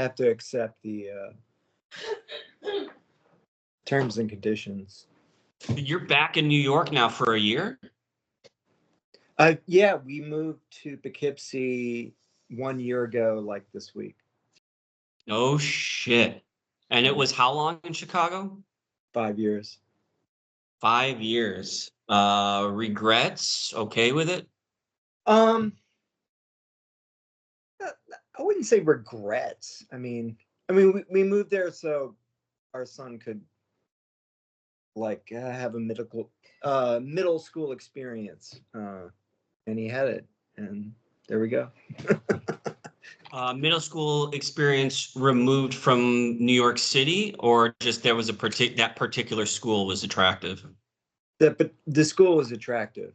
have to accept the terms and conditions. You're back in New York now for a year? Yeah, we moved to Poughkeepsie 1 year ago, like this week. Oh shit. And it was how long in Chicago? 5 years. 5 years. Regrets? Okay with it? I wouldn't say regrets. I mean, we moved there so our son could like have a middle school experience, and he had it, and there we go. Middle school experience removed from New York City, or just there was that particular school was attractive? But the school was attractive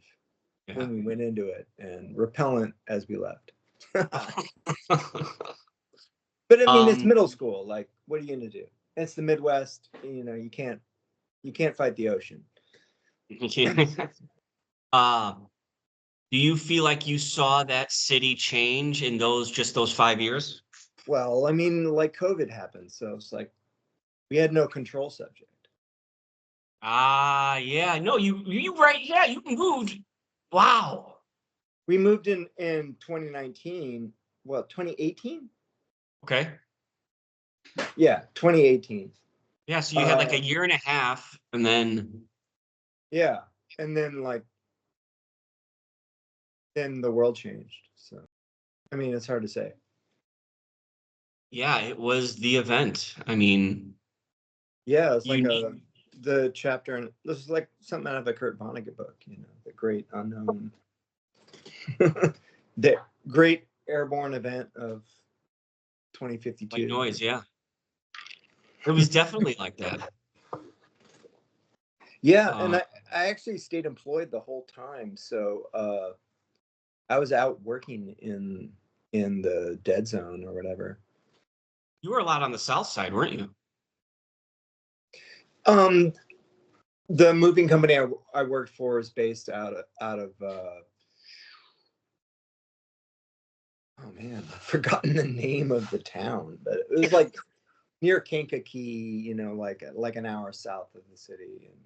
Yeah. when we went into it, and repellent as we left. But I mean, it's middle school. Like, what are you gonna do? It's the Midwest. You know, you can't fight the ocean. Do you feel like you saw that city change in those 5 years? Well, I mean, like COVID happened, so it's like we had no control subject. Yeah, no, you right, yeah, you moved. Wow. We moved in 2019. Well, 2018. Okay. Yeah, 2018. Yeah, so you had like a year and a half, and then yeah, and then then the world changed. So, I mean, it's hard to say. yeah, it was the event. I mean, yeah, it's like the chapter, and this is like something out of a Kurt Vonnegut book. You know, the great unknown, the great airborne event of 2052. White noise, yeah. It was definitely like that. Yeah, and I actually stayed employed the whole time, so I was out working in the dead zone or whatever. You were a lot on the south side, weren't you? The moving company I worked for is based out of oh man, I've forgotten the name of the town, but it was like near Kankakee, you know, like an hour south of the city, and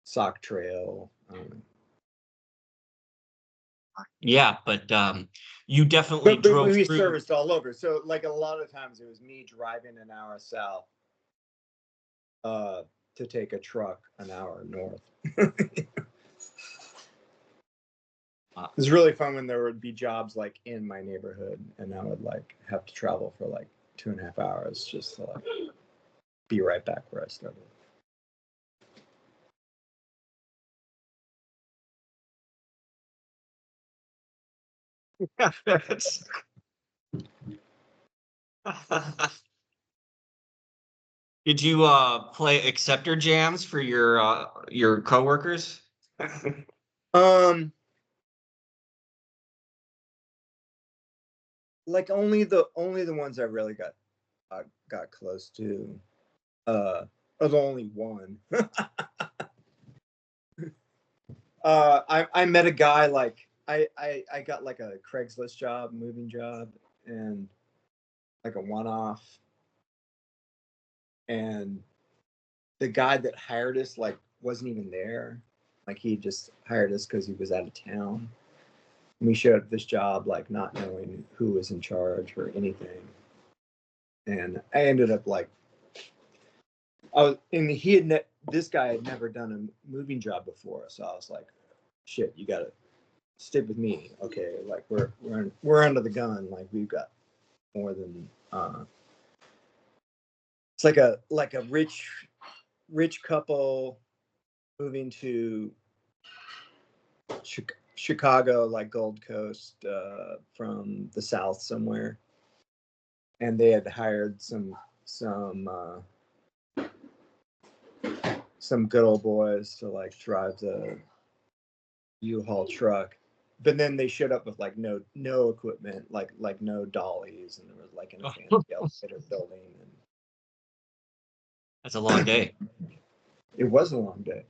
Sock Trail. Yeah, but you definitely drove we through. serviced all over, so like a lot of times it was me driving an hour south to take a truck an hour north. It was really fun when there would be jobs like in my neighborhood, and I would like have to travel for like 2.5 hours just to like be right back where I started. Did you play acceptor jams for your coworkers? Like only the ones I really got close to. Of only one. I met a guy, like I got like a Craigslist job, moving job, and like a one-off, and the guy that hired us like wasn't even there. Like he just hired us because he was out of town. And we showed up this job like not knowing who was in charge or anything, and I ended up like this guy had never done a moving job before, so I was like, shit, you gotta stick with me, okay? Like we're under the gun, like we've got more than it's like a rich couple moving to Chicago, like Gold Coast, from the South somewhere, and they had hired some good old boys to like drive the U-Haul truck, but then they showed up with like no equipment, like no dollies, and there was like an fancy elevator building. And that's a long day. It was a long day.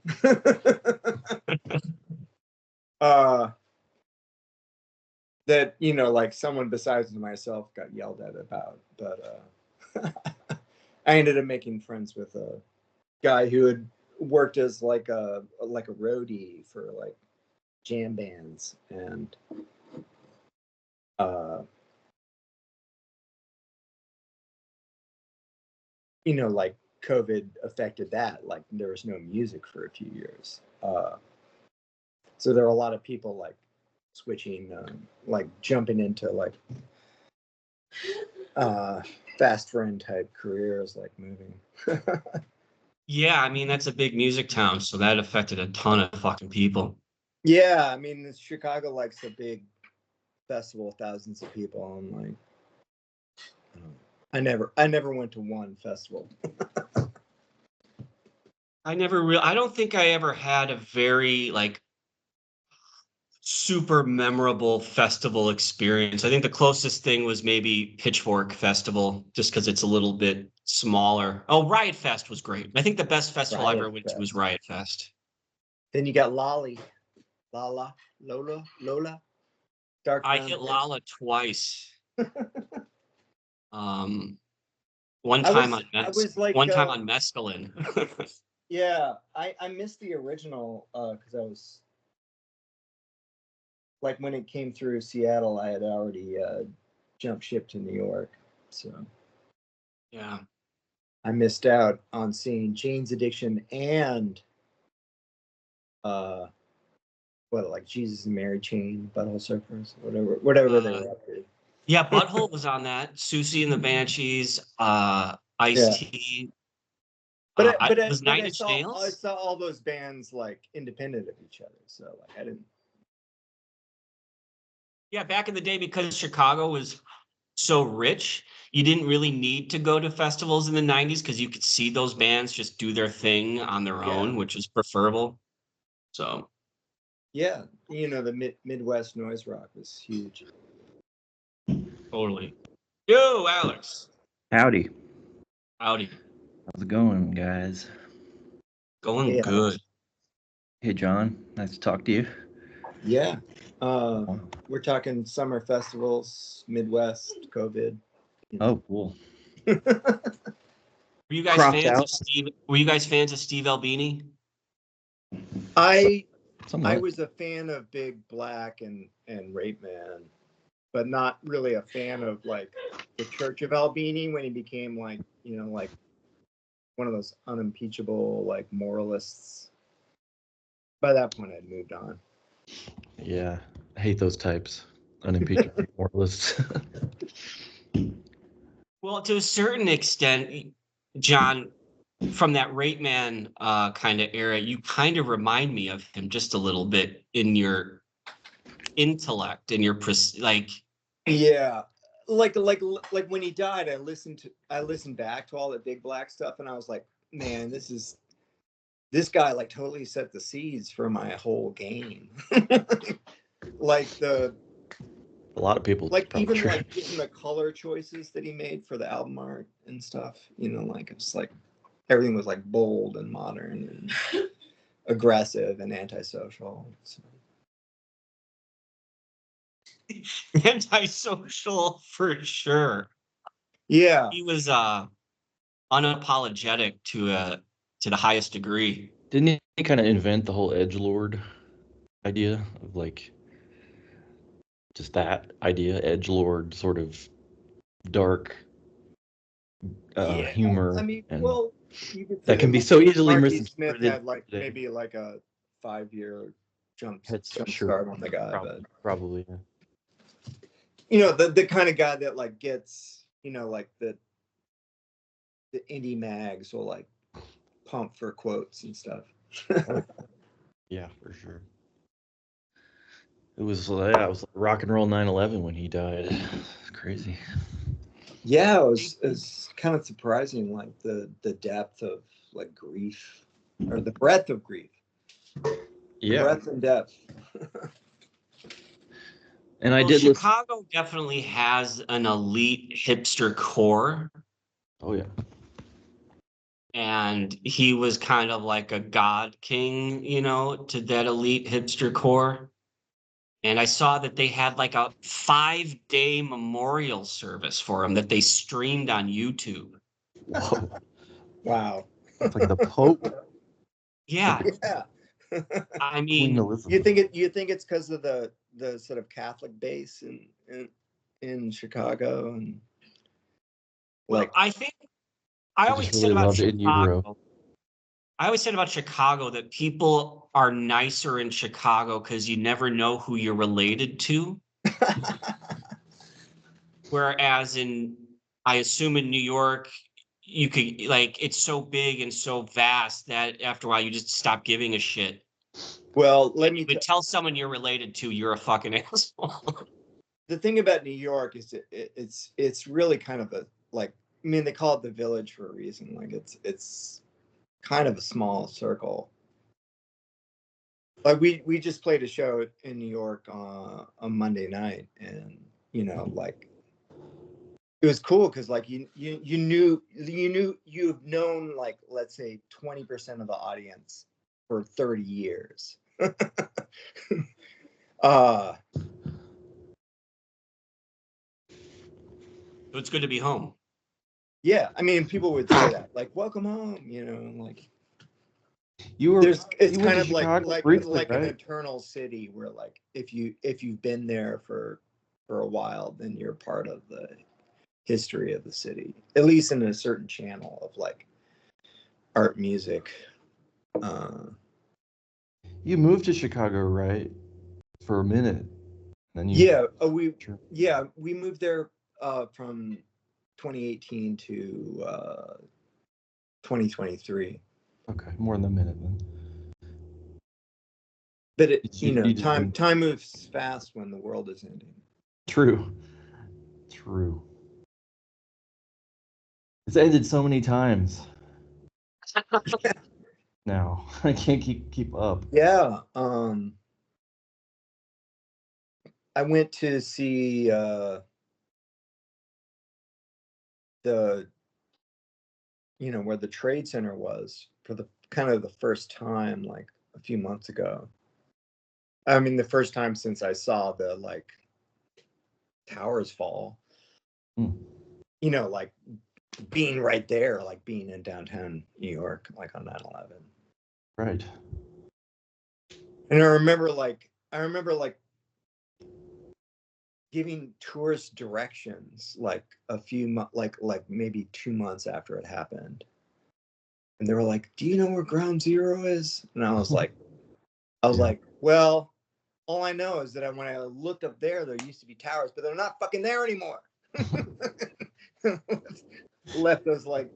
that, you know, like someone besides myself got yelled at about. But I ended up making friends with a guy who had worked as like a roadie for like jam bands, and you know, like COVID affected that. Like there was no music for a few years. So there are a lot of people like switching, like jumping into like fast friend type careers, like moving. Yeah, I mean that's a big music town, so that affected a ton of fucking people. Yeah, I mean Chicago likes a big festival, thousands of people. I'm like, I never went to one festival. I don't think I ever had a very like super memorable festival experience. I think the closest thing was maybe Pitchfork Festival, just because it's a little bit smaller. Oh, Riot Fest was great. I think the best festival I ever Riot went to was Fest. Riot Fest. Then you got Lola, Dark I Brown hit Horse. Lala twice. Um, one time on I was like, one time on mescaline. yeah, I missed the original because I was like when it came through Seattle, I had already jumped ship to New York, so Yeah. I missed out on seeing Jane's Addiction and uh, what, like Jesus and Mary Chain, Butthole Surfers, whatever they were up to. Yeah, Butthole was on that. Susie and the Banshees, Yeah, Ice-T. Was but Nine Inch I Nails? saw all those bands like independent of each other, so like I didn't. Yeah, back in the day, because Chicago was so rich, you didn't really need to go to festivals in the 90s because you could see those bands just do their thing on their Yeah, own, which was preferable. So, yeah, you know, the Midwest noise rock was huge. totally. Yo, Alex. Howdy. Howdy. How's it going, guys? Going Hey, good. Hey, John. Nice to talk to you. yeah. We're talking summer festivals, Midwest, COVID. Oh, cool. Were you guys Cropped fans of out. Steve? Were you guys fans of Steve Albini? I Somewhat. was a fan of Big Black and Rape Man, but not really a fan of like the Church of Albini when he became like, you know, like one of those unimpeachable like moralists. By that point, I'd moved on. Yeah, I hate those types. Unimpeachable moralists. Well, to a certain extent, John, from that Rape Man kind of era, you kind of remind me of him just a little bit in your intellect and your like. Yeah, like when he died, I listened back to all the Big Black stuff, and I was like, man, this guy like totally set the seeds for my whole game. Like A lot of people like probably even true. like the color choices that he made for the album art and stuff, you know, like it's like everything was like bold and modern and aggressive and antisocial. So. Antisocial for sure. Yeah, He was unapologetic to the highest degree. Didn't he kind of invent the whole edgelord idea of like just that idea, edgelord, sort of dark yeah. humor, I mean, and well, you could that say can be so easily Marky Smith misinterpreted had like today. maybe like a 5 year jump Sure, start on the guy, but probably. Yeah. you know, the kind of guy that like gets, you know, like the indie mags will like pump for quotes and stuff. Yeah, for sure. It was it was like rock and roll 9/11 when he died. It's crazy. Yeah, it was kind of surprising, like the depth of like grief or the breadth of grief. Yeah. Breadth and depth. And I Well, did listen. Chicago definitely has an elite hipster core, Oh yeah. and he was kind of like a god king, you know, to that elite hipster core. and I saw that they had like a 5-day memorial service for him that they streamed on YouTube. Whoa. Wow. It's like the Pope. Yeah, Yeah. I Queen mean, Elizabeth. You think it's because of the sort of Catholic base in Chicago and like I think I I always just said really about loved In Utero. Chicago. I always said about Chicago that people are nicer in Chicago because you never know who you're related to. Whereas I assume in New York, you could like it's so big and so vast that after a while you just stop giving a shit. well, let You me would tell someone you're related to, you're a fucking asshole. the thing about New York is it's really kind of a like I mean they call it the village for a reason. Like it's kind of a small circle. Like we just played a show in New York on Monday night, and you know like it was cool because like you've known like let's say 20% of the audience for 30 years. uh So it's good to be home. yeah, I mean people would say that like welcome home, you know, like You it's went kind to of Chicago briefly, like an right? eternal city where like if you've been there for a while then you're part of the history of the city, at least in a certain channel of like art music. You moved to Chicago, right? For a minute. Then you We moved there from 2018 to 2023. Okay, more than a minute then. But it, You you know, just been... time moves fast when the world is ending. True. It's ended so many times. Now I can't keep up. Yeah. I went to see the where the Trade Center was for the kind of the first time like a few months ago. I mean the first time since I saw the like towers fall. You know, like being right there, like being in downtown New York, like on 9/11. Right. And I remember like giving tourists directions like a few like maybe 2 months after it happened. And they were like, "Do you know where Ground Zero is?" And I was like, "Well, all I know is that when I looked up there used to be towers, but they're not fucking there anymore." Left those like,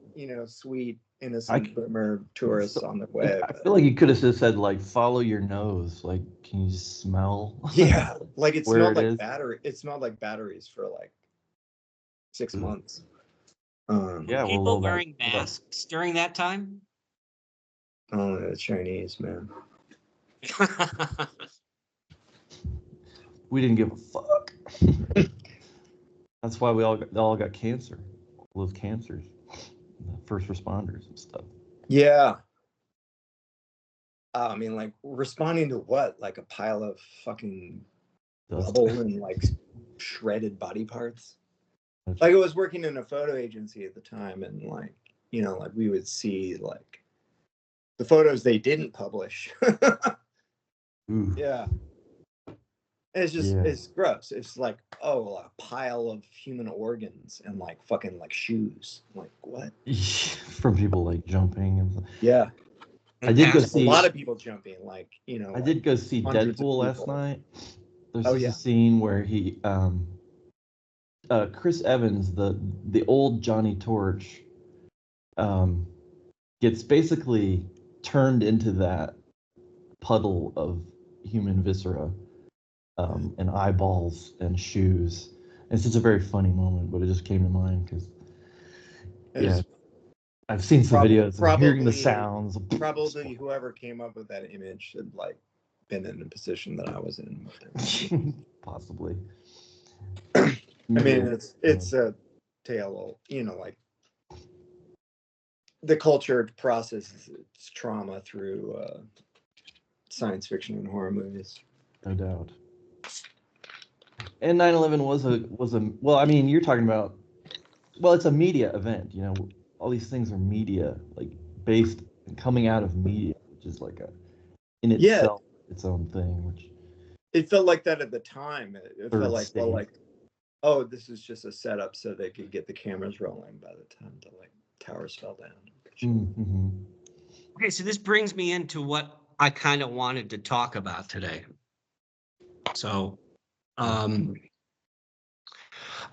sweet, innocent boomer tourists on the way. I feel like you could have just said like follow your nose. Like, can you smell? Yeah, like it smelled like is? battery. It smelled like batteries for like 6 months. Yeah, people wearing masks during that time. Oh, the Chinese, man. We didn't give a fuck. That's why we all got cancer. All those cancers, first responders and stuff. Yeah. I mean, like responding to what? Like a pile of fucking rubble and like shredded body parts. Like I was working in a photo agency at the time, and like like we would see like the photos they didn't publish. Yeah. It's just it's gross. It's like, oh, a pile of human organs and like fucking like shoes. I'm like, what? From people like jumping and yeah. I did go see a lot of people jumping, like I did go see Deadpool last night. There's a scene where he Chris Evans, the old Johnny Torch, gets basically turned into that puddle of human viscera, and eyeballs and shoes. And it's just a very funny moment, but it just came to mind because I've seen some videos and hearing the sounds. Probably whoever came up with that image should like been in a position that I was in. Possibly. I mean, it's a tale of, like the culture processes its trauma through science fiction and horror movies. No doubt. And 9/11 was a well, I mean, you're talking about, well, it's a media event, you know. All these things are media, like based and coming out of media, which is like a in Yeah, itself its own thing, which it felt like that at the time. It felt third like, well, stage. like, oh, this is just a setup so they could get the cameras rolling by the time the like towers fell down. Mm-hmm. Okay, so this brings me into what I kind of wanted to talk about today. So, I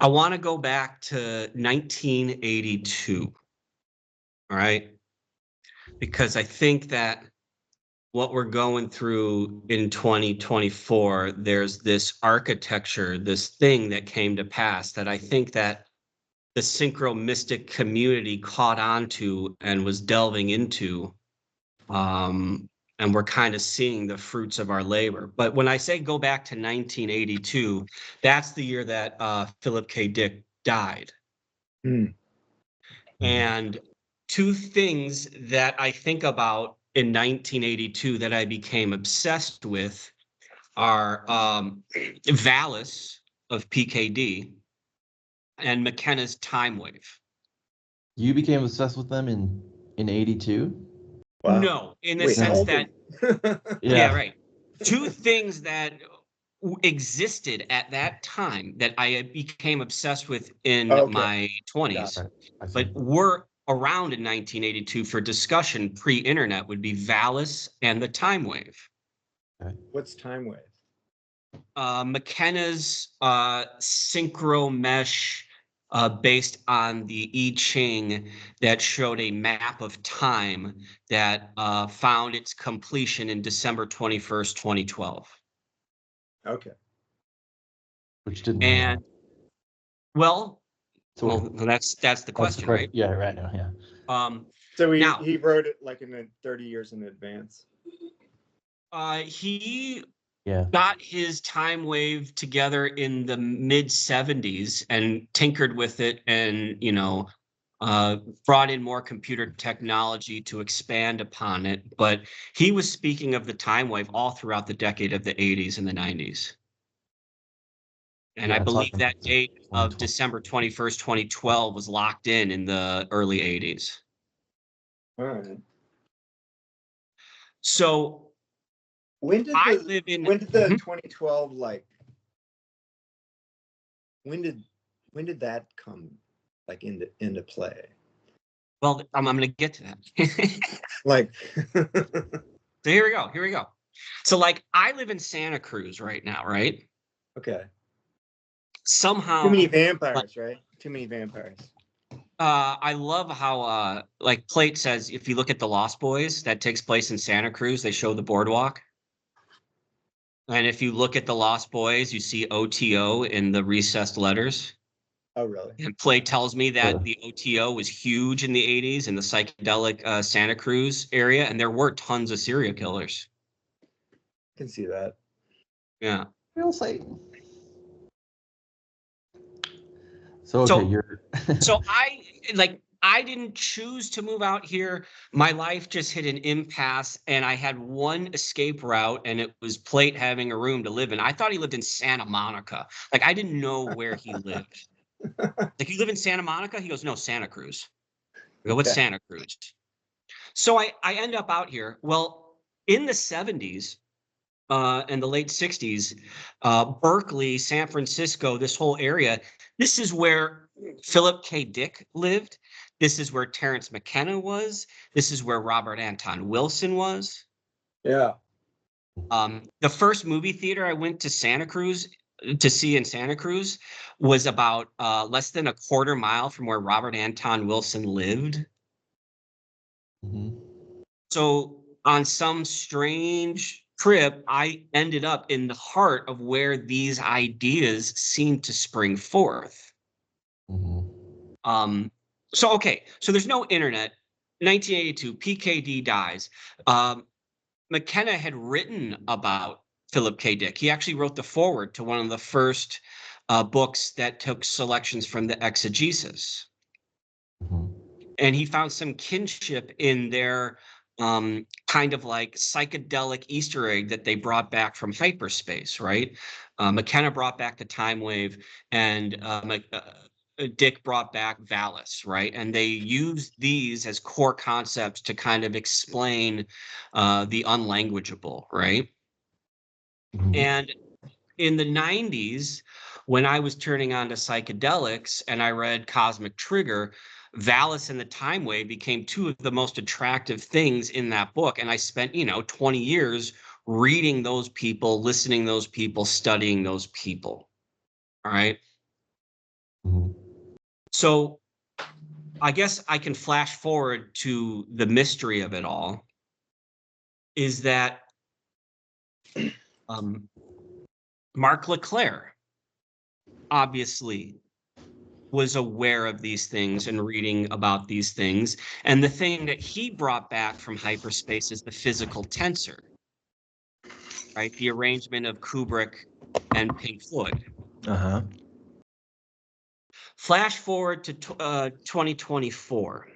want to go back to 1982. All right, because I think that what we're going through in 2024, there's this architecture, this thing that came to pass that I think that the synchro mystic community caught on to and was delving into. And we're kind of seeing the fruits of our labor. But when I say go back to 1982, that's the year that Philip K. Dick died. Hmm. And two things that I think about in 1982 that I became obsessed with are Valis of PKD and McKenna's Time Wave. You became obsessed with them in '82. Wow. No, in the Wait, how sense old are that, you? yeah, right. Two things that existed at that time that I became obsessed with in Okay. my 20s, Right, I see. but were around in 1982 for discussion pre-internet would be Valis and the Time Wave. What's time wave? McKenna's synchro mesh based on the I Ching that showed a map of time that found its completion in December 21st, 2012. Okay. Which didn't work And out. well, So well, that's the that's the question, right? Yeah, right now, yeah. So Now, he wrote it like in 30 years in advance. he Yeah. got his time wave together in the mid 70s and tinkered with it and, brought in more computer technology to expand upon it. But he was speaking of the time wave all throughout the decade of the 80s and the 90s. And I Yeah, believe talking that about date of 2012. December 21st, 2012 was locked in the early 80s. All right. So When did I the live in. when did the Mhm. 2012 like when did that come like into play? Well, I'm going to get to that. Like So here we go. Here we go. So like I live in Santa Cruz right now, right? okay. Too many Somehow, like, vampires, right? Too many vampires. I love how like Plate says if you look at the Lost Boys that takes place in Santa Cruz, they show the boardwalk. And if you look at the Lost Boys, you see OTO in the recessed letters. Oh, really? And Plate tells me that the OTO was huge in the 80s in the psychedelic Santa Cruz area, and there were tons of serial killers. Can see that. Yeah. Real Satan. So okay, you're So I didn't choose to move out here. My life just hit an impasse and I had one escape route and it was Plate having a room to live in. I thought he lived in Santa Monica. Like I didn't know where he lived. Like, you live in Santa Monica? He goes, no, Santa Cruz. I go, what's Okay. Santa Cruz? So I end up out here. Well, in the 70s, and the late 60s, Berkeley, San Francisco, this whole area, this is where Philip K. Dick lived. This is where Terence McKenna was. This is where Robert Anton Wilson was. Yeah. The first movie theater I went to Santa Cruz to see in Santa Cruz was about less than a quarter mile from where Robert Anton Wilson lived. Mhm. So on some strange trip, I ended up in the heart of where these ideas seem to spring forth. Mhm. So there's no internet. 1982, PKD dies. McKenna had written about Philip K. Dick. He actually wrote the foreword to one of the first books that took selections from the exegesis. Mhm. And he found some kinship in their kind of like psychedelic Easter egg that they brought back from hyperspace, right? McKenna brought back the time wave, and Dick brought back Valis, right? And they used these as core concepts to kind of explain the unlanguageable, right? Mhm. And in the 90s, when I was turning on to psychedelics and I read Cosmic Trigger, Valis and the Time Wave became two of the most attractive things in that book. And I spent, 20 years reading those people, listening to those people, studying those people. All right. Mhm. So I guess I can flash forward to the mystery of it all is that Mark Leclerc obviously was aware of these things and reading about these things. And the thing that he brought back from hyperspace is the physical tensor, right? The arrangement of Kubrick and Pink Floyd. Uh-huh. Flash forward to 2024.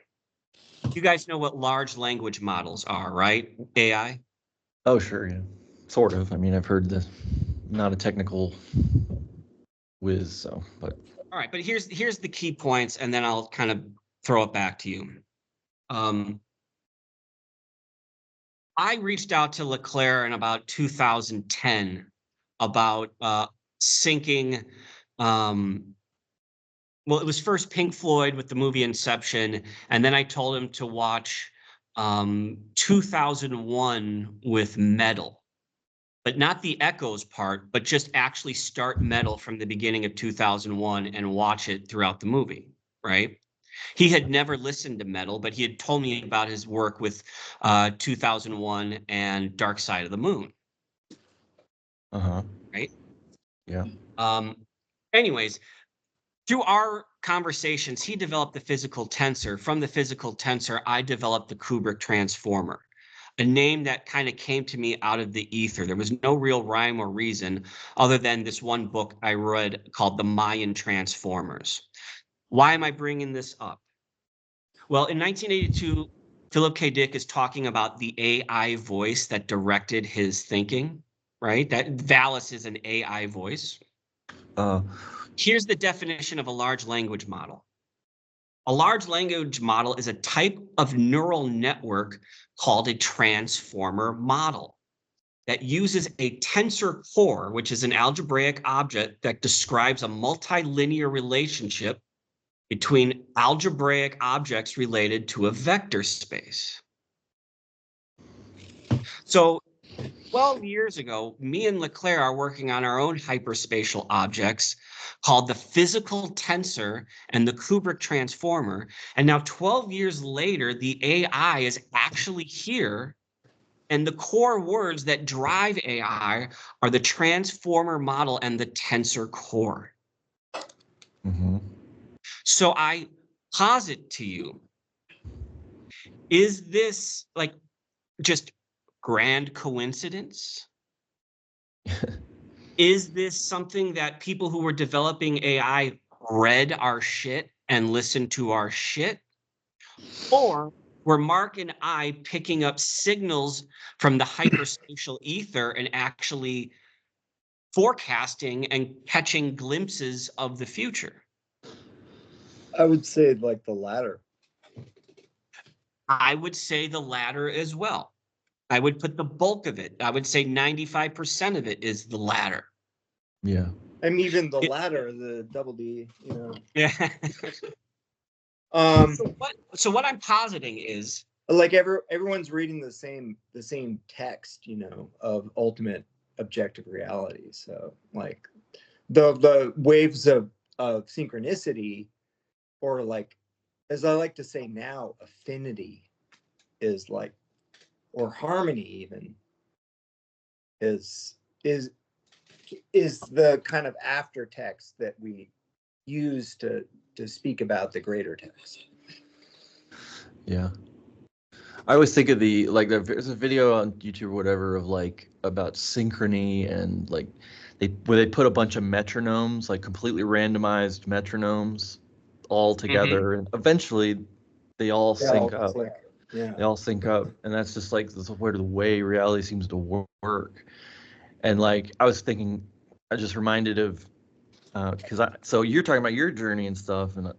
You guys know what large language models are, right? AI. Oh, sure, yeah. Sort of. I mean, I've heard this. Not a technical whiz, so, but All right, but here's the key points, and then I'll kind of throw it back to you. I reached out to Leclerc in about 2010 about syncing. Well, it was first Pink Floyd with the movie Inception, and then I told him to watch 2001 with Metal, but not the Echoes part, but just actually start Metal from the beginning of 2001 and watch it throughout the movie, right? He had never listened to Metal, but he had told me about his work with 2001 and Dark Side of the Moon, uh-huh. right? Yeah. Um, anyways, through our conversations, he developed the physical tensor. From the physical tensor, I developed the Kubrick transformer, a name that kind of came to me out of the ether. There was no real rhyme or reason other than this one book I read called The Mayan Transformers. Why am I bringing this up? Well, in 1982, Philip K. Dick is talking about the AI voice that directed his thinking, right? That Valis is an AI voice. Uh, Here's the definition of a large language model. A large language model is a type of neural network called a transformer model that uses a tensor core, which is an algebraic object that describes a multilinear relationship between algebraic objects related to a vector space. So 12 years ago, me and Leclerc are working on our own hyperspatial objects called the physical tensor and the Kubrick transformer. And now 12 years later, the AI is actually here. And the core words that drive AI are the transformer model and the tensor core. mhm. So I posit to you, is this like just grand coincidence? Is this something that people who were developing AI read our shit and listened to our shit? Or were Mark and I picking up signals from the hyperspatial ether and actually forecasting and catching glimpses of the future? I would say like the latter. I would say the latter as well. I would put the bulk of it. I would say 95% of it is the latter. Yeah. I mean, even the latter, the double D, Yeah. Um, So what I'm positing is like everyone's reading the same text, of ultimate objective reality. So like the waves of synchronicity, or like, as I like to say now, affinity, is like, or harmony even, is is the kind of aftertext that we use to speak about the greater text. Yeah. I always think of there's a video on YouTube or whatever of like about synchrony, and like where they put a bunch of metronomes, like completely randomized metronomes all together, and eventually they all sync up. Yeah. They all sync up, and that's just like the way reality seems to work. And like I was thinking, I just reminded of so you're talking about your journey and stuff, and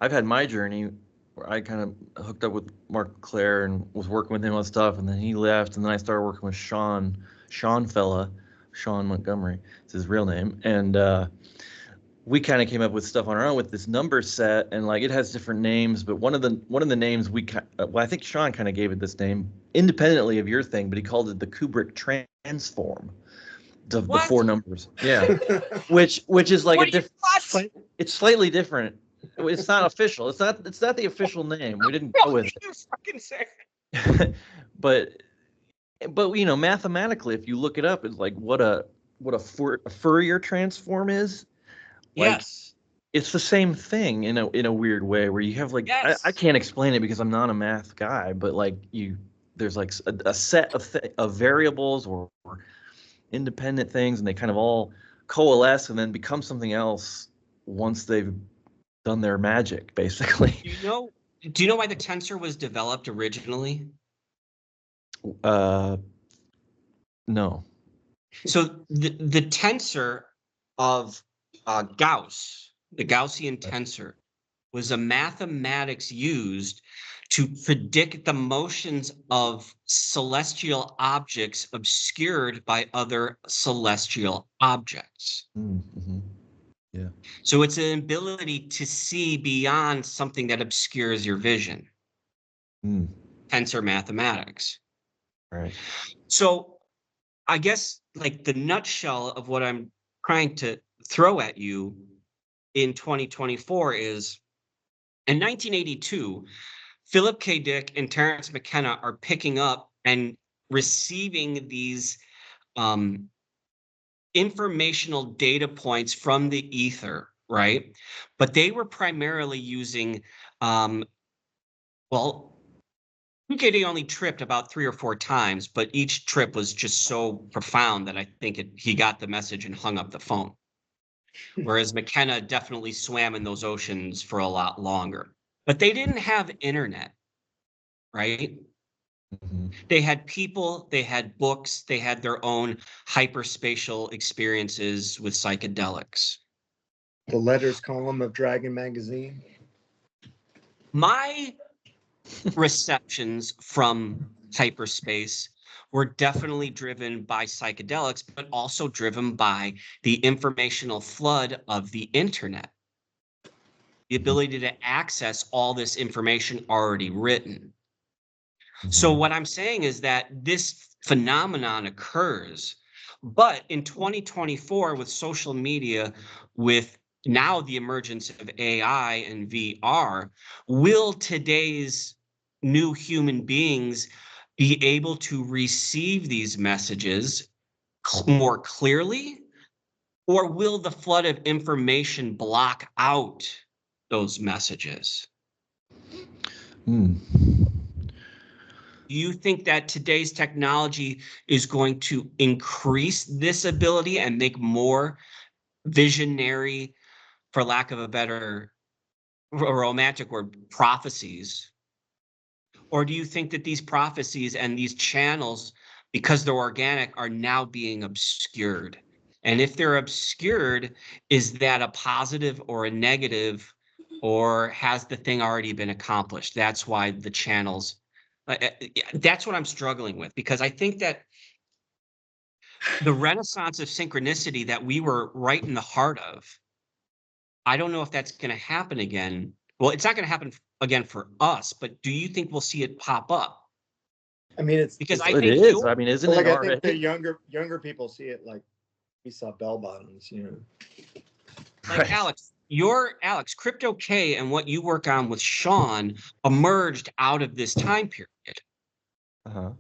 I've had my journey where I kind of hooked up with Mark Claire and was working with him on stuff, and then he left, and then I started working with Sean Montgomery, it's his real name, and we kind of came up with stuff on our own with this number set, and like it has different names, but one of the names I think Sean kind of gave it this name independently of your thing, but he called it the Kubrick transform. The What? 4 numbers, yeah, which is like it's slightly different. It's not official. It's not the official name. We didn't go with You fucking say. it. but mathematically, if you look it up, it's like what a Fourier transform is. Like, Yes. it's the same thing in a weird way where you have like Yes. I can't explain it because I'm not a math guy, but like there's like a set of variables or independent things, and they kind of all coalesce and then become something else once they've done their magic, basically. Do you know why the tensor was developed originally? No. So the tensor of Gauss, the Gaussian tensor, was a mathematics used to predict the motions of celestial objects obscured by other celestial objects. Mm-hmm. Yeah. So it's an ability to see beyond something that obscures your vision. Tensor mathematics. Right. So I guess like the nutshell of what I'm trying to throw at you in 2024 is in 1982, Philip K. Dick and Terence McKenna are picking up and receiving these informational data points from the ether, right? But they were primarily using, K only tripped about 3 or 4 times, but each trip was just so profound that I think he got the message and hung up the phone. Whereas McKenna definitely swam in those oceans for a lot longer. But they didn't have internet, right? Mm-hmm. They had people, they had books, they had their own hyperspatial experiences with psychedelics. The letters column of Dragon magazine. My receptions from hyperspace were definitely driven by psychedelics, but also driven by the informational flood of the internet. The ability to access all this information already written. So what I'm saying is that this phenomenon occurs, but in 2024 with social media, with now the emergence of AI and VR, will today's new human beings be able to receive these messages more clearly? Or will the flood of information block out those messages? Do you think that today's technology is going to increase this ability and make more visionary, for lack of a better romantic word, prophecies? Or do you think that these prophecies and these channels, because they're organic, are now being obscured? And if they're obscured, is that a positive or a negative, or has the thing already been accomplished? That's why the channels, that's what I'm struggling with, because I think that the renaissance of synchronicity that we were right in the heart of, I don't know if that's going to happen again. Well, it's not going to happen again for us, but do you think we'll see it pop up? I mean, Because I It think is. I mean, isn't like it I already? think the younger people see it like we saw bell bottoms, you know. like Right. Alex, Crypto K and what you work on with Sean emerged out of this time period. Uh-huh.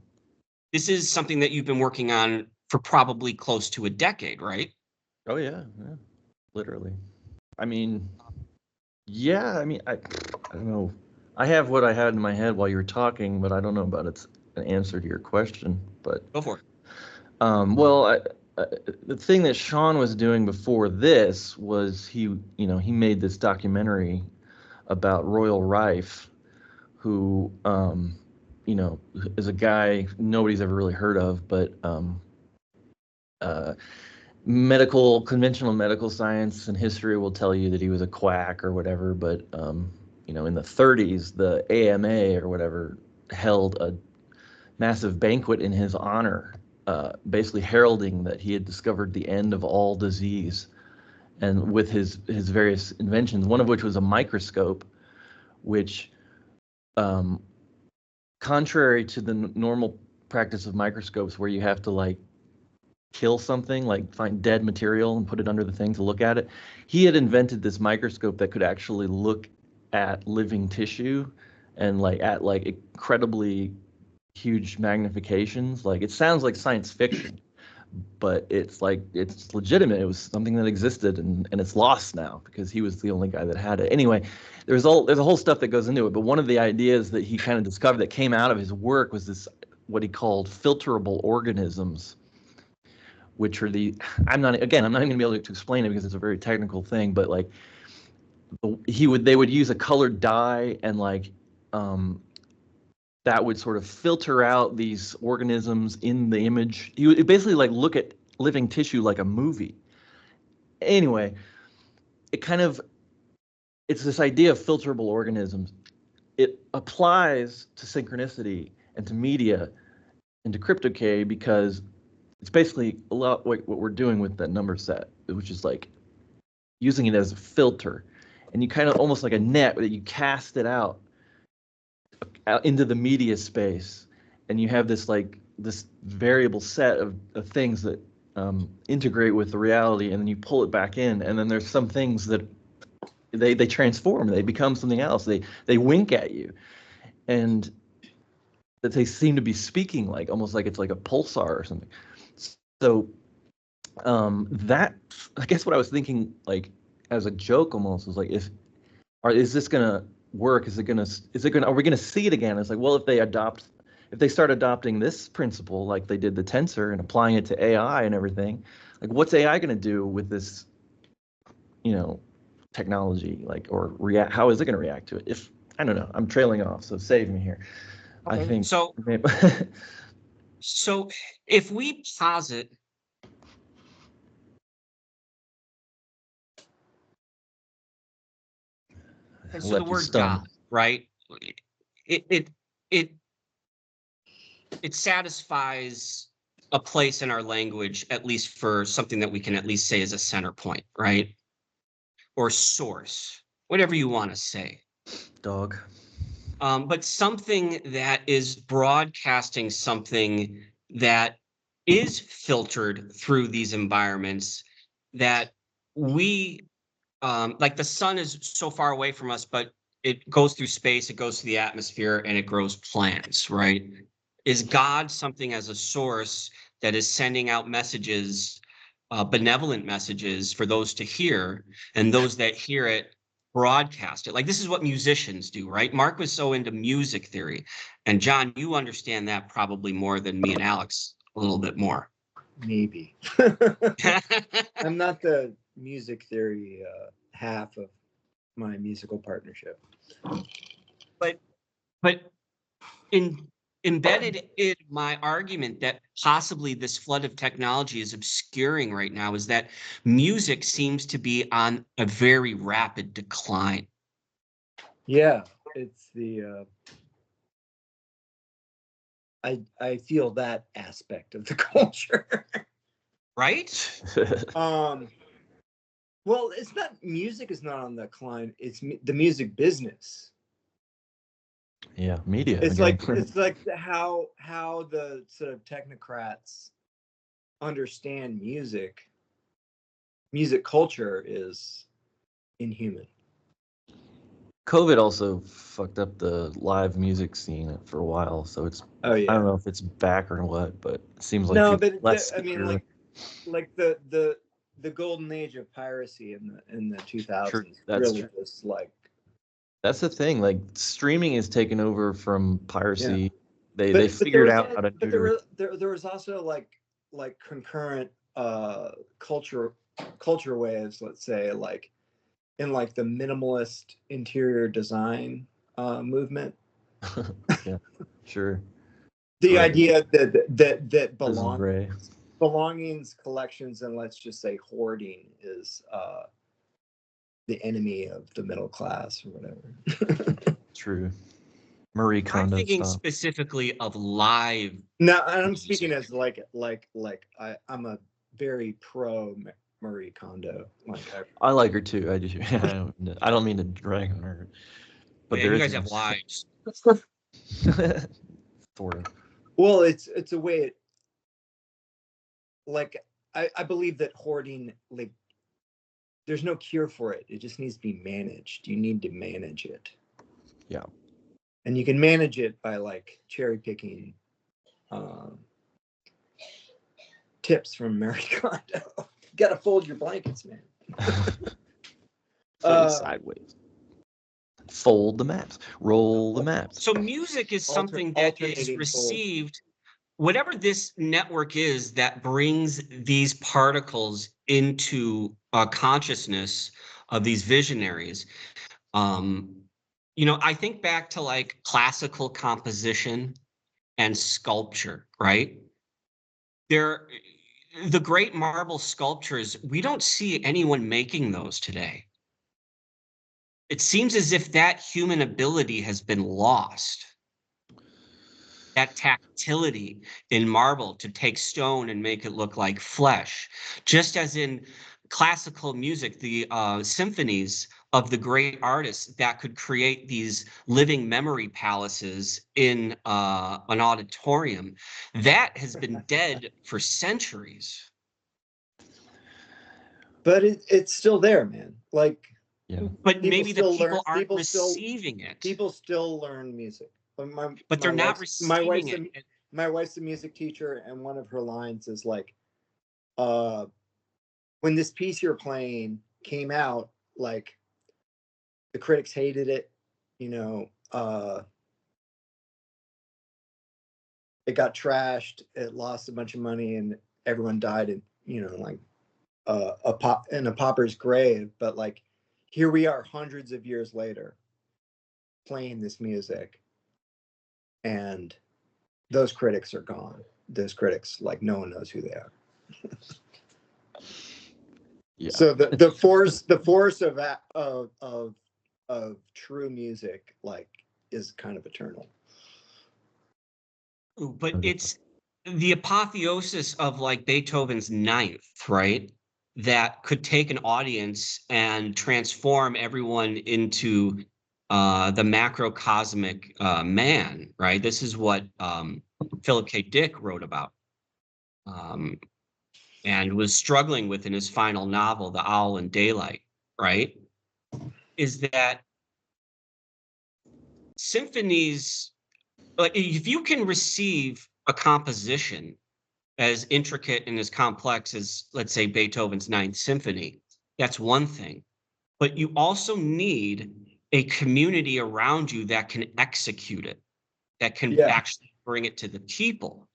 This is something that you've been working on for probably close to a decade, right? Oh yeah, literally. I mean, yeah. I mean, I don't know. I have what I had in my head while you were talking, but I don't know about its an answer to your question. But Go for it. well, the thing that Sean was doing before this was he made this documentary about Royal Rife, who you know, is a guy nobody's ever really heard of, but conventional medical science and history will tell you that he was a quack or whatever. But you know, in the 30s, the AMA or whatever held a massive banquet in his honor, basically heralding that he had discovered the end of all disease, and with his various inventions, one of which was a microscope, which, contrary to the normal practice of microscopes, where you have to like kill something, like find dead material and put it under the thing to look at it, he had invented this microscope that could actually look at living tissue and like at like incredibly huge magnifications. Like, it sounds like science fiction, but it's like, it's legitimate. It was something that existed, and it's lost now because he was the only guy that had it. Anyway, there's a whole stuff that goes into it, but one of the ideas that he kind of discovered that came out of his work was this, what he called filterable organisms, which are I'm not even going to be able to explain it because it's a very technical thing, but like they would use a colored dye, and like that would sort of filter out these organisms in the image. You would basically like look at living tissue like a movie. Anyway, it's this idea of filterable organisms. It applies to synchronicity and to media and to Crypto K because it's basically a lot like what we're doing with that number set, which is like using it as a filter, and you kind of almost like a net that you cast it out into the media space, and you have this like this variable set of things that integrate with the reality, and then you pull it back in, and then there's some things that they transform, they become something else, they wink at you, and that they seem to be speaking, like almost like it's like a pulsar or something. So that, I guess what I was thinking, like as a joke almost, was like, is this gonna work? Are we gonna see it again? It's like, well, if they start adopting this principle like they did the tensor and applying it to AI and everything, like what's AI gonna do with this, you know, technology, like, or how is it gonna react to it? I don't know, I'm trailing off, so save me here. I think So if we posit so the word God, right? It satisfies a place in our language, at least for something that we can at least say is a center point, right? Or source, whatever you want to say. Dog. But something that is broadcasting something that is filtered through these environments, that we like the sun is so far away from us, but it goes through space, it goes through the atmosphere, and it grows plants, right? Is God something as a source that is sending out messages, benevolent messages for those to hear, and those that hear it broadcast it? Like, this is what musicians do, right? Mark was so into music theory, and John, you understand that probably more than me and Alex, a little bit more. Maybe. I'm not the music theory half of my musical partnership. But embedded in my argument that possibly this flood of technology is obscuring right now is that music seems to be on a very rapid decline. Yeah, it's the I feel that aspect of the culture. Right? Well, it's not, music is not on the decline, it's the music business. Yeah, media. It's again. like how the sort of technocrats understand music culture is inhuman. COVID also fucked up the live music scene for a while, so it's, Oh yeah. I don't know if it's back or what, but it seems like no, but less. I mean, like the golden age of piracy in the 2000s really was like. That's the thing. Like, streaming is taken over from piracy. Yeah. They figured out how to but do. there was also like concurrent culture waves, let's say, like in like the minimalist interior design movement. Yeah, sure. The Right. idea that This is belong Ray. belongings, collections, and let's just say hoarding is the enemy of the middle class or whatever. True. Marie I'm Kondo thinking style. specifically of live. Now, and I'm speaking music. as I'm a very pro Marie Kondo. Like I like her too. I just I don't mean to drag on her, but Man, there you is guys have lives. sort of. well, it's a way it, like I believe that hoarding, like, there's no cure for it. It just needs to be managed. You need to manage it. Yeah. And you can manage it by like cherry picking tips from Marie Kondo. You gotta fold your blankets, man. Face sideways. Fold the maps. Roll the maps. So music is something that is alternating fold. received. Whatever this network is that brings these particles into consciousness of these visionaries. I think back to like classical composition and sculpture, right? There, the great marble sculptures, we don't see anyone making those today. It seems as if that human ability has been lost. That tactility in marble to take stone and make it look like flesh. Just as in classical music, the symphonies of the great artists that could create these living memory palaces in an auditorium, that has been dead for centuries. But it's still there, man. Like, Yeah. But people maybe the still learn. people aren't receiving it. People still learn music. But they're not receiving it. My wife's a music teacher, and one of her lines is like, when this piece you're playing came out, like, the critics hated it, you know, it got trashed, it lost a bunch of money, and everyone died in, like, in a pauper's grave. But like, here we are hundreds of years later playing this music, and those critics are gone. Those critics, like, no one knows who they are. Yeah. So the force of true music, like, is kind of eternal. But Okay. it's the apotheosis of like Beethoven's Ninth, right? That could take an audience and transform everyone into the macrocosmic man, right? This is what Philip K. Dick wrote about and was struggling with in his final novel, The Owl in Daylight, right? Is that symphonies, like, if you can receive a composition as intricate and as complex as, let's say, Beethoven's Ninth Symphony, that's one thing. But you also need a community around you that can execute it, that can actually bring it to the people.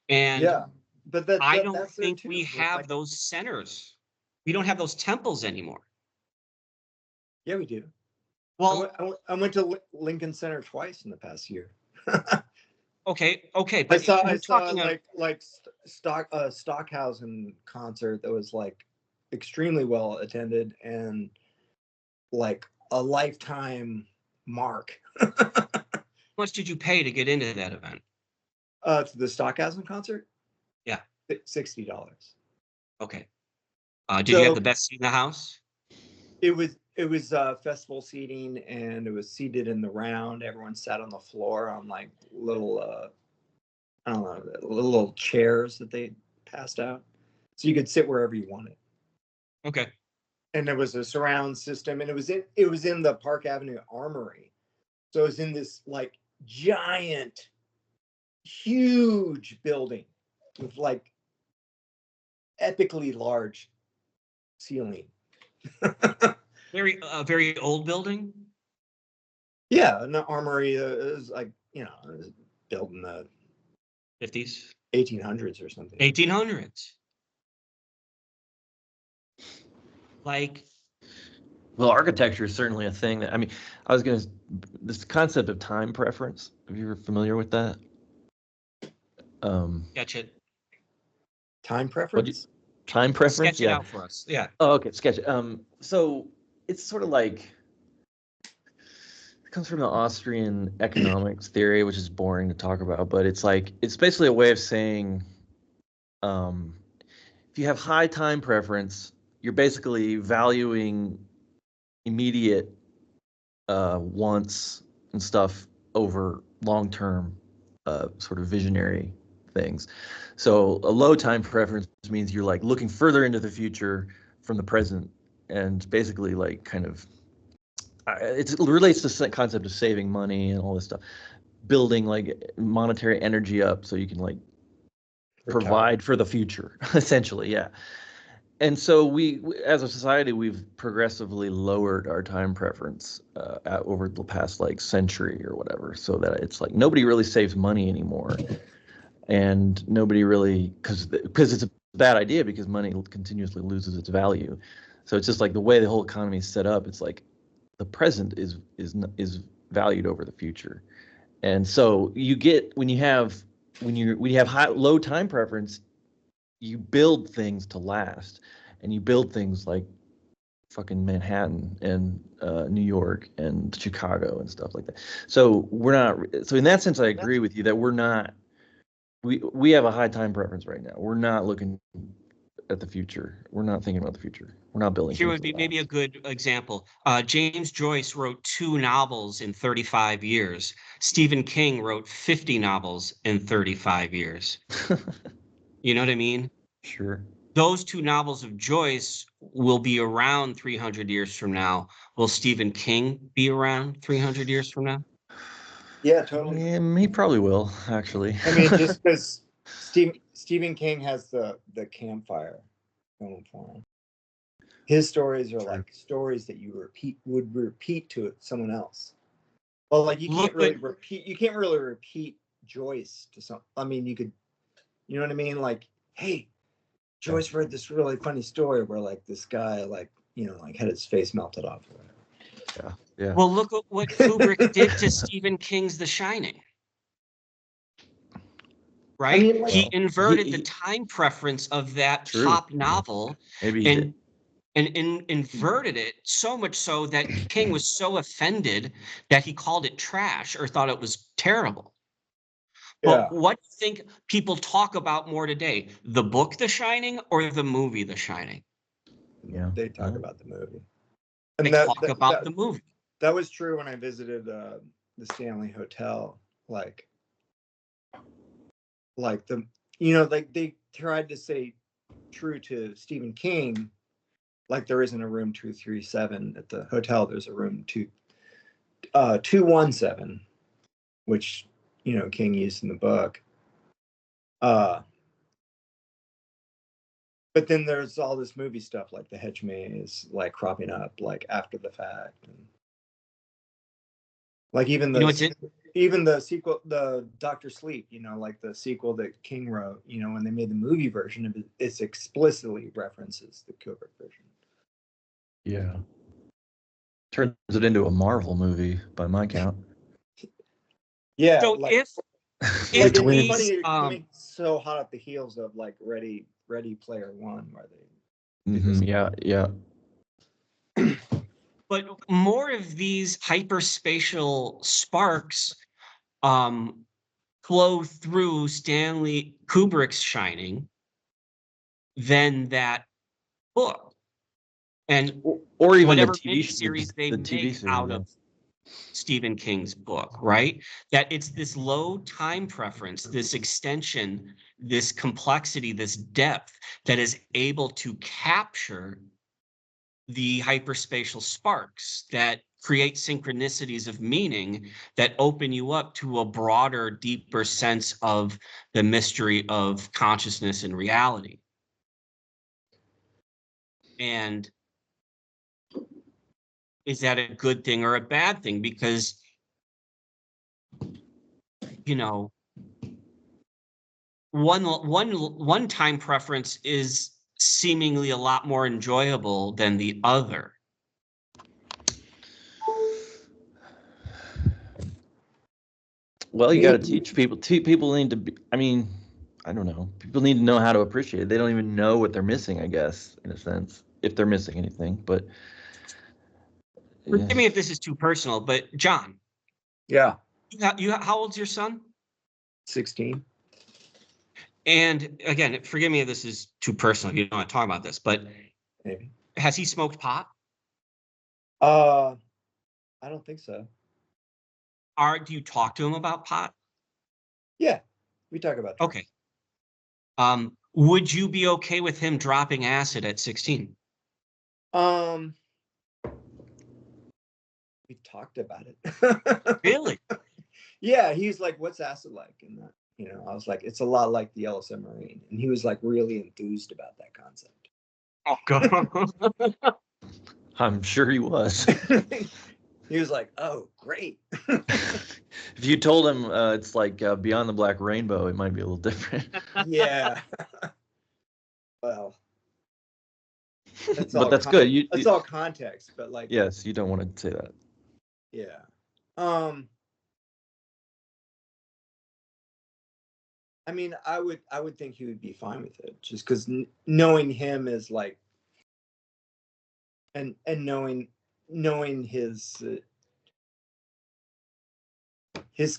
And but I don't that's think too. we have Like, those centers. We don't have those temples anymore. yeah, we do. Well, I went to Lincoln Center twice in the past year. okay, I but saw we're talking Stockhausen concert that was like extremely well attended and like a lifetime mark. how much did you pay to get into that event? To the Stockhausen concert, Yeah. $60. Okay. Did you have the best seat in the house? It was festival seating, and it was seated in the round. Everyone sat on the floor on like little I don't know, little chairs that they passed out, so you could sit wherever you wanted. Okay. And there was a surround system, and it was in the Park Avenue Armory, so it was in this like giant, huge building with like epically large ceiling. Very old building. Yeah, and the Armory is like, it was built in the 50s, 1800s or something. 1800s. Like, Well, architecture is certainly a thing that, I mean, this concept of time preference, are you familiar with that? Sketch it. Time What preference? time preference? Sketch it Yeah. out for us. Yeah. Oh, okay, sketch it. So it's sort of like, it comes from the Austrian economics theory, which is boring to talk about, but it's like, it's basically a way of saying, um, if you have high time preference, you're basically valuing immediate wants and stuff over long-term sort of visionary things. So a low time preference means you're like looking further into the future from the present, and basically like kind of it relates to the concept of saving money and all this stuff, building like monetary energy up so you can like provide for the future, essentially. Yeah. And so as a society, we've progressively lowered our time preference over the past like century or whatever, so that it's like nobody really saves money anymore, and nobody really, because it's a bad idea, because money continuously loses its value. So it's just like the way the whole economy is set up. It's like the present is valued over the future, and so you get when you have low time preference, you build things to last, and you build things like fucking Manhattan and New York and Chicago and stuff like that. So so in that sense, I agree with you that we have a high time preference right now. We're not looking at the future. We're not thinking about the future. We're not building. Here things would to be maybe a last. good example. James Joyce wrote 2 novels in 35 years. Stephen King wrote 50 novels in 35 years. You know what I mean? Sure. Those 2 novels of Joyce will be around 300 years from now. Will Stephen King be around 300 years from now? Yeah, totally. Yeah, he probably will, actually. I mean, just because Stephen King has the campfire going for him. His stories are True. like stories that you would repeat to someone else. Well, like you can't really repeat Joyce to some. I mean, you could, you know what I mean? Like, hey, Joyce read this really funny story where like this guy like like had his face melted off or whatever. Yeah. Well, look at what Kubrick did to Stephen King's The Shining. Right? I mean, like, he inverted the time preference of that True. top novel Maybe he did. and inverted it so much so that King was so offended that he called it trash or thought it was terrible. yeah. But what do you think people talk about more today? The book The Shining or the movie The Shining? Yeah. They talk about the movie. They And talk about the movie. That was true when I visited the Stanley Hotel. Like the like they tried to say true to Stephen King, like there isn't a room 237 at the hotel. There's a room 217, which King used in the book. But then there's all this movie stuff like the hedge maze, like cropping up like after the fact, and like even the sequel, the Doctor Sleep, like the sequel that King wrote, when they made the movie version of it, it explicitly references the Kubrick version. Yeah. Turns it into a Marvel movie by my count. Yeah. So like, if it's these, funny coming so hot at the heels of like Ready Player One, where they did this. Yeah. but more of these hyperspatial sparks flow through Stanley Kubrick's Shining than that book. And or even whatever the TV miniseries they the make TV series, out of Stephen King's book, right? That it's this low time preference, this extension, this complexity, this depth that is able to capture the hyperspatial sparks that create synchronicities of meaning that open you up to a broader, deeper sense of the mystery of consciousness and reality. And is that a good thing or a bad thing? Because, one time preference is seemingly a lot more enjoyable than the other. Well, you got to teach people. People need to be. I mean, I don't know. People need to know how to appreciate it. They don't even know what they're missing, I guess, in a sense, if they're missing anything. But Forgive me if this is too personal, but John, Yeah, how old's your son? 16. And again, forgive me if this is too personal. You don't want to talk about this, but Maybe. has he smoked pot? I don't think so. Do you talk to him about pot? Yeah, we talk about that. Okay. Would you be okay with him dropping acid at 16? We talked about it. Really? Yeah, he's like, "What's acid like?" And that, I was like, "It's a lot like the Yellow Submarine," and he was like really enthused about that concept. Oh God. I'm sure he was. He was like, "Oh, great." If you told him it's like Beyond the Black Rainbow, it might be a little different. Yeah. Well, But that's good. That's all context, but like, yes, you don't want to say that. yeah. I mean, I would think he would be fine with it, just because knowing him is like, and knowing his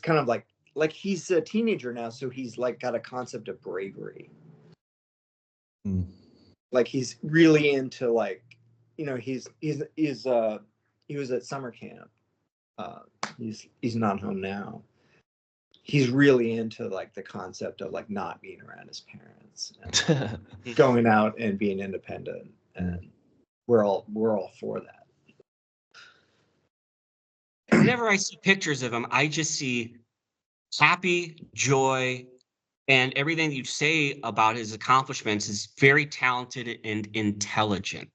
kind of like he's a teenager now, so he's like got a concept of bravery. Like he's really into like, he was at summer camp. He's not home now. He's really into like the concept of like not being around his parents and going out and being independent, and we're all for that. Whenever I see pictures of him, I just see happy, joy, and everything that you say about his accomplishments is very talented and intelligent.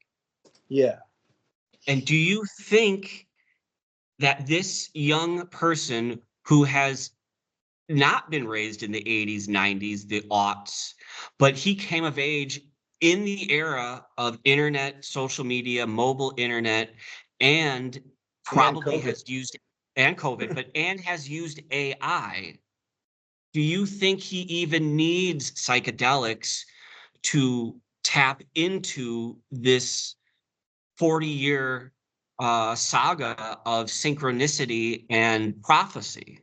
Yeah. And do you think that this young person who has not been raised in the 80s, 90s, the aughts, but he came of age in the era of internet, social media, mobile internet, and probably has used and has used AI. Do you think he even needs psychedelics to tap into this 40-year saga of synchronicity and prophecy?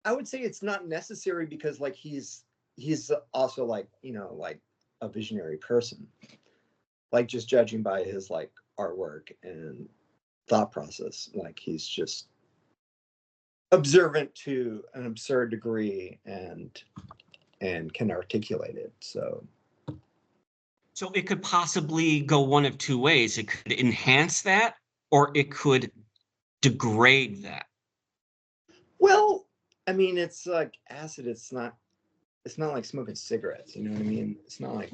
I would say it's not necessary, because like he's also like, like a visionary person, like just judging by his like artwork and thought process, like he's just observant to an absurd degree and can articulate it. So it could possibly go one of two ways. It could enhance that, or it could degrade that. well, I mean, it's like acid. It's not like smoking cigarettes, you know what I mean? It's not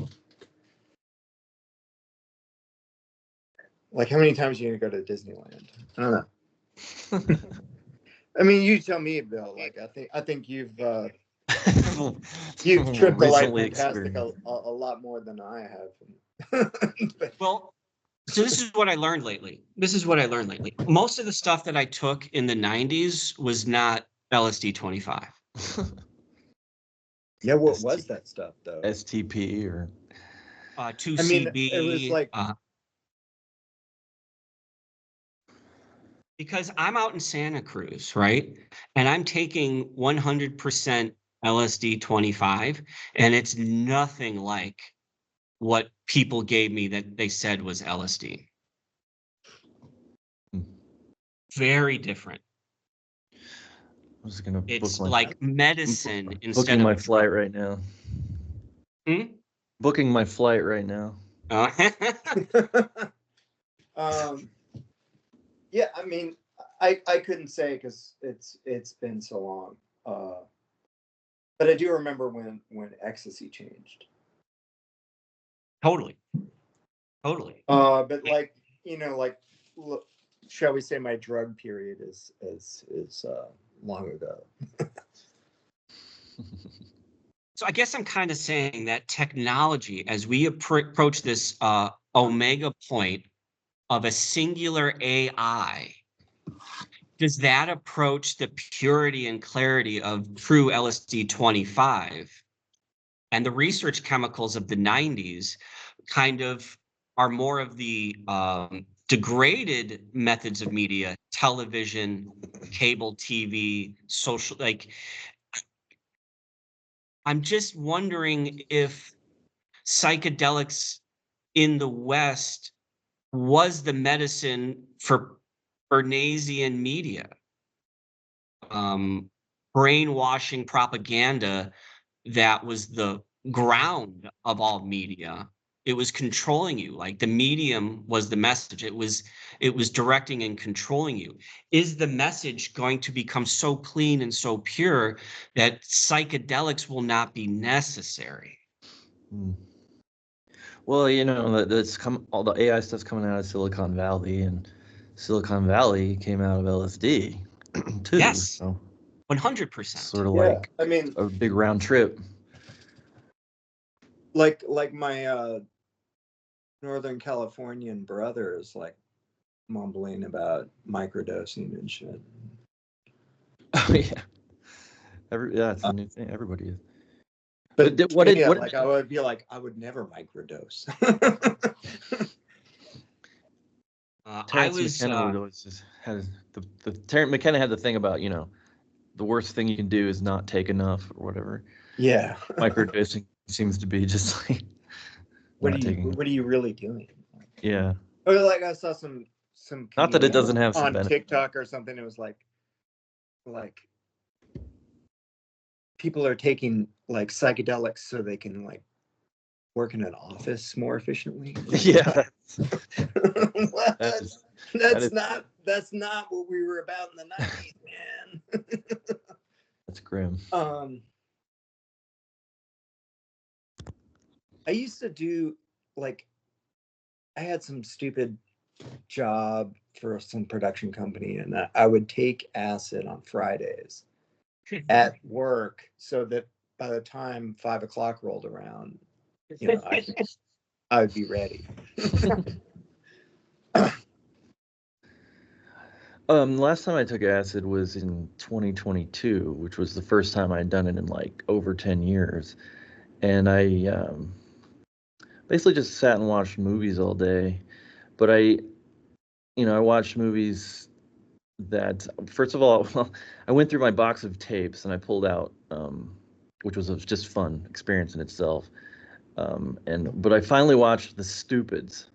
like how many times are you gonna go to Disneyland? I don't know. I mean, you tell me, Bill. Like, I think you've tripped the light fantastic a lot more than I have. Well, so this is what I learned lately. Most of the stuff that I took in the 90s was not LSD 25. Yeah, what was that stuff though? STP or 2CB. I mean, it was like because I'm out in Santa Cruz, right? And I'm taking 100% LSD 25, and it's nothing like what people gave me that they said was LSD. Very different. I was gonna It's like medicine instead booking of my flight right now. Booking my flight right now. Yeah, I mean, I couldn't say because it's been so long. But I do remember when ecstasy changed. Totally. But like, like, shall we say my drug period is long ago. So I guess I'm kind of saying that technology, as we approach this omega point of a singular AI, does that approach the purity and clarity of true LSD 25 and the research chemicals of the 90s kind of are more of the degraded methods of media, television, cable TV, social, like, I'm just wondering if psychedelics in the West was the medicine for Bernaysian media, brainwashing propaganda that was the ground of all media. It was controlling you. Like the medium was the message. It was directing and controlling you. Is the message going to become so clean and so pure that psychedelics will not be necessary? Well, that's all the AI stuff's coming out of Silicon Valley, and Silicon Valley came out of LSD too. Yes, So 100%. sort of Yeah, like I mean, a big round trip. like my Northern Californian brothers like mumbling about microdosing and shit. Oh yeah, it's a new thing. Everybody is. But What did like I would be like, I would never microdose. I Terrence was McKenna would always just had the Terrence McKenna had the thing about the worst thing you can do is not take enough or whatever. Yeah. Microdosing seems to be just like What not taking. are you really doing? Yeah. Or like I saw some Not that it comedian doesn't have some on benefit. TikTok or something. It was like people are taking like psychedelics so they can like work in an office more efficiently. Yeah. What? That is, That's not what we were about in the 90s, man. that's grim. I used to do like I had some stupid job for some production company, and I would take acid on Fridays at work so that by the time 5 o'clock rolled around, I would be ready. Last time I took acid was in 2022, which was the first time I'd done it in like over 10 years. And I basically just sat and watched movies all day. But I watched movies that, first of all, well, I went through my box of tapes and I pulled out, which was a just fun experience in itself. But I finally watched The Stupids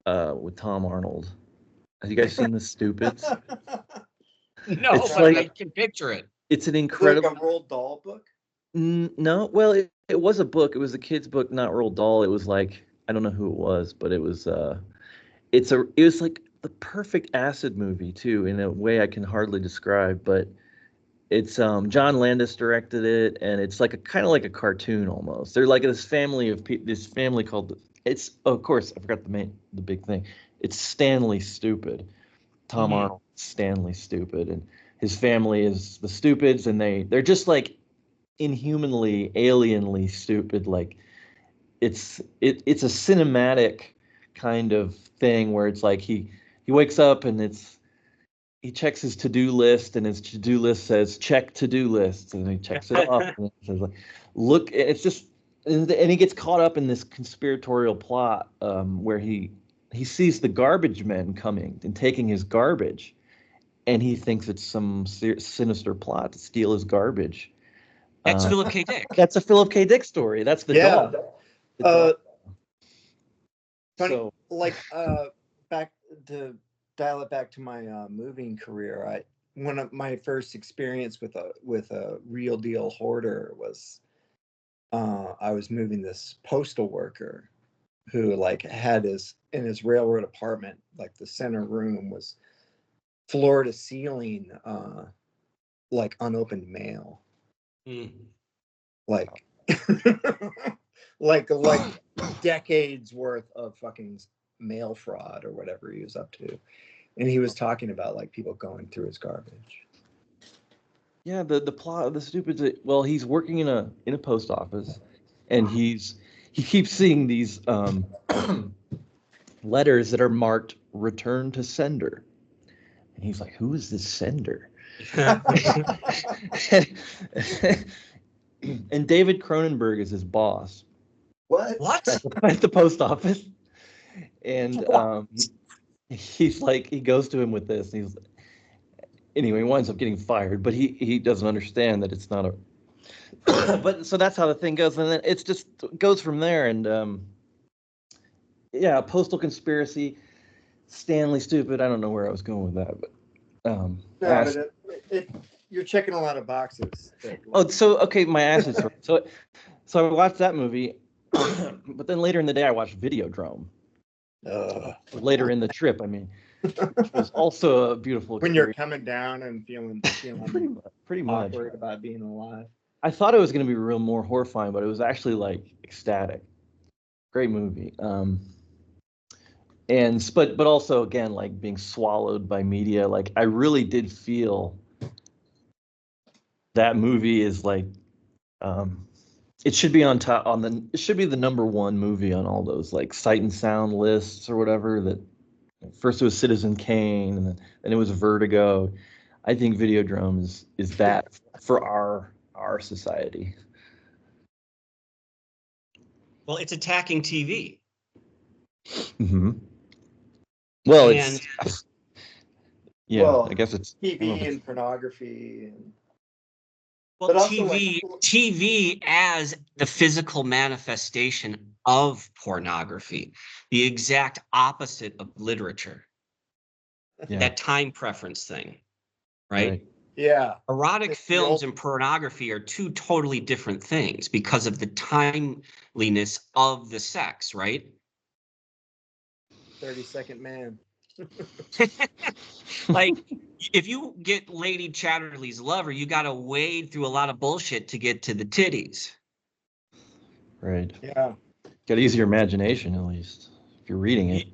with Tom Arnold. Have you guys seen The Stupids? no, It's but like I can picture it. it's an Like incredible. a Roald Dahl book. No, well, it was a book. It was a kid's book, not Roald Dahl. It was like I don't know who it was, but it was it was like the perfect acid movie too, in a way I can hardly describe. But it's John Landis directed it, and it's like a kind of like a cartoon almost. They're like this family of this family called of course I forgot the big thing. It's Stanley Stupid. Tom Arnold, Stanley Stupid, and his family is the Stupids, and they're just like inhumanly, alienly stupid. Like it's a cinematic kind of thing where it's like he wakes up and he checks his to-do list, and his to-do list says check to-do list, and he checks it off, and it says like look, it's just, and he gets caught up in this conspiratorial plot where he sees the garbage men coming and taking his garbage, and he thinks it's some sinister plot to steal his garbage. That's Philip K. Dick. That's a Philip K. Dick story. That's the dog. The dog. Funny, So like back to dial it back to my moving career. One of my first experience with a real deal hoarder was I was moving this postal worker who like had in his railroad apartment, like the center room was floor to ceiling like unopened mail. Like like decades worth of fucking mail fraud or whatever he was up to. And he was talking about like people going through his garbage. yeah, the plot of The Stupid. Well, he's working in a post office, and he keeps seeing these letters that are marked "Return to Sender," And he's like, who is this sender? And David Cronenberg is his boss. What? At the post office. And he's like, he goes to him with this. And anyway, he winds up getting fired, but he doesn't understand that it's not a. But so that's how the thing goes, and then it's just goes from there. And yeah, postal conspiracy, Stanley stupid. I don't know where I was going with that, but No, but you're checking a lot of boxes. Okay, my ass is hurt. So I watched that movie, but then later in the day I watched Videodrome. Later in the trip, I mean, which was also a beautiful experience. When you're coming down and feeling pretty much awkward about being alive. I thought it was going to be real more horrifying, but it was actually like ecstatic. Great movie. But also again, like being swallowed by media. Like I really did feel that movie is like, it should be it should be the #1 movie on all those like Sight and Sound lists or whatever. That first it was Citizen Kane, and then it was Vertigo. I think Videodrome is that for our society. Well, it's attacking TV. Mm-hmm. Well, And I guess it's TV and pornography. Well, TV as the physical manifestation of pornography, the exact opposite of literature. Yeah. That time preference thing, right? Yeah. Erotic films and pornography are two totally different things because of the timeliness of the sex, right? 30-second man. Like, if you get Lady Chatterley's Lover, you got to wade through a lot of bullshit to get to the titties. Right. Yeah. Got to use your imagination, at least, if you're reading it.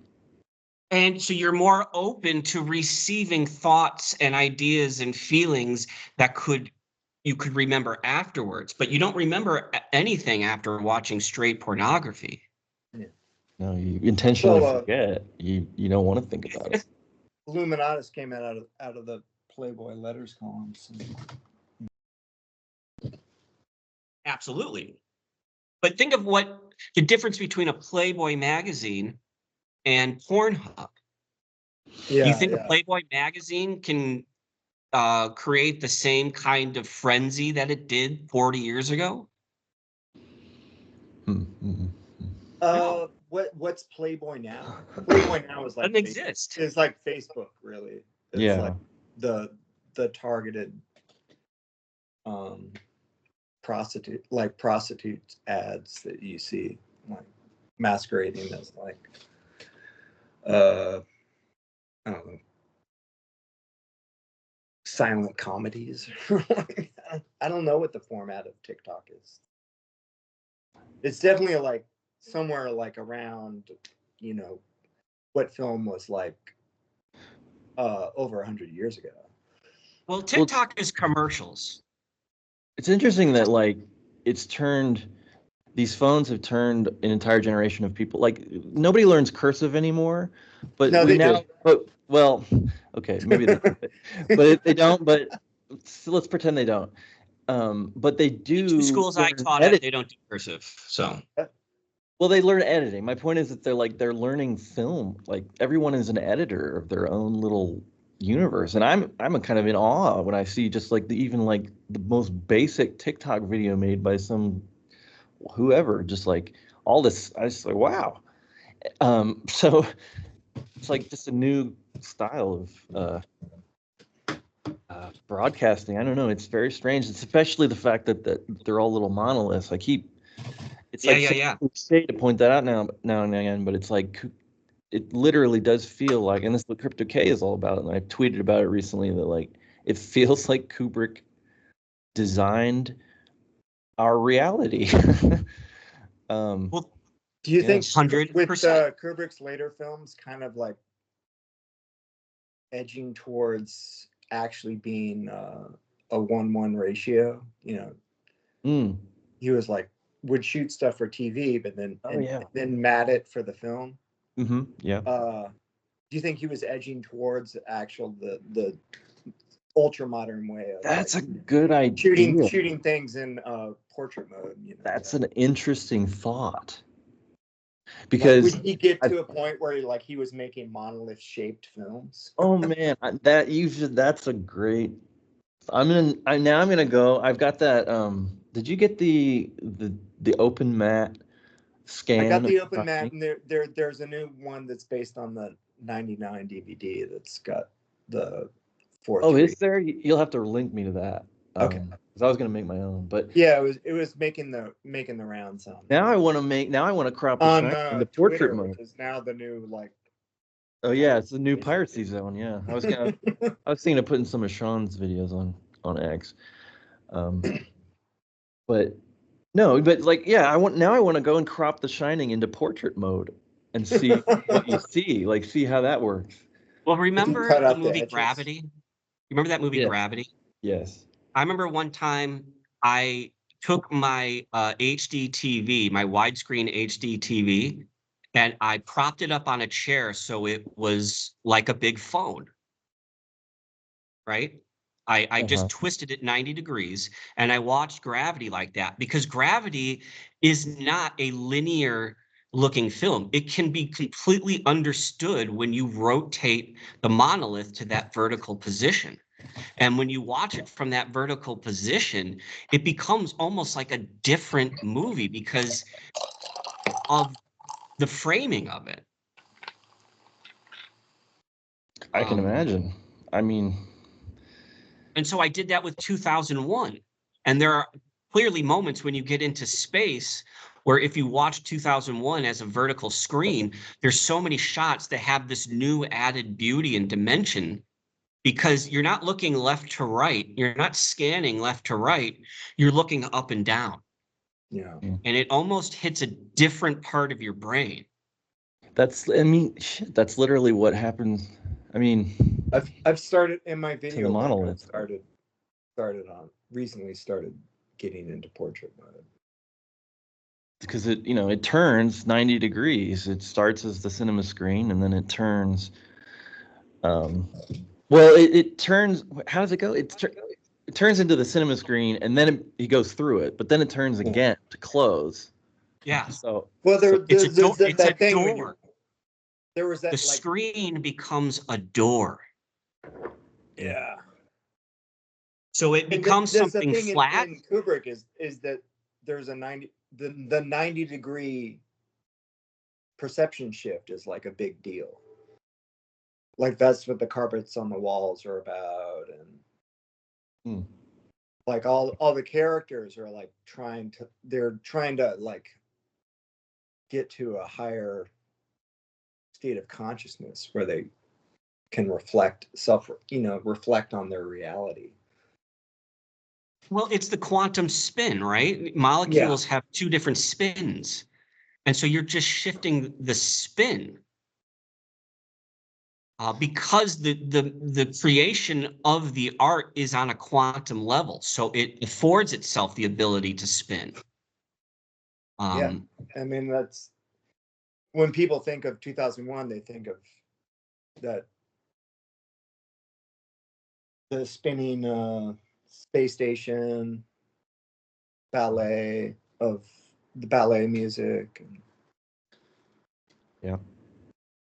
And so you're more open to receiving thoughts and ideas and feelings that you could remember afterwards, but you don't remember anything after watching straight pornography. Yeah. No, you intentionally forget. You don't want to think about it. Illuminatus came out of the Playboy letters columns. Absolutely. But think of what the difference between a Playboy magazine and Pornhub. Yeah, Do you think a Playboy magazine can create the same kind of frenzy that it did 40 years ago? No. What's Playboy now? Playboy now is like doesn't exist. It's like Facebook, really. It's like the targeted prostitute ads that you see, like masquerading as like I don't know, silent comedies. I don't know what the format of TikTok is. It's definitely like somewhere like around, what film was like over 100 years ago. Well, TikTok is commercials. It's interesting that like these phones have turned an entire generation of people. Like nobody learns cursive anymore, but well, okay, maybe they do, but they don't. But let's pretend they don't. But they do. The schools I taught at, they don't do cursive. So. Well, they learn editing. My point is that they're learning film. Like everyone is an editor of their own little universe, and I'm kind of in awe when I see just like even like the most basic TikTok video made by some whoever, just like all this. I just like wow. So it's like just a new style of broadcasting. I don't know. It's very strange. It's especially the fact that they're all little monoliths. It's cliche to point that out now and again, but it's like it literally does feel like, and this is what Crypto K is all about, and I've tweeted about it recently, that like it feels like Kubrick designed our reality. Well, do you think 100% with Kubrick's later films kind of like edging towards actually being a 1:1 ratio? He was like would shoot stuff for TV, but then then mat it for the film. Mm-hmm. Yeah. Do you think he was edging towards the ultra modern way of That's like, a good idea. shooting things in portrait mode? You know, That's an interesting thought. like, Because would he get to a point where he was making monolith shaped films? oh man, that's a great. I'm gonna go. I've got that. Did you get the open mat scan? I got the open of mat, and there's a new one that's based on the 99 DVD that's got the fourth Oh, degree. is there? You'll have to link me to that. Okay. Because I was gonna make my own, but Yeah, it was making the rounds on now I want to crop the on shine into portrait Twitter, mode. which is now the new like. Oh yeah, it's the new piracy zone. Yeah, I was thinking of putting some of Sean's videos on X. But no, but like yeah, I want to go and crop The Shining into portrait mode and see what you see, like see how that works. Well, remember cut the out the movie edges. Gravity? You remember that movie Yeah. Gravity? Yes. I remember one time I took my HD TV, my widescreen HD TV, and I propped it up on a chair so it was like a big phone, right? I just twisted it 90 degrees and I watched Gravity like that because Gravity is not a linear looking film. It can be completely understood when you rotate the monolith to that vertical position. And when you watch it from that vertical position, it becomes almost like a different movie because of the framing of it. I can imagine. I mean, and so I did that with 2001. And there are clearly moments when you get into space where if you watch 2001 as a vertical screen, there's so many shots that have this new added beauty and dimension because you're not looking left to right. You're not scanning left to right. You're looking up and down. Yeah. And it almost hits a different part of your brain. that's literally what happens. I mean, I've started in my video. the monolith. Recently started getting into portrait mode. Because it turns 90 degrees. It starts as the cinema screen and then it turns. Well, it turns. How does it go? It turns into the cinema screen and then it goes through it, but then it turns again to close. Yeah. So it's a door. It's a door. There was that. The screen becomes a door. Yeah. So it becomes something flat. In Kubrick is that there's a 90 degree perception shift is like a big deal. Like that's what the carpets on the walls are about, and like all the characters are like trying to like get to a higher state of consciousness where they can reflect on their reality. Well, it's the quantum spin, right? Molecules have two different spins. And so you're just shifting the spin. Because the creation of the art is on a quantum level. So it affords itself the ability to spin. I mean, that's when people think of 2001, they think of that the spinning space station ballet of the ballet music. Yeah.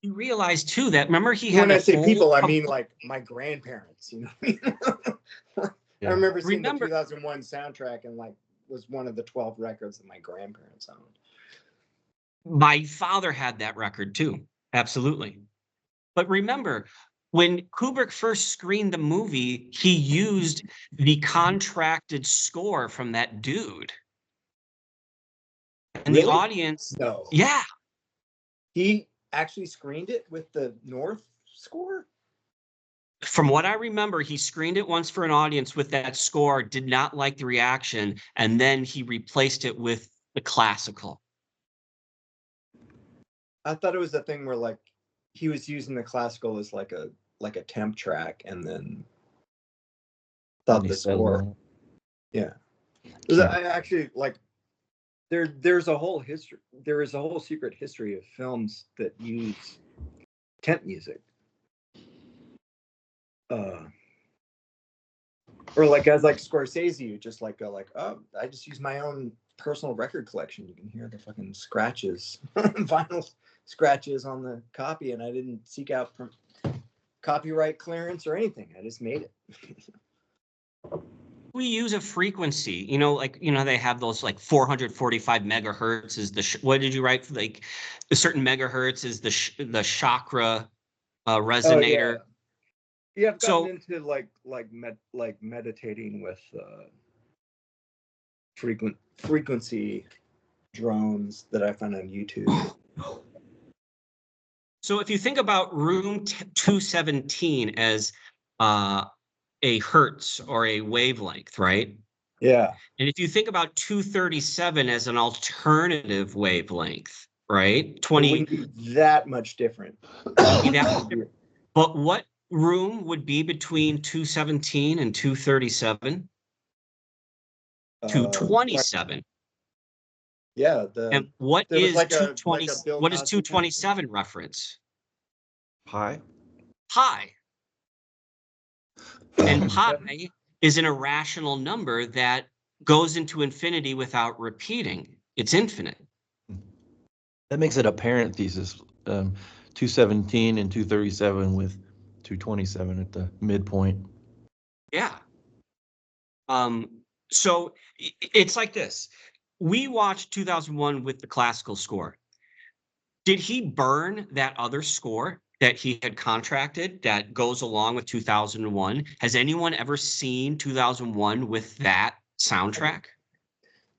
You realize too that remember he had. When I say people, I mean like my grandparents. I remember seeing the 2001 soundtrack and like was one of the 12 records that my grandparents owned. My father had that record too, absolutely. But remember, when Kubrick first screened the movie, he used the contracted score from that dude. And the audience, yeah. He actually screened it with the North score? From what I remember, he screened it once for an audience with that score, did not like the reaction, and then he replaced it with the classical. I thought it was a thing where like he was using the classical as like a temp track and then thought the score. Yeah. I actually like there's a whole history. There is a whole secret history of films that use tent music. Or like as like Scorsese, you just like go like, oh, I just use my own personal record collection. You can hear the fucking scratches, vinyl scratches on the copy, and I didn't seek out copyright clearance or anything. I just made it. We use a frequency, like, they have those like 445 megahertz is what did you write? Like a certain megahertz is the chakra resonator. Oh, yeah, I've gotten So into like meditating with frequency drones that I found on YouTube. So if you think about room 217 as a hertz or a wavelength, right? Yeah. And if you think about 237 as an alternative wavelength, right? It wouldn't be that much different. But what room would be between 217 and 237? 227. Yeah. And what there was is like 220? Bill What does Cosby 227 reference? Pi. Pi. And pi is an irrational number that goes into infinity without repeating. It's infinite. That makes it a parenthesis. 217 and 237 with 227 at the midpoint. Yeah. So it's like this. We watched 2001 with the classical score. Did he burn that other score that he had contracted that goes along with 2001? Has anyone ever seen 2001 with that soundtrack?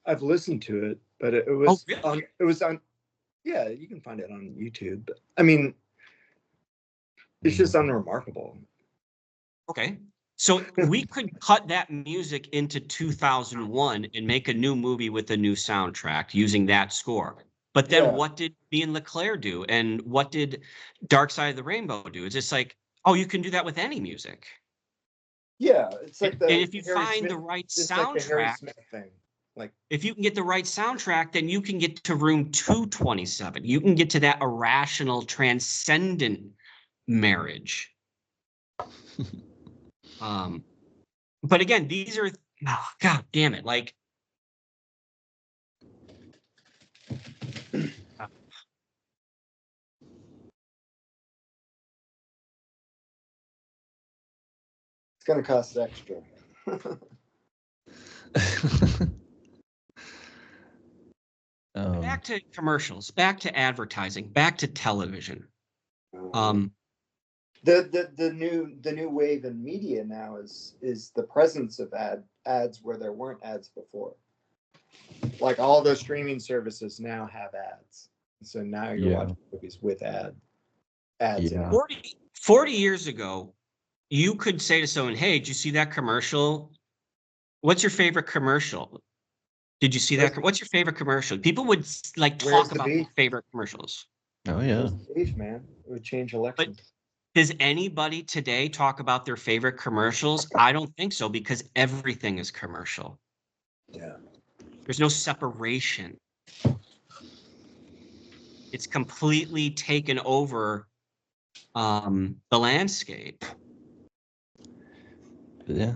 I've listened to it, but it was really? it was on. Yeah, you can find it on YouTube. But, I mean, it's just unremarkable. Okay. So we could cut that music into 2001 and make a new movie with a new soundtrack using that score. But then what did Ian LeClaire do? And what did Dark Side of the Rainbow do? It's just like, oh, you can do that with any music. Yeah, it's like and if you find the right soundtrack, like the Harry Smith thing. Like if you can get the right soundtrack, then you can get to room 227. You can get to that irrational, transcendent marriage. But again, these are, oh, God damn it. Like, it's going to cost extra. Back to commercials, back to advertising, back to television. The new wave in media now is the presence of ads where there weren't ads before. Like all those streaming services now have ads, so now you're watching movies with ads. Yeah. 40 years ago, you could say to someone, "Hey, did you see that commercial? What's your favorite commercial? Did you see that? What's your favorite commercial?" People would like talk about their favorite commercials. Oh yeah, beef, man. It would change elections. But does anybody today talk about their favorite commercials? I don't think so, because everything is commercial. Yeah. There's no separation. It's completely taken over the landscape. Yeah.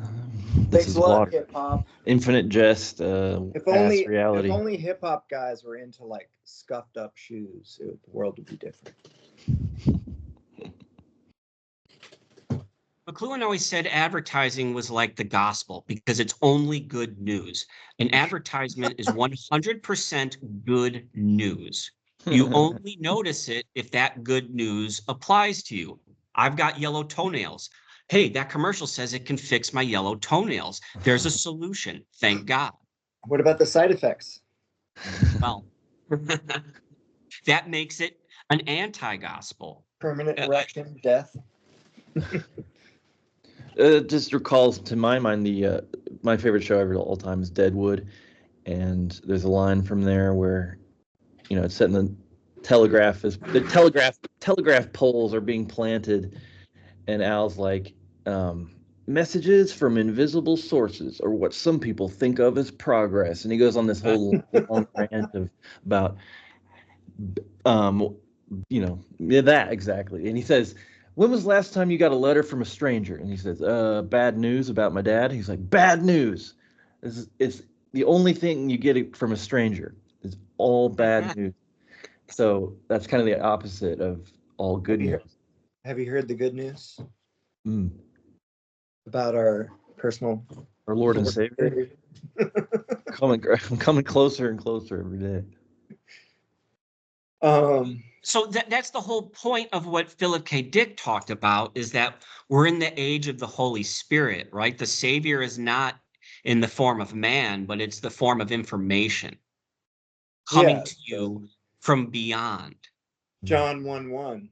Thanks a lot, hip hop. Infinite jest. If only reality. If only hip hop guys were into like scuffed up shoes, the world would be different. McLuhan always said advertising was like the gospel because it's only good news. An advertisement is 100% good news. You only notice it if that good news applies to you. I've got yellow toenails. Hey, that commercial says it can fix my yellow toenails. There's a solution. Thank God. What about the side effects? Well, that makes it an anti-gospel. Permanent erection, death. Just recalls to my mind the my favorite show ever all time is Deadwood, and there's a line from there where, it's set in the telegraph poles are being planted, and Al's like, messages from invisible sources are what some people think of as progress, and he goes on this whole long rant about Yeah, that exactly. And he says, when was the last time you got a letter from a stranger? And he says, bad news about my dad. He's like, bad news. It's the only thing you get from a stranger. It's all bad news. So that's kind of the opposite of all good news. Have you heard the good news Mm. about our personal Our Lord and Savior? coming closer and closer every day. So that's the whole point of what Philip K. Dick talked about, is that we're in the age of the Holy Spirit, right? The Savior is not in the form of man, but it's the form of information coming to you from beyond. John 1:1.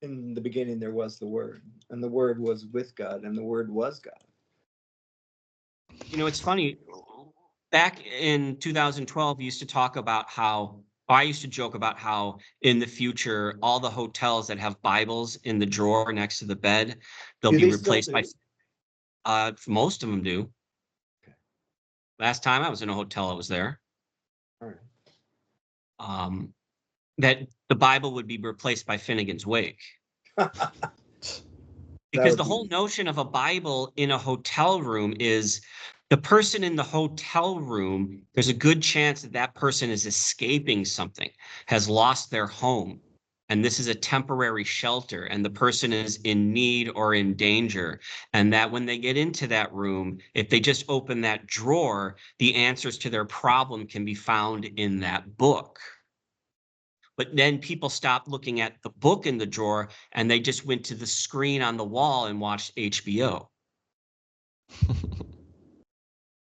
In the beginning there was the Word, and the Word was with God, and the Word was God. It's funny. Back in 2012, we used to talk about I used to joke about how in the future, all the hotels that have Bibles in the drawer next to the bed, they'll be replaced by, most of them do. Okay. Last time I was in a hotel, I was there. All right. That the Bible would be replaced by Finnegan's Wake. Because the whole notion of a Bible in a hotel room is the person in the hotel room, there's a good chance that that person is escaping something, has lost their home, and this is a temporary shelter, and the person is in need or in danger, and that when they get into that room, if they just open that drawer, the answers to their problem can be found in that book. But then people stopped looking at the book in the drawer and they just went to the screen on the wall and watched HBO.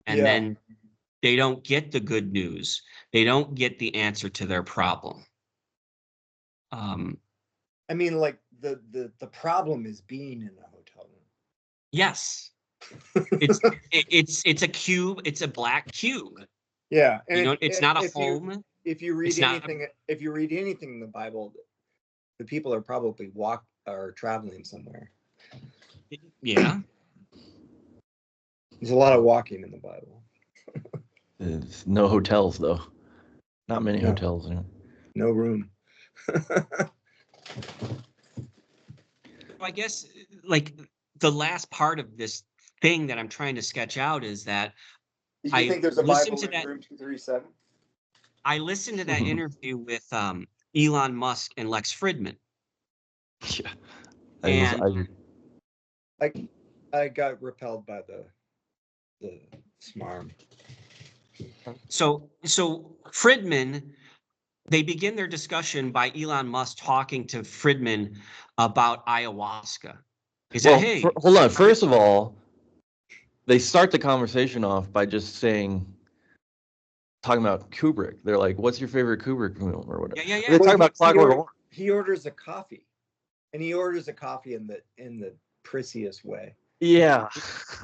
And then they don't get the good news. They don't get the answer to their problem. I mean, like the problem is being in a hotel room. Yes. It's a cube. It's a black cube. Yeah. And it's not a home. If you read anything in the Bible, the people are probably traveling somewhere. Yeah. There's a lot of walking in the Bible. There's no hotels though. Not many hotels anyway. No room. I guess like the last part of this thing that I'm trying to sketch out is that Did you think there's a Bible in room 237? I listened to that interview with Elon Musk and Lex Fridman. Yeah. I got repelled by the smarm. So Fridman, they begin their discussion by Elon Musk talking to Fridman about ayahuasca. He said, "Hey, hold on. First of all, they start the conversation off by just talking about Kubrick. They're like, "What's your favorite Kubrick film or whatever?" Yeah. They're talking about Clockwork Orange. He orders a coffee, and he orders a coffee in the prissiest way. Yeah.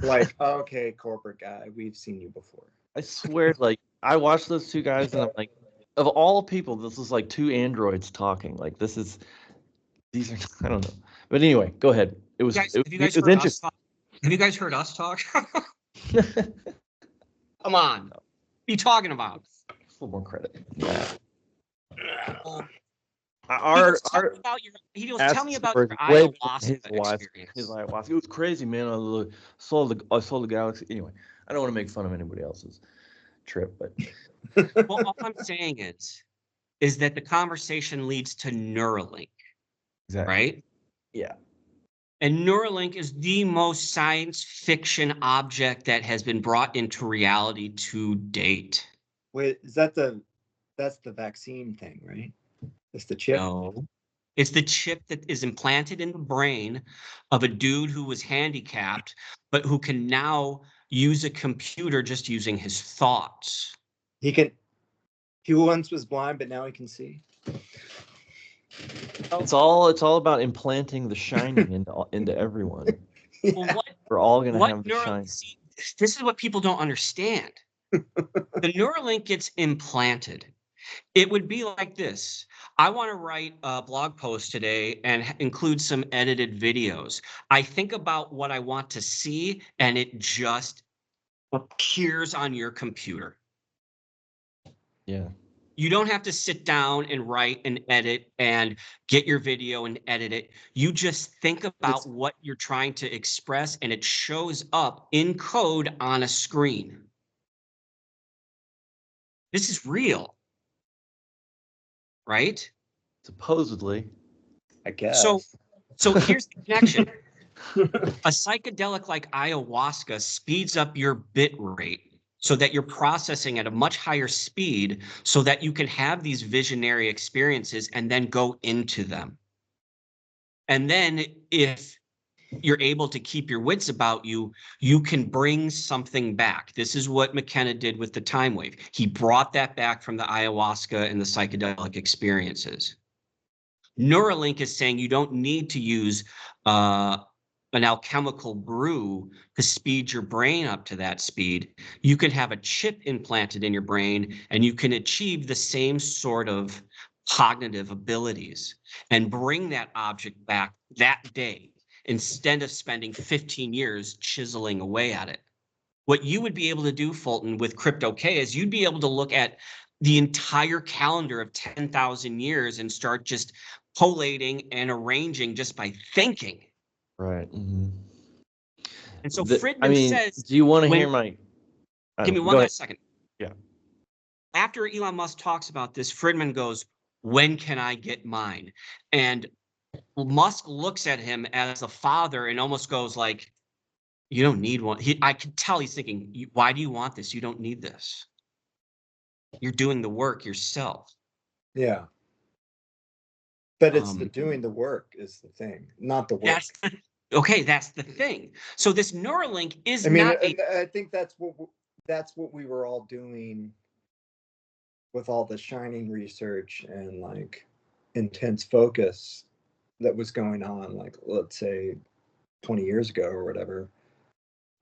Like, okay, corporate guy, we've seen you before. I swear, like, I watched those two guys, and I'm like, of all people, this is like two androids talking. Like, these are, I don't know. But anyway, go ahead. It was interesting. Have you guys heard us talk? Come on. What are you talking about? A little more credit. He goes, tell me about your ayahuasca experience. His ayahuasca. It was crazy, man. I saw the galaxy. Anyway, I don't want to make fun of anybody else's trip, but well, all I'm saying is that the conversation leads to Neuralink. Exactly. Right? Yeah. And Neuralink is the most science fiction object that has been brought into reality to date. Wait, that's the vaccine thing, right? It's the chip? No. It's the chip that is implanted in the brain of a dude who was handicapped, but who can now use a computer just using his thoughts. He once was blind, but now he can see. It's all about implanting the shining into everyone. Yeah. Well, we're all gonna have the shine. See, this is what people don't understand. The Neuralink gets implanted. It would be like this. I want to write a blog post today and include some edited videos. I think about what I want to see, and it just appears on your computer. Yeah. You don't have to sit down and write and edit and get your video and edit it. You just think about what you're trying to express, and it shows up in code on a screen. This is real, right? Supposedly. I guess. So here's the connection. A psychedelic like ayahuasca speeds up your bit rate so that you're processing at a much higher speed so that you can have these visionary experiences and then go into them. And then if you're able to keep your wits about you, you can bring something back. This is what McKenna did with the time wave. He brought that back from the ayahuasca and the psychedelic experiences. Neuralink is saying you don't need to use an alchemical brew to speed your brain up to that speed. You can have a chip implanted in your brain and you can achieve the same sort of cognitive abilities and bring that object back that day instead of spending 15 years chiseling away at it. What you would be able to do, Fulton, with Crypto K is you'd be able to look at the entire calendar of 10,000 years and start just collating and arranging just by thinking. Right. Mm-hmm. And so Friedman I mean, says, do you want to hear my? give me Go one ahead. last second. Yeah. After Elon Musk talks about this, Friedman goes, when can I get mine? And Musk looks at him as a father and almost goes like, you don't need one. I could tell he's thinking, why do you want this? You don't need this. You're doing the work yourself. Yeah. But it's the doing the work is the thing, not the work. That's the thing. So this Neuralink is I mean, not I think that's what we were all doing with all the shining research and like intense focus that was going on, like let's say 20 years ago or whatever.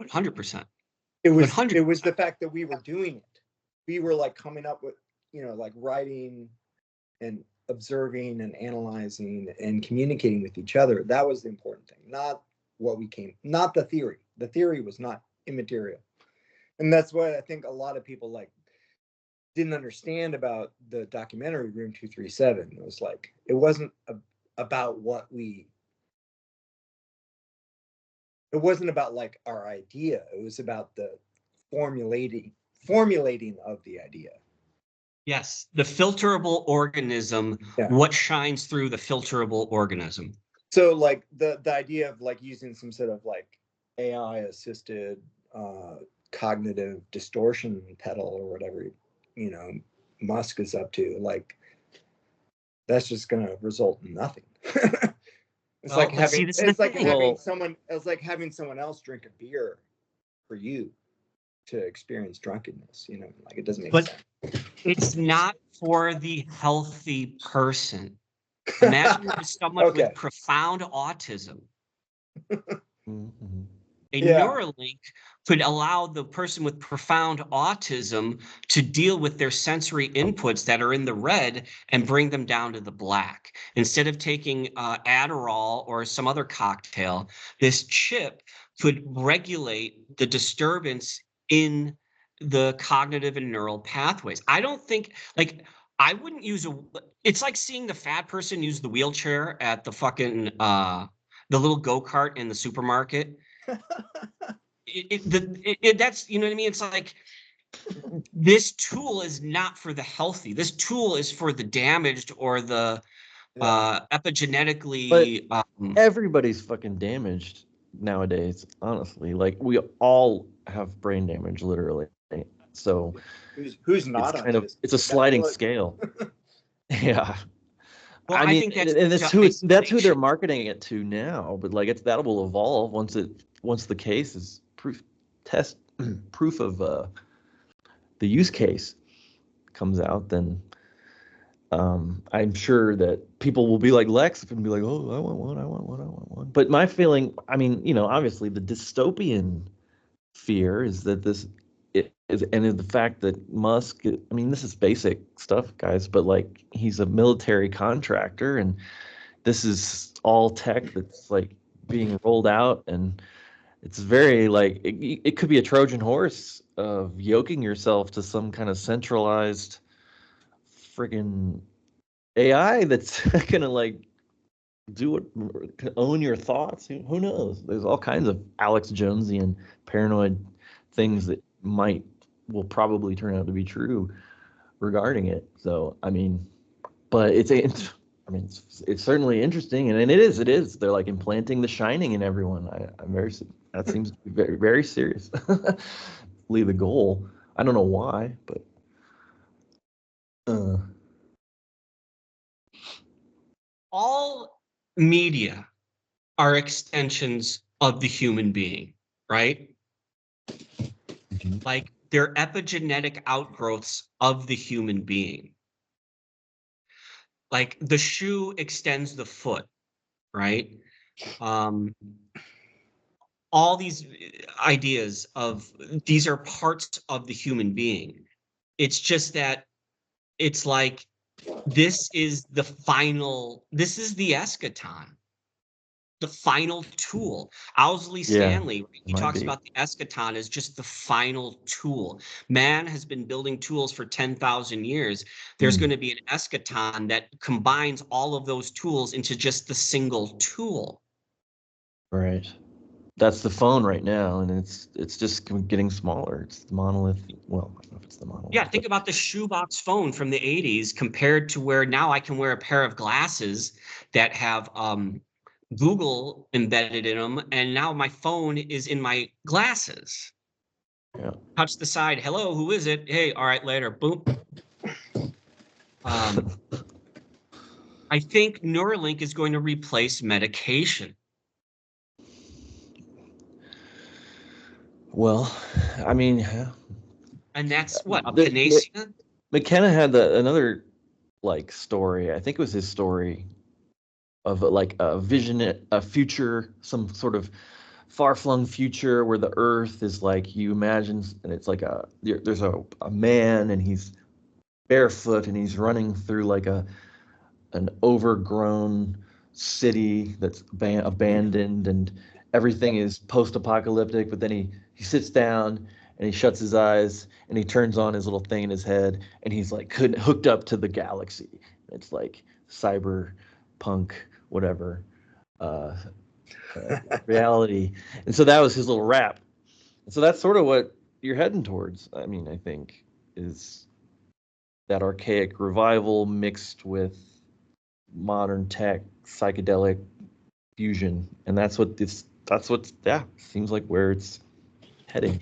100%. It was the fact that we were doing it. We were like coming up with, like writing and observing and analyzing and communicating with each other. That was the important thing, not not the theory. The theory was not immaterial. And that's what I think a lot of people like didn't understand about the documentary Room 237. It was like, it wasn't about it wasn't about like our idea. It was about the formulating of the idea. Yes, the filterable organism, what shines through the filterable organism. So like the idea of like using some sort of like AI assisted cognitive distortion pedal or whatever, Musk is up to, like that's just going to result in nothing. It's like having someone else drink a beer for you to experience drunkenness, like it doesn't make sense. It's not for the healthy person. Imagine someone with profound autism. Mm-hmm. A Neuralink could allow the person with profound autism to deal with their sensory inputs that are in the red and bring them down to the black. Instead of taking Adderall or some other cocktail, this chip could regulate the disturbance in the cognitive and neural pathways. I don't think, like, I wouldn't use it's like seeing the fat person use the wheelchair at the fucking, the little go-kart in the supermarket. That's, you know what I mean? It's like, this tool is not for the healthy. This tool is for the damaged or the epigenetically. But everybody's fucking damaged nowadays, honestly. Like, we all have brain damage, literally. So who's not it's on it's a sliding scale. Yeah. Well, I mean, think that's who they're marketing it to now. But like, that will evolve once the case is proof of the use case comes out. Then I'm sure that people will be like Lex and be like, oh, I want one. But my feeling, I mean, obviously the dystopian fear is that and the fact that Musk, I mean, this is basic stuff, guys, but like, he's a military contractor and this is all tech that's like being rolled out, and it's very like, it could be a Trojan horse of yoking yourself to some kind of centralized friggin' AI that's gonna like do it, own your thoughts. Who knows? There's all kinds of Alex Jonesian paranoid things that will probably turn out to be true regarding it. So I mean, but it's certainly interesting, and it is. They're like implanting The Shining in everyone. That seems to be very, very serious. The goal. I don't know why, but All media are extensions of the human being, right? Like they're epigenetic outgrowths of the human being. Like the shoe extends the foot, right? All these ideas of these are parts of the human being. It's just that it's like this is the eschaton, the final tool. Owsley Stanley, he talks about the eschaton as just the final tool. Man has been building tools for 10,000 years. There's going to be an eschaton that combines all of those tools into just the single tool. Right. That's the phone right now, and it's just getting smaller. It's the monolith. Well, I don't know if it's the monolith. Yeah, think about the shoebox phone from the 80s compared to where now I can wear a pair of glasses that have Google embedded in them, and now my phone is in my glasses. Yeah. Touch the side. Hello, who is it? Hey, all right, later. Boom. I think Neuralink is going to replace medication. Well, I mean, And that's what, a panacea? McKenna had another like story. I think it was his story of like a vision, a future, some sort of far-flung future where the Earth is like you imagine, and it's like there's a man, and he's barefoot, and he's running through like an overgrown city that's abandoned, and everything is post-apocalyptic. But then he sits down and he shuts his eyes and he turns on his little thing in his head, and he's like hooked up to the galaxy. It's like cyberpunk, whatever, reality. And so that was his little rap. And so that's sort of what you're heading towards. I mean, I think is that archaic revival mixed with modern tech, psychedelic fusion, and that's what seems like where it's heading.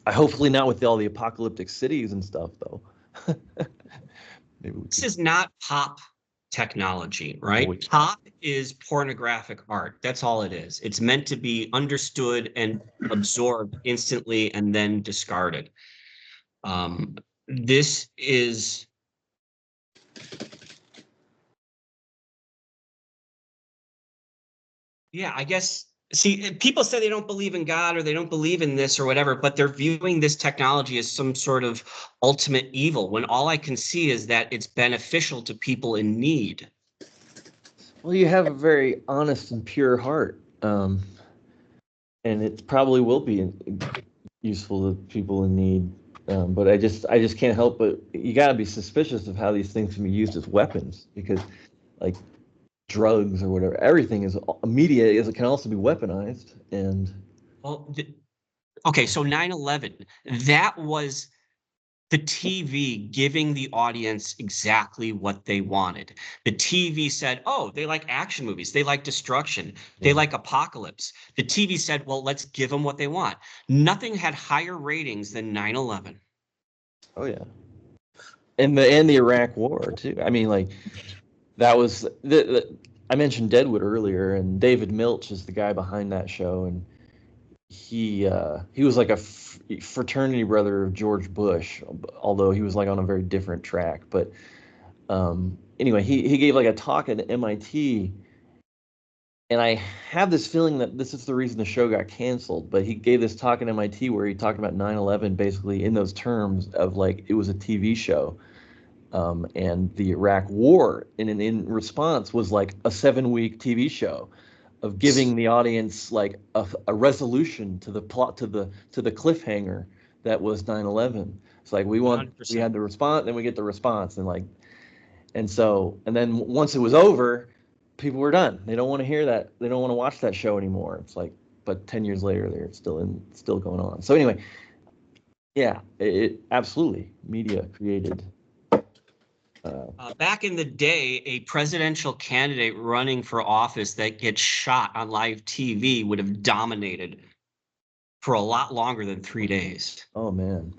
Hopefully not with all the apocalyptic cities and stuff, though. This is not pop technology, right? Pop is pornographic art. That's all it is. It's meant to be understood and absorbed instantly and then discarded. This is I guess, see, people say they don't believe in God or they don't believe in this or whatever, but they're viewing this technology as some sort of ultimate evil when all I can see is that it's beneficial to people in need. Well, you have a very honest and pure heart, and it probably will be useful to people in need. But I just can't help but you got to be suspicious of how these things can be used as weapons, because like drugs or whatever, everything is media it can also be weaponized. And well, okay, so 9/11, that was the TV giving the audience exactly what they wanted. The TV said, oh, they like action movies. They like destruction. They like apocalypse. The TV said, well, let's give them what they want. Nothing had higher ratings than 9/11. Oh, yeah. And the Iraq War, too. I mean, like, that was I mentioned Deadwood earlier, and David Milch is the guy behind that show, and he was like a fraternity brother of George Bush, although he was like on a very different track. But anyway, he gave like a talk at MIT, and I have this feeling that this is the reason the show got canceled. But he gave this talk at MIT where he talked about 9/11 basically in those terms of like it was a TV show. And the Iraq War in response was like a 7-week TV show of giving the audience like a resolution to the plot, to the cliffhanger that was 9/11. It's like we 100%. had the response, then we get the response, and like, and then once it was over, people were done. They don't want to hear that. They don't want to watch that show anymore. It's like, but 10 years later, they're still going on. So anyway, yeah, it absolutely media created. Back in the day, a presidential candidate running for office that gets shot on live TV would have dominated for a lot longer than 3 days. Oh man,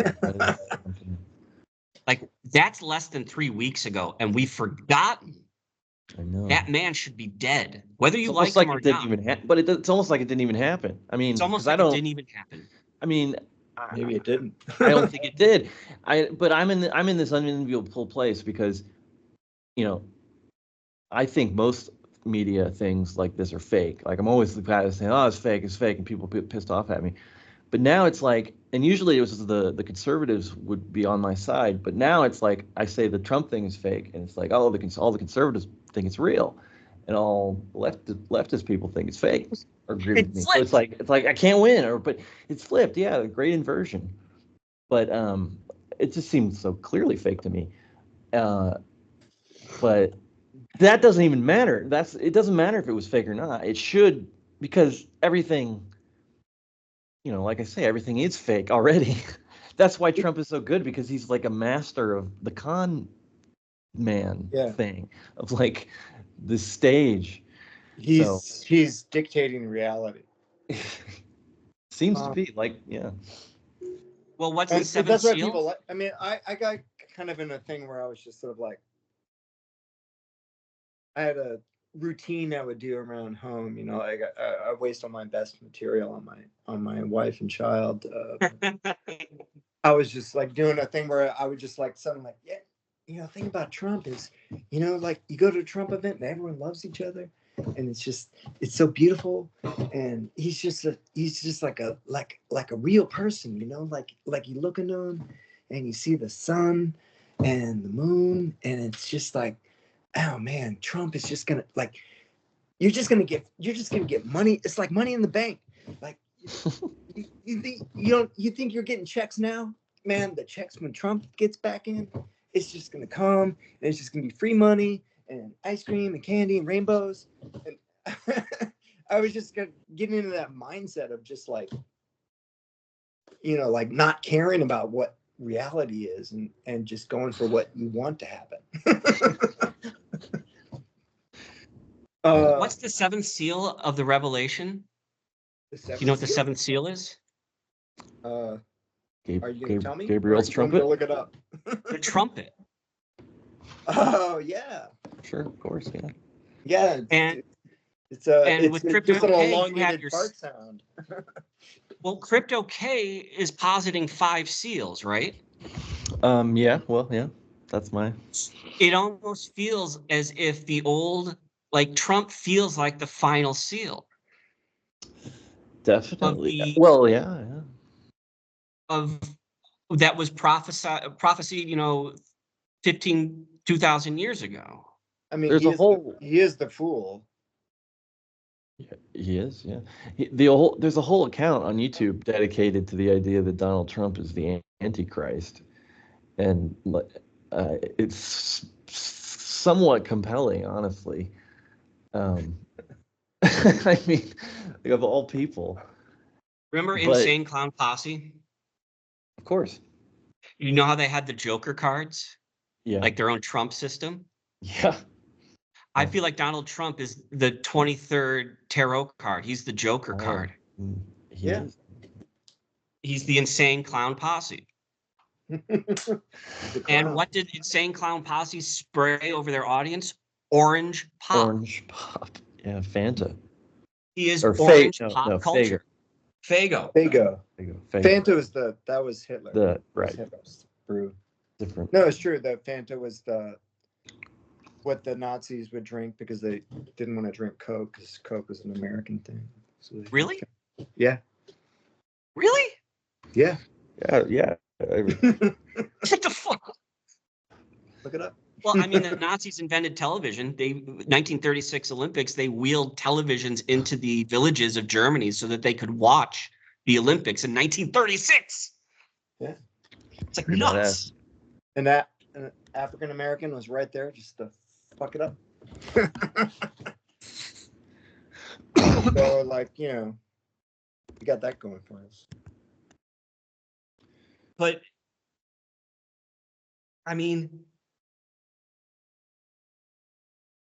Like, that's less than 3 weeks ago, and we've forgotten I know that man should be dead, whether you it's like almost him like or it didn't not. even happen. But it's almost like it didn't even happen. I mean, It's almost because like it didn't even happen. I mean, Maybe it didn't. I don't think it did. But I'm in this unenviable place because, you know, I think most media things like this are fake. Like I'm always the guy that's saying, "Oh, it's fake," and people get pissed off at me. But now it's like, and usually it was the conservatives would be on my side, but now it's like I say the Trump thing is fake, and it's like, oh, all the conservatives think it's real, and all leftist people think it's fake or agree with me. So it's like I can't win, but it's flipped. Yeah, a great inversion. But it just seems so clearly fake to me. But that doesn't even matter. It doesn't matter if it was fake or not. It should, because everything, like I say, everything is fake already. That's why Trump is so good, because he's like a master of the con man thing, of like the stage. He's dictating reality. Seems to be like, yeah. Well, what's the seventh that's why seal? people like. I mean, I got kind of in a thing where I was just sort of like, I had a routine I would do around home. Like I waste all my best material on my wife and child. I was just like doing a thing where I would just like something like, the thing about Trump is, like you go to a Trump event and everyone loves each other, and it's so beautiful, and he's just like a real person, like you look into him and you see the sun and the moon, and it's just like, oh man, Trump is just gonna, like, you're just gonna get money. It's like money in the bank. Like you think you're getting checks now? Man, the checks when Trump gets back in, it's just gonna come, and it's just gonna be free money and ice cream and candy and rainbows. And I was just getting into that mindset of just like, like not caring about what reality is, and just going for what you want to happen. What's the seventh seal of the Revelation? You know what the seventh seal is? Are you gonna tell me? Gabriel's trumpet. Look it up. The trumpet. Oh yeah. Sure, of course, yeah. Yeah. And it's with Crypto just an K, elongated fart sound. Well, Crypto K is positing 5 seals, right? Yeah. Well, yeah. That's my. It almost feels as if the old, like Trump feels like the final seal. Definitely. Well, yeah. Of that was prophecy, 2,000 years ago. I mean, There's he is the fool. Yeah, he is. Yeah. There's a whole account on YouTube dedicated to the idea that Donald Trump is the Antichrist, and it's somewhat compelling, honestly. I mean, like, of all people. Remember Insane Clown Posse? Of course. You know how they had the Joker cards? Yeah. Like their own Trump system? Yeah. I feel like Donald Trump is the 23rd tarot card. He's the Joker card. He is. He's the Insane Clown Posse. And what did Insane Clown Posse spray over their audience? Orange pop. Orange pop. Yeah, Fanta. He is orange pop culture. Fago. Fanta was that was Hitler. Right. Hitler's brew. Different. No, it's true. The Fanta was what the Nazis would drink because they didn't want to drink Coke, because Coke was an American thing. So really? Yeah. Really? Yeah. Yeah. What the fuck? Look it up. Well, I mean, the Nazis invented television. 1936 Olympics, they wheeled televisions into the villages of Germany so that they could watch the Olympics in 1936. Yeah. It's like Pretty nuts. And that an African American was right there just to fuck it up. So, like, you know, we got that going for us. But I mean,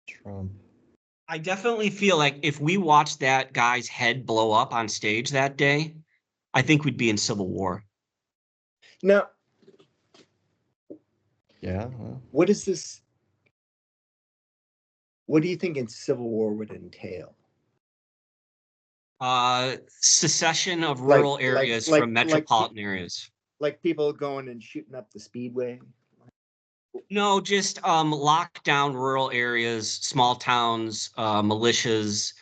Trump. I definitely feel like if we watched that guy's head blow up on stage that day, I think we'd be in civil war. Now, Yeah. Well, what is this? What do you think in civil war would entail? Secession of Like- rural like- areas like- from like- metropolitan areas. Like people going and shooting up the speedway? No, just lock down rural areas, small towns, militias,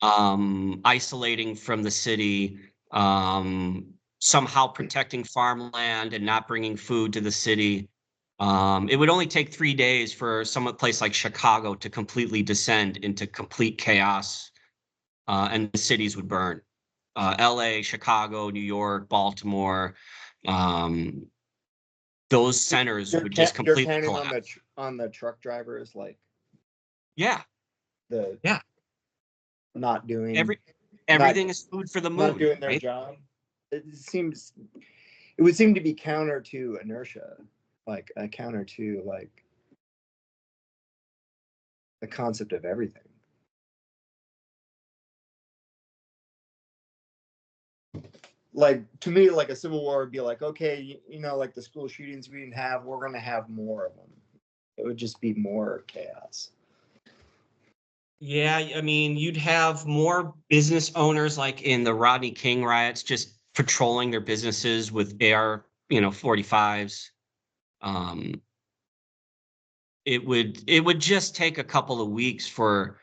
isolating from the city, somehow protecting farmland and not bringing food to the city. It would only take 3 days for some place like Chicago to completely descend into complete chaos, and the cities would burn. LA, Chicago, New York, Baltimore, those centers would just You're completely counting collapse. on the truck drivers, like Yeah, the yeah. not doing Everything is food for the moon, not doing their right? job. It would seem to be counter to inertia, like a counter to like the concept of everything. Like, to me, like a civil war would be like, okay, you know, like the school shootings we didn't have, we're going to have more of them. It would just be more chaos. Yeah, I mean, you'd have more business owners like in the Rodney King riots, just patrolling their businesses with AR, 45s. It would just take a couple of weeks for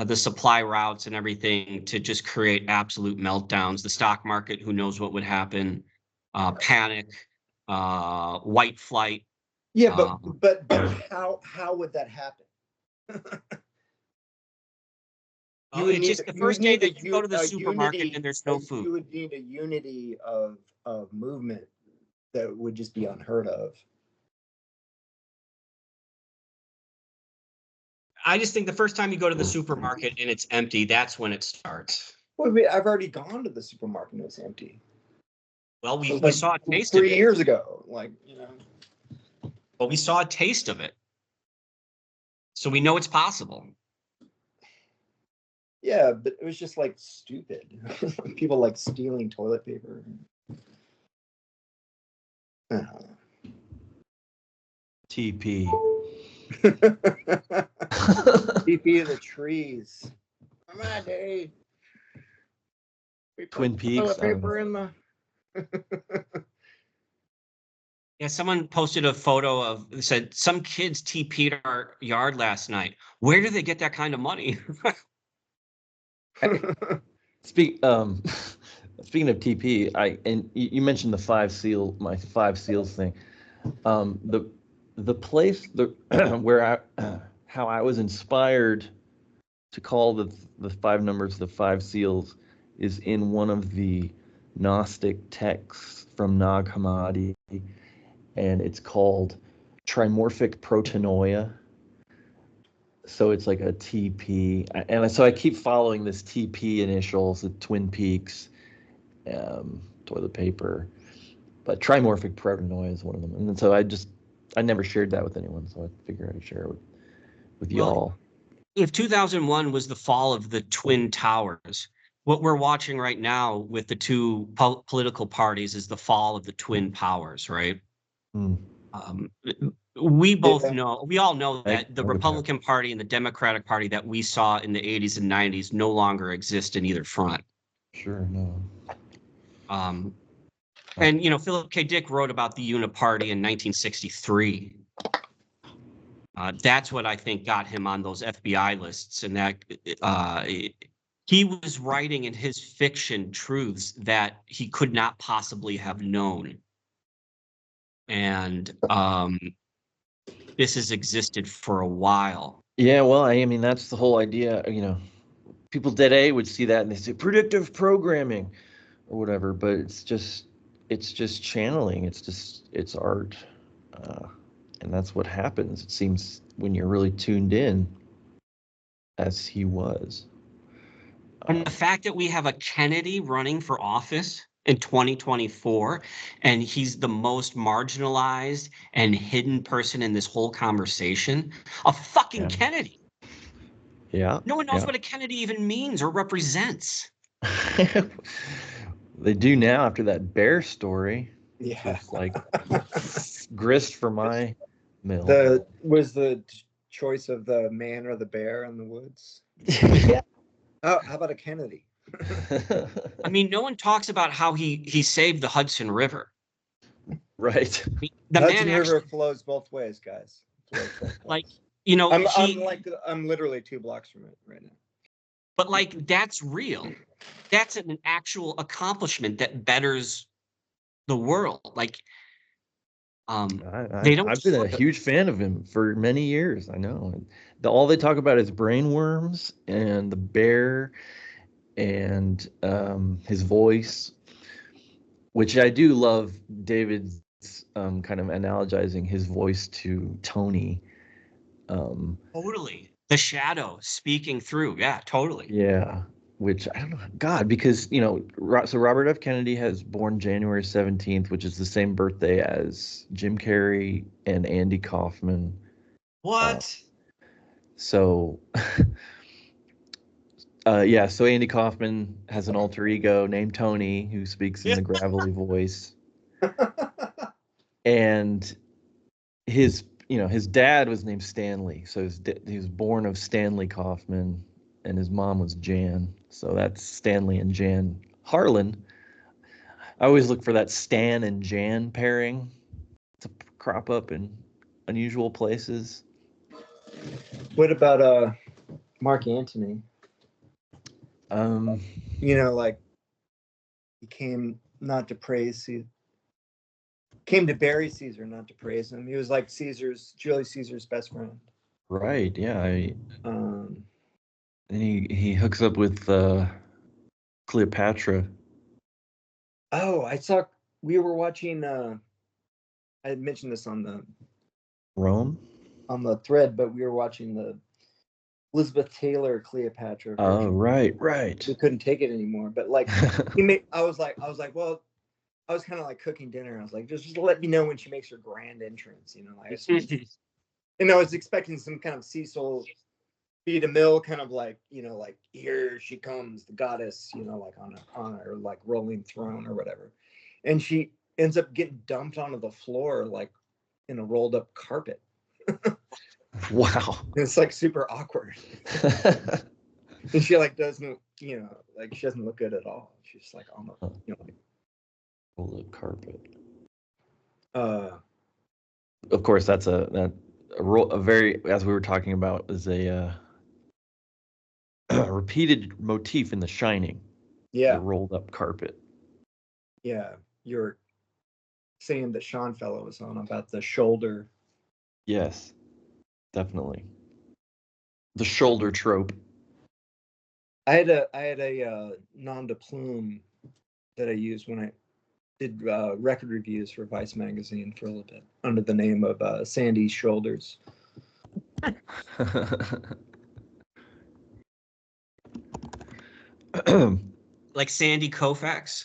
the supply routes and everything to just create absolute meltdowns. The stock market, who knows what would happen? Panic, white flight. Yeah, Um, but how would that happen? Oh, it's just the first day that you go to the a supermarket unity, and there's no food. You would need a unity of movement that would just be unheard of. I just think the first time you go to the supermarket and it's empty, that's when it starts. Well, I've already gone to the supermarket and it was empty. Well, It was we like saw a taste of 3 it. years ago, like, you know. Well, we saw a taste of it. So we know it's possible. Yeah, but it was just like stupid. People like stealing toilet paper. TP. TP of the trees. On my day. We put Twin Peaks. toilet paper in the. Yeah, someone posted a photo of, said, some kids TP'd our yard last night. Where do they get that kind of money? Speaking of TP, and you mentioned my 5 seals thing. The place where how I was inspired to call the 5 numbers the 5 seals is in one of the Gnostic texts from Nag Hammadi, and it's called trimorphic protonoia. So it's like a TP, and so I keep following this TP initials, the Twin Peaks, toilet paper, but trimorphic protonoia is one of them. And so I never shared that with anyone, so I figured I'd share it with y'all. If 2001 was the fall of the Twin Towers, what we're watching right now with the two political parties is the fall of the Twin Powers, right? We all know that the Republican Party and the Democratic Party that we saw in the 80s and 90s no longer exist in either front. Sure, no. And, Philip K. Dick wrote about the Uniparty in 1963. That's what I think got him on those FBI lists, and that he was writing in his fiction truths that he could not possibly have known. And this has existed for a while. Yeah, well, I mean, that's the whole idea. People today would see that and they say predictive programming or whatever, but it's it's just channeling. It's art, and that's what happens. It seems when you're really tuned in, as he was. And the fact that we have a Kennedy running for office in 2024, and he's the most marginalized and hidden person in this whole conversation, a fucking Yeah. Kennedy. Yeah. No one knows yeah. what a Kennedy even means or represents. They do now after that bear story. Yeah. It's like grist for my mill. Was the choice of the man or the bear in the woods? Yeah. How about a Kennedy? I mean, no one talks about how he saved the Hudson River. Right. The Hudson man River actually, flows both ways, guys. like, you know, I'm literally 2 blocks from it right now. but like that's real. That's an actual accomplishment that betters the world. Like, they don't. I've been a huge fan of him for many years. I know. All they talk about is brainworms and the bear and his voice, which I do love. David's kind of analogizing his voice to Tony. Totally. The shadow speaking through. Yeah, totally. Yeah, which I don't know. God, because so Robert F. Kennedy has born January 17th, which is the same birthday as Jim Carrey and Andy Kaufman. What? So, yeah, so Andy Kaufman has an alter ego named Tony who speaks in the gravelly voice. And his dad was named Stanley. So he was born of Stanley Kaufman, and his mom was Jan. So that's Stanley and Jan Harlan. I always look for that Stan and Jan pairing to crop up in unusual places. What about Mark Antony? Um, Like he came not to praise Caesar, came to bury Caesar, not to praise him. He was like Julius Caesar's best friend. right, yeah. Um, And he hooks up with Cleopatra. Oh, we were watching. I had mentioned this on Rome. the thread, but we were watching the Elizabeth Taylor Cleopatra version. Oh, right. We couldn't take it anymore. But like I was like, well, I was kind of like cooking dinner. I was like, just let me know when she makes her grand entrance. I was expecting some kind of Cecil B. DeMille kind of like, like here she comes, the goddess, like on her like rolling throne or whatever, and she ends up getting dumped onto the floor like in a rolled up carpet. Wow. It's like super awkward. And she like doesn't, like she doesn't look good at all. She's like on the, like rolled up carpet. Of course, that's a very, as we were talking about, is a repeated motif in The Shining. Yeah. The rolled up carpet. Yeah, you're saying that Sean Fellow was on about the shoulder. Yes, definitely. The shoulder trope. I had a nom de plume that I used when I did record reviews for Vice magazine for a little bit under the name of Sandy's Shoulders. Like Sandy Koufax.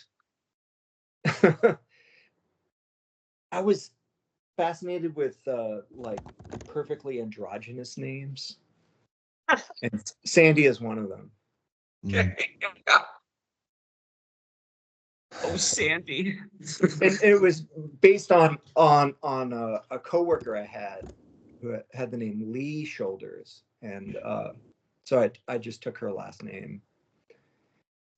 I was fascinated with like perfectly androgynous names, and Sandy is one of them. Oh, Sandy. And it was based on a coworker I had who had the name Lee Shoulders, and so I just took her last name.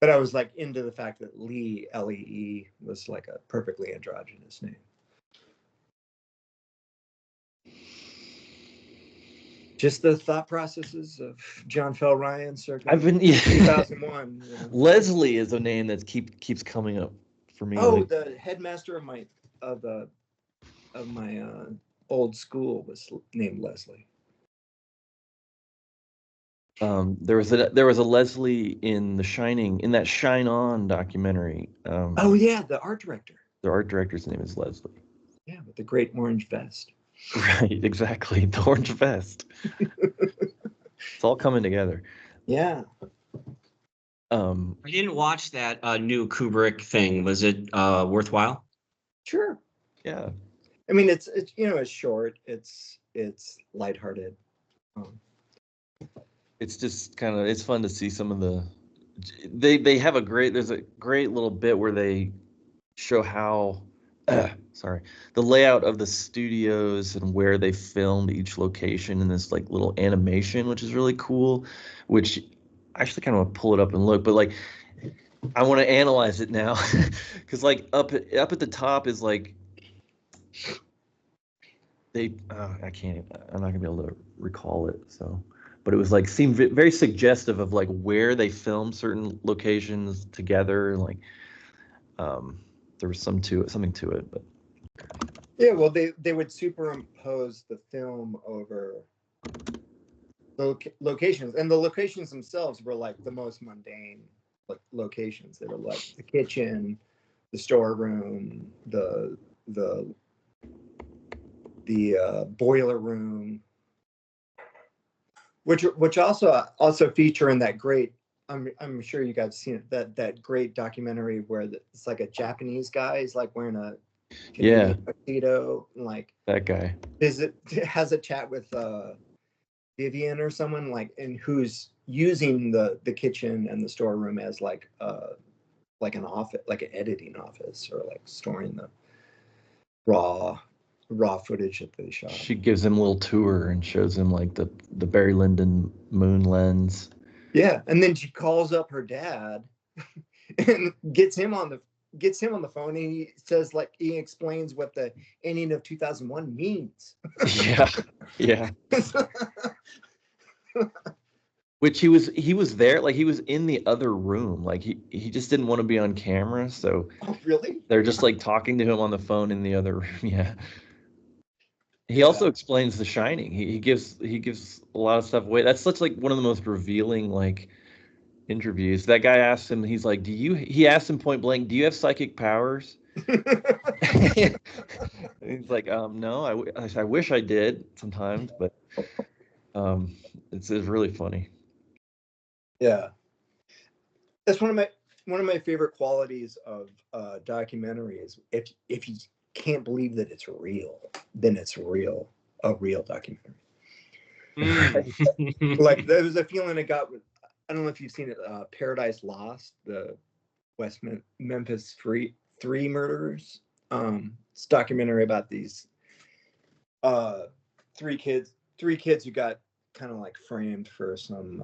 But I was like into the fact that Lee, Lee, was like a perfectly androgynous name. Just the thought processes of John Fell Ryan circa 2001. Leslie is a name that keeps coming up for me. Oh, the headmaster of my old school was named Leslie. There was a Leslie in The Shining, in that Shine On documentary. Oh yeah, the art director. Their art director's name is Leslie. Yeah, with the great orange vest. Right, exactly. The orange vest. It's all coming together. Yeah. I didn't watch that new Kubrick thing. Was it worthwhile? Sure. Yeah. I mean, it's it's short. It's lighthearted. It's just kind of, it's fun to see some of the, they have a great, there's a great little bit where they show how sorry, the layout of the studios and where they filmed each location in this like little animation, which is really cool, which I actually kind of want to pull it up and look, but like I want to analyze it now because like up at the top is like they I can't, I'm not gonna be able to recall it, so, but it was like seemed very suggestive of like where they filmed certain locations together, like there was something to it, but Yeah, well, they would superimpose the film over locations, and the locations themselves were like the most mundane locations. They were like the kitchen, the storeroom, the boiler room, which also feature in that great. I'm sure you guys have seen it, that great documentary where it's like a Japanese guy. He's like wearing a Canadian tuxedo, and like that guy has a chat with Vivian or someone, like, and who's using the kitchen and the storeroom as like an office, like an editing office, or like storing the raw footage that they shot. She gives him a little tour and shows him like the Barry Lyndon moon lens. Yeah, and then she calls up her dad and gets him on the phone, and he says, like, he explains what the ending of 2001 means. Yeah. Which he was there, like he was in the other room, like he just didn't want to be on camera, so Oh, really? they're just like talking to him on the phone in the other room. Yeah. He also explains The Shining. He gives a lot of stuff away. That's such like one of the most revealing like interviews. That guy asked him, he's like, he asked him point blank, do you have psychic powers? He's like, no, I wish I did sometimes, but it's really funny. Yeah, that's one of my favorite qualities of documentaries. If you can't believe that it's real, then it's a real documentary. Like, there was a feeling I got with, I don't know if you've seen it, Paradise Lost, the West Memphis three murderers. It's a documentary about these three kids who got kind of like framed for some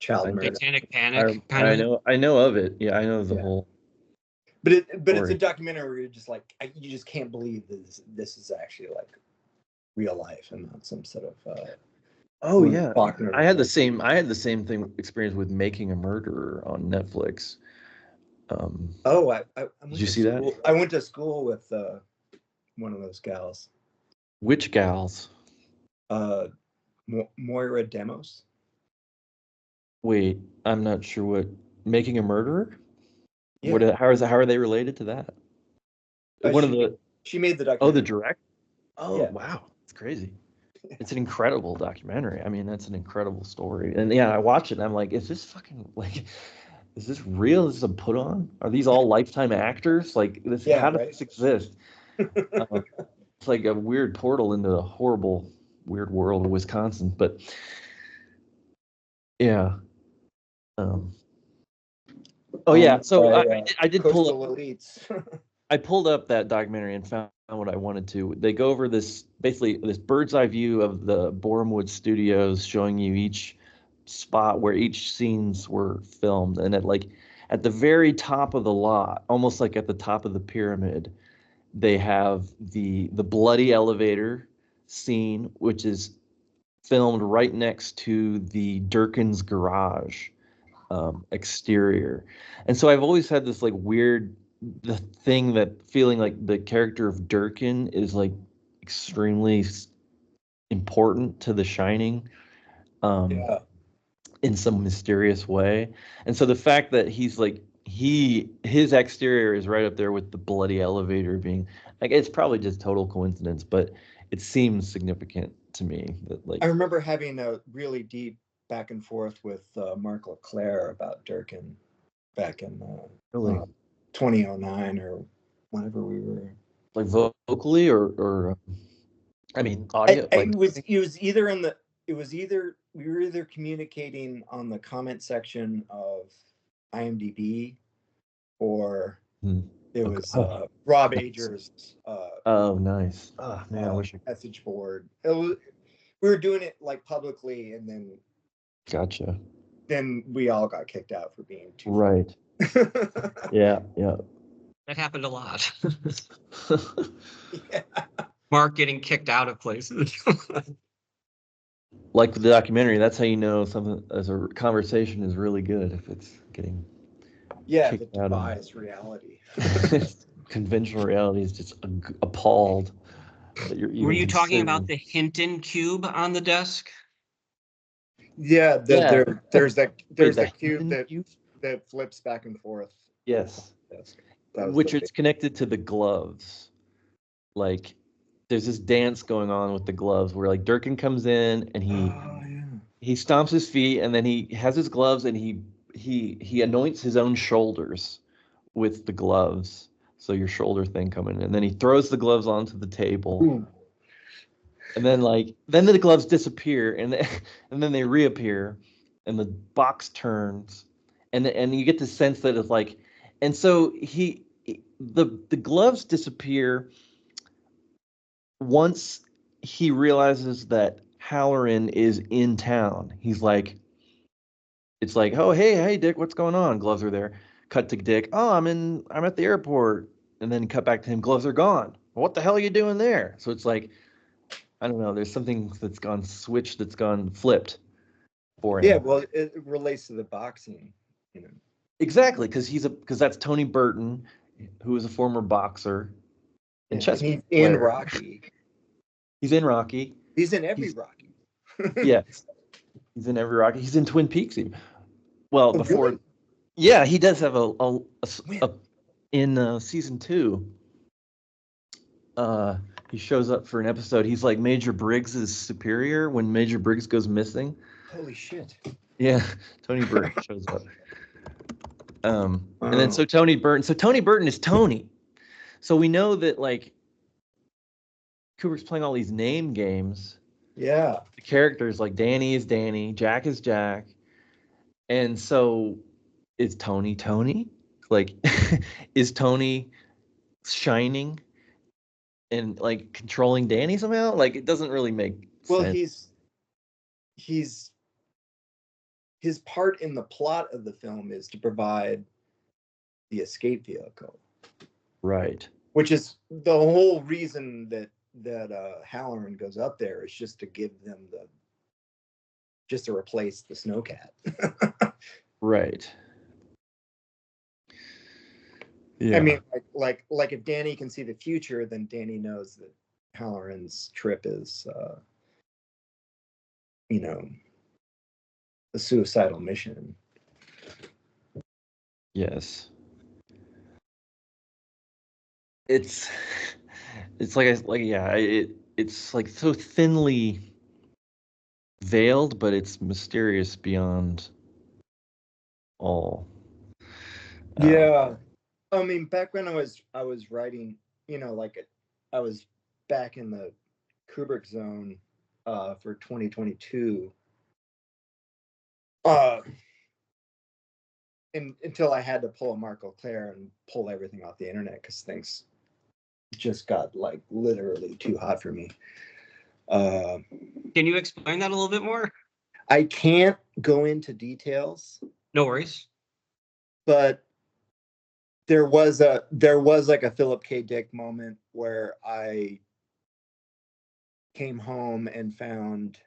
child murder. Satanic Panic, kind of. I know of it. Yeah, I know the whole. But it's a documentary where you're just like, you just can't believe this is actually like real life and not some sort of. Oh yeah, I had the same thing experience with Making a Murderer on Netflix. Did you see that? I went to school with one of those gals. Which gals? Moira Demos. Wait, I'm not sure what Making a Murderer. Yeah. How are they related to that? She made the documentary. Oh, the director. Oh yeah. Wow, it's crazy. It's an incredible documentary. I mean, that's an incredible story. And yeah, I watch it and I'm like, is this fucking like, is this real? Is this a put on? Are these all lifetime actors? Like this? Yeah, how does this exist? It's like a weird portal into a horrible, weird world of Wisconsin. But yeah. Oh yeah. So I did pull up. Elites. I pulled up that documentary and found what I wanted to. They go over this bird's eye view of the Borehamwood Studios, showing you each spot where each scenes were filmed, and at the very top of the lot, almost like at the top of the pyramid, they have the bloody elevator scene, which is filmed right next to the Durkin's garage exterior. And so I've always had this like weird feeling like the character of Durkin is like extremely important to The Shining in some mysterious way. And so the fact that he his exterior is right up there with the bloody elevator being like, it's probably just total coincidence, but it seems significant to me that like I remember having a really deep back and forth with Mark LeClaire about Durkin back in really 2009 or whenever we were. like vocally or I mean audio like It was either in the it was either we were either communicating on the comment section of IMDb or it was Rob Ager's oh nice. Oh man, I wish I message board. We were doing it like publicly, and then gotcha. Then we all got kicked out for being too right. Yeah. That happened a lot. Yeah. Mark getting kicked out of places. Like the documentary, that's how you know something as a conversation is really good if it's getting The out of biased reality. conventional reality is just appalled that you're even Were you talking about considering. the Hinton cube on the desk? Yeah, there's the cube Hinton that flips back and forth. Yes. Which it's connected to the gloves. Like there's this dance going on with the gloves where like Durkin comes in and he stomps his feet and then he has his gloves and he anoints his own shoulders with the gloves. So your shoulder thing coming in. And then he throws the gloves onto the table. Ooh. And then then the gloves disappear and then they reappear and the box turns and you get the sense that it's like, and so the gloves disappear once he realizes that Halloran is in town. He's like, it's like, oh hey Dick, what's going on? Gloves are there. Cut to Dick. Oh, I'm at the airport. And then cut back to him. Gloves are gone. What the hell are you doing there? So it's like, I don't know. There's something that's gone switched. That's gone flipped for him. Yeah, well, it relates to the boxing. Exactly, because that's Tony Burton, who is a former boxer and chess he's player. in Rocky. He's in Rocky. He's in every Rocky. Yes, he's in every Rocky. He's in Twin Peaks even. Well, before. Really? Yeah, he does have in season 2. He shows up for an episode. He's like Major Briggs's superior when Major Briggs goes missing. Holy shit! Yeah, Tony Burton shows up. And then so Tony Burton is Tony. So we know that like Kubrick's playing all these name games. Yeah. The characters like Danny is Danny, Jack is Jack. And so is Tony? Like is Tony shining and like controlling Danny somehow? Like it doesn't really make sense. He's his part in the plot of the film is to provide the escape vehicle. Right. Which is the whole reason that Halloran goes up there is just to give them just to replace the snowcat. Right. Yeah. I mean, like if Danny can see the future, then Danny knows that Halloran's trip is, a suicidal mission. Yes. It's it's like so thinly veiled, but it's mysterious beyond all. Yeah. I mean, back when I was writing, I was back in the Kubrick zone for 2022. Until I had to pull a Mark LeClaire and pull everything off the internet because things just got like literally too hot for me. Can you explain that a little bit more? I can't go into details. No worries. But there was like a Philip K. Dick moment where I came home and found,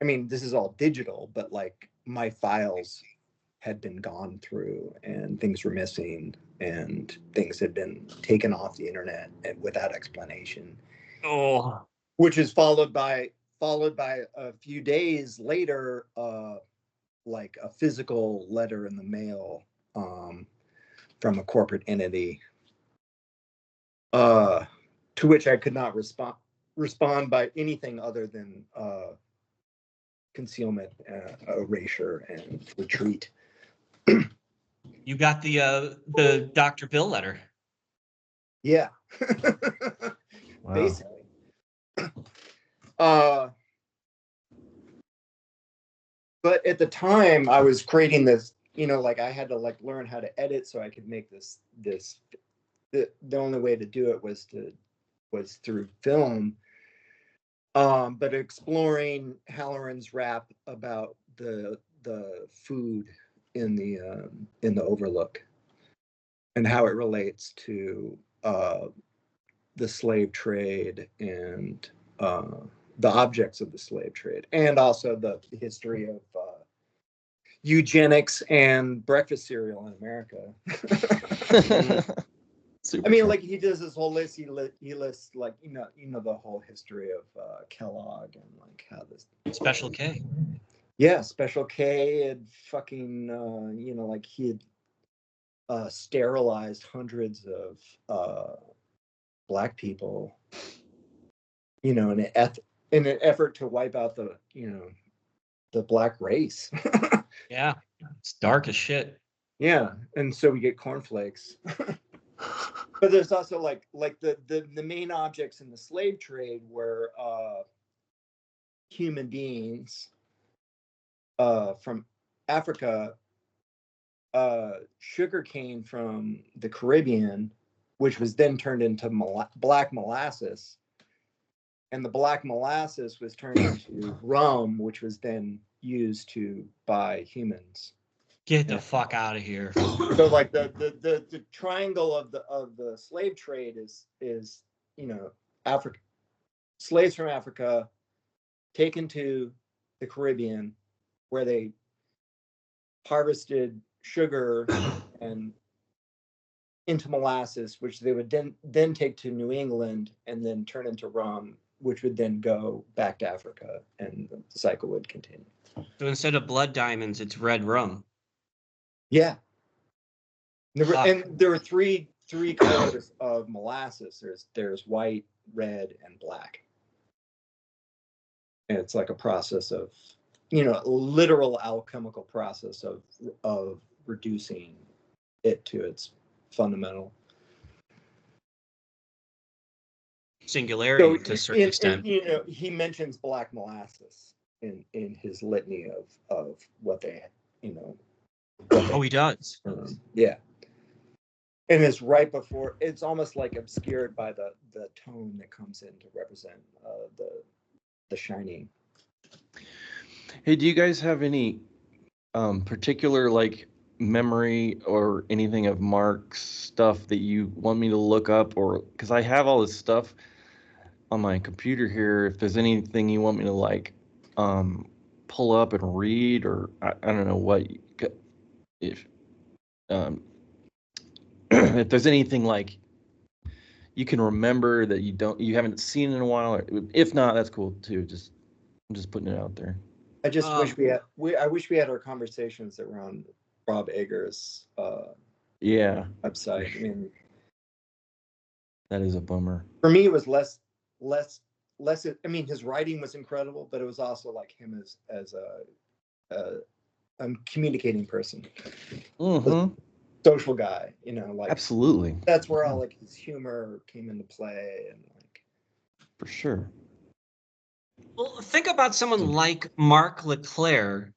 I mean, this is all digital, but like my files had been gone through and things were missing and things had been taken off the internet and without explanation. Oh. Which is followed by a few days later, like a physical letter in the mail from a corporate entity, to which I could not respond by anything other than concealment, erasure, and retreat. You got the Dr. Bill letter. Yeah. Wow. Basically. But at the time I was creating this, like I had to like learn how to edit so I could make this the only way to do it was through film. But exploring Halloran's rap about the food in the Overlook and how it relates to the slave trade and the objects of the slave trade, and also the history of eugenics and breakfast cereal in America. Super I mean, fun. like he does this whole list. He lists like the whole history of Kellogg and like how this Special K. Yeah, Special K and fucking like he had sterilized hundreds of black people, in an effort to wipe out the black race. Yeah, it's dark as shit. Yeah, and so we get cornflakes. But there's also like the main objects in the slave trade were human beings from Africa, sugar cane from the Caribbean, which was then turned into black molasses, and the black molasses was turned into rum, which was then used to buy humans. Get the fuck out of here. So like the triangle of the slave trade is Africa, slaves from Africa taken to the Caribbean, where they harvested sugar and into molasses, which they would then take to New England and then turn into rum, which would then go back to Africa, and the cycle would continue. So instead of blood diamonds, it's red rum. Yeah. And there were three colors of molasses. There's white, red, and black. And it's like a process of, literal alchemical process of reducing it to its fundamental Singularity to a certain extent. He mentions black molasses in his litany of what they, Oh, he does. Yeah. And it's right before, it's almost like obscured by the tone that comes in to represent the shining. Hey, do you guys have any particular like memory or anything of Mark's stuff that you want me to look up? Or because I have all this stuff on my computer here, if there's anything you want me to like pull up and read, or I don't know what if if there's anything like you can remember that you haven't seen in a while, or if not, that's cool too. I'm just putting it out there. I just wish I wish we had our conversations that were on Rob Eger's website. I mean, that is a bummer. For me, it was less. I mean, his writing was incredible, but it was also like him as a communicating person, social guy. Like absolutely. That's where all like his humor came into play, and like for sure. Well, think about someone like Mark LeClaire.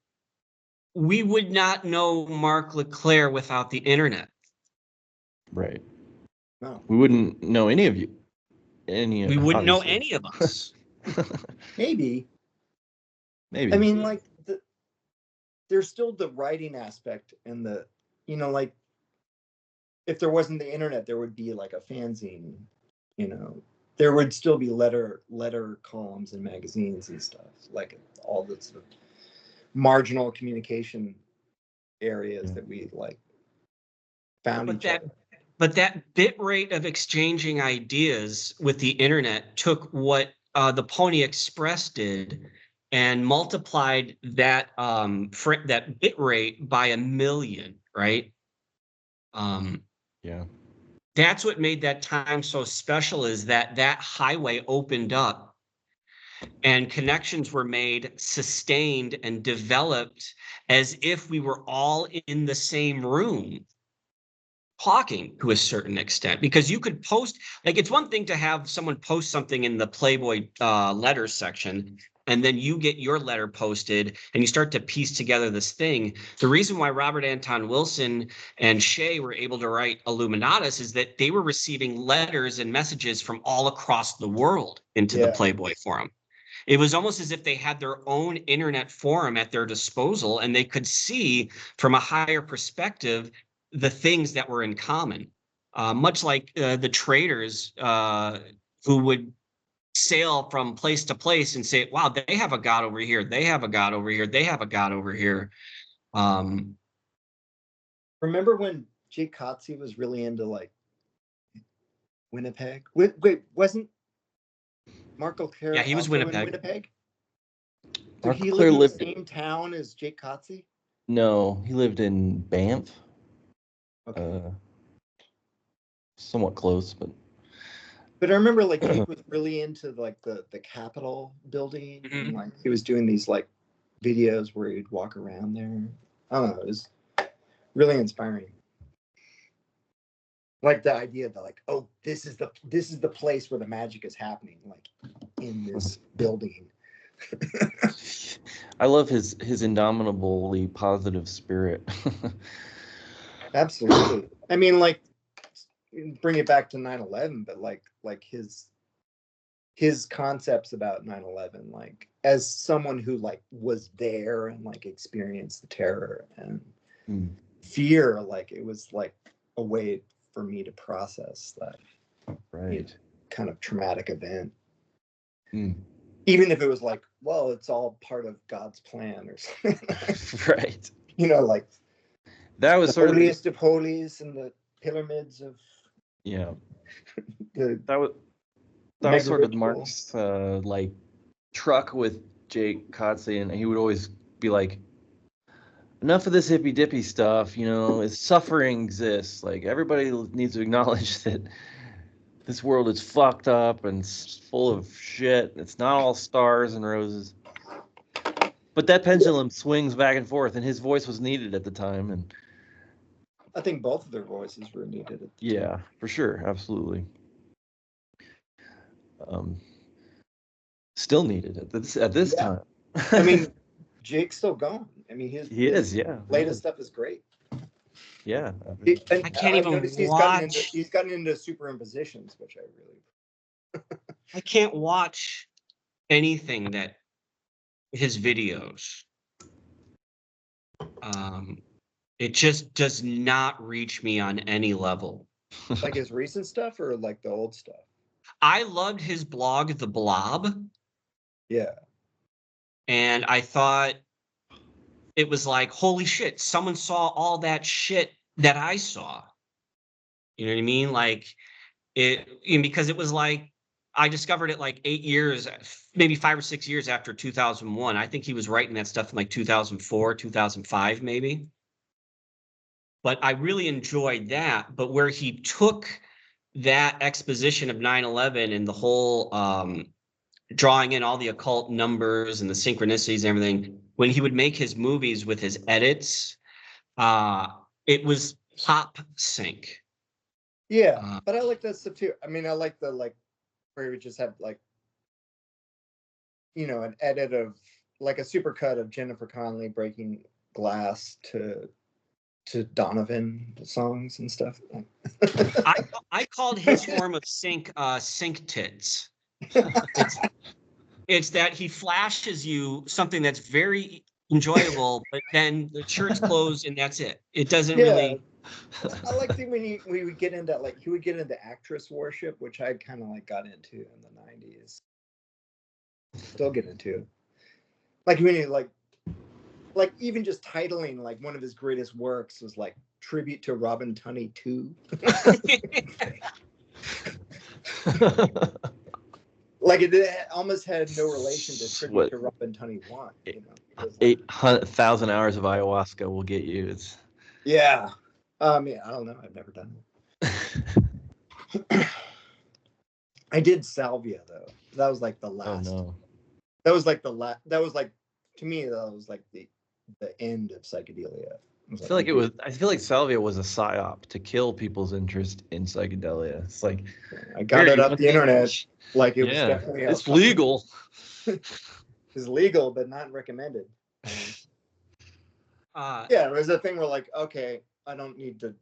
We would not know Mark LeClaire without the internet. Right. No. We wouldn't know any of you. We wouldn't know any of us. Maybe. I mean, like there's still the writing aspect, and the like if there wasn't the internet, there would be like a fanzine. There would still be letter columns and magazines and stuff, like all the sort of marginal communication areas that we like found each other. But that bit rate of exchanging ideas with the internet took what the Pony Express did and multiplied that that bit rate by 1 million, right? Yeah. That's what made that time so special, is that highway opened up and connections were made, sustained, and developed as if we were all in the same room talking to a certain extent. Because you could post, like, it's one thing to have someone post something in the Playboy letters section, and then you get your letter posted and you start to piece together this thing. The reason why Robert Anton Wilson and Shea were able to write Illuminatus is that they were receiving letters and messages from all across the world into the Playboy forum. It was almost as if they had their own internet forum at their disposal, and they could see from a higher perspective the things that were in common. Much like the traders who would sail from place to place and say, wow, they have a god over here. They have a god over here. They have a god over here. Remember when Jake Kotze was really into like Winnipeg? Wait, wasn't Marco Claire Yeah, he was also Winnipeg. in Winnipeg? Did Marco he Claire live in lived- the same town as Jake Kotze? No, he lived in Banff. Okay. Somewhat close, but I remember like Jake was really into like the Capitol building. Mhm. And, like he was doing these like videos where he'd walk around there. I don't know, it was really inspiring. Like the idea that like, oh, this is the place where the magic is happening, like in this building. I love his indomitably positive spirit. Absolutely. I mean, like, bring it back to 9/11, but like his concepts about 9/11, like as someone who like was there and like experienced the terror and fear, like it was like a way for me to process that kind of traumatic event. Even if it was like, well, it's all part of God's plan or something. Right. You know, like that was the sort holiest of holies and the pyramids of that was sort of Mark's like truck with Jake Kotze, and he would always be like, enough of this hippy dippy stuff, you know, is suffering exists. Like everybody needs to acknowledge that this world is fucked up and full of shit. It's not all stars and roses. But that pendulum swings back and forth, and his voice was needed at the time. And I think both of their voices were needed at the time. For sure, absolutely. Still needed at this time. I mean, Jake's still going. I mean, his latest stuff is great. Yeah. I can't even watch. He's gotten into superimpositions, which I really. I can't watch anything that his videos. It just does not reach me on any level. Like his recent stuff or like the old stuff? I loved his blog, The Blob. Yeah. And I thought it was like, holy shit, someone saw all that shit that I saw. You know what I mean? Like because it was like, I discovered it like 8 years, maybe 5 or 6 years after 2001. I think he was writing that stuff in like 2004, 2005, maybe. But I really enjoyed that. But where he took that exposition of 9/11 and the whole drawing in all the occult numbers and the synchronicities and everything, when he would make his movies with his edits, it was pop sync. Yeah, but I like that stuff too. I mean, I like the like where we just have like, you know, an edit of like a supercut of Jennifer Connelly breaking glass to Donovan songs and stuff. I called his form of sync tits. It's that he flashes you something that's very enjoyable, but then the shirt's closed and that's it. It doesn't really. I liked it when we would get into like he would get into actress worship, which I kind of like got into in the 90s. Still get into. Like when he like even just titling like one of his greatest works was like Tribute to Robin Tunney 2. Like it almost had no relation to Tribute to Robin Tunney 1. You know, 8,000 hours of ayahuasca will get you. Yeah. Yeah, I don't know. I've never done it. I did salvia though. That was like the last. Oh no. That was like the last. That was like, to me, that was like the end of psychedelia. I feel like salvia was a psyop to kill people's interest in psychedelia. It's like, I got it off the internet. Like it was yeah, definitely it's legal. It's legal, but not recommended. Uh, Yeah, it was a thing where like, okay, I don't need to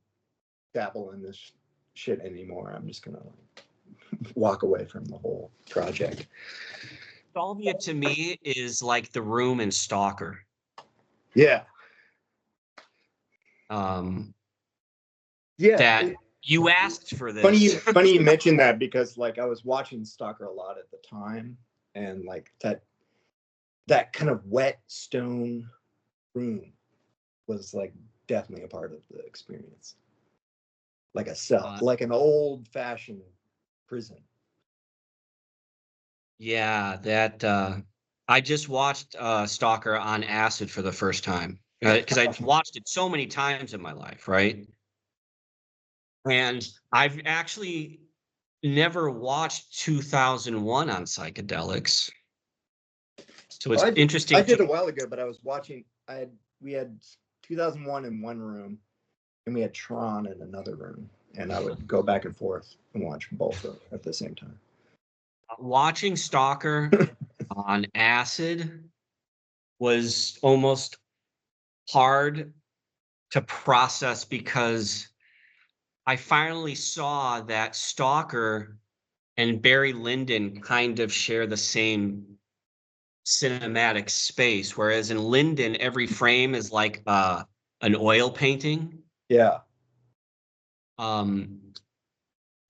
dabble in this shit anymore. I'm just gonna like walk away from the whole project. Salvia to me is like The Room and Stalker. Yeah. Yeah. That you asked for this. Funny you mentioned that, because like I was watching Stalker a lot at the time, and like that kind of wet stone room was like definitely a part of the experience. Like a cell, like an old fashioned prison. Yeah, that I just watched Stalker on acid for the first time, because I've watched it so many times in my life, right? And I've actually never watched 2001 on psychedelics. So it's interesting. I did a while ago, but I was watching. We had 2001 in one room, and we had Tron in another room, and I would go back and forth and watch both at the same time. Watching Stalker on acid was almost hard to process, because I finally saw that Stalker and Barry Lyndon kind of share the same cinematic space, whereas in Lyndon, every frame is like an oil painting. Yeah.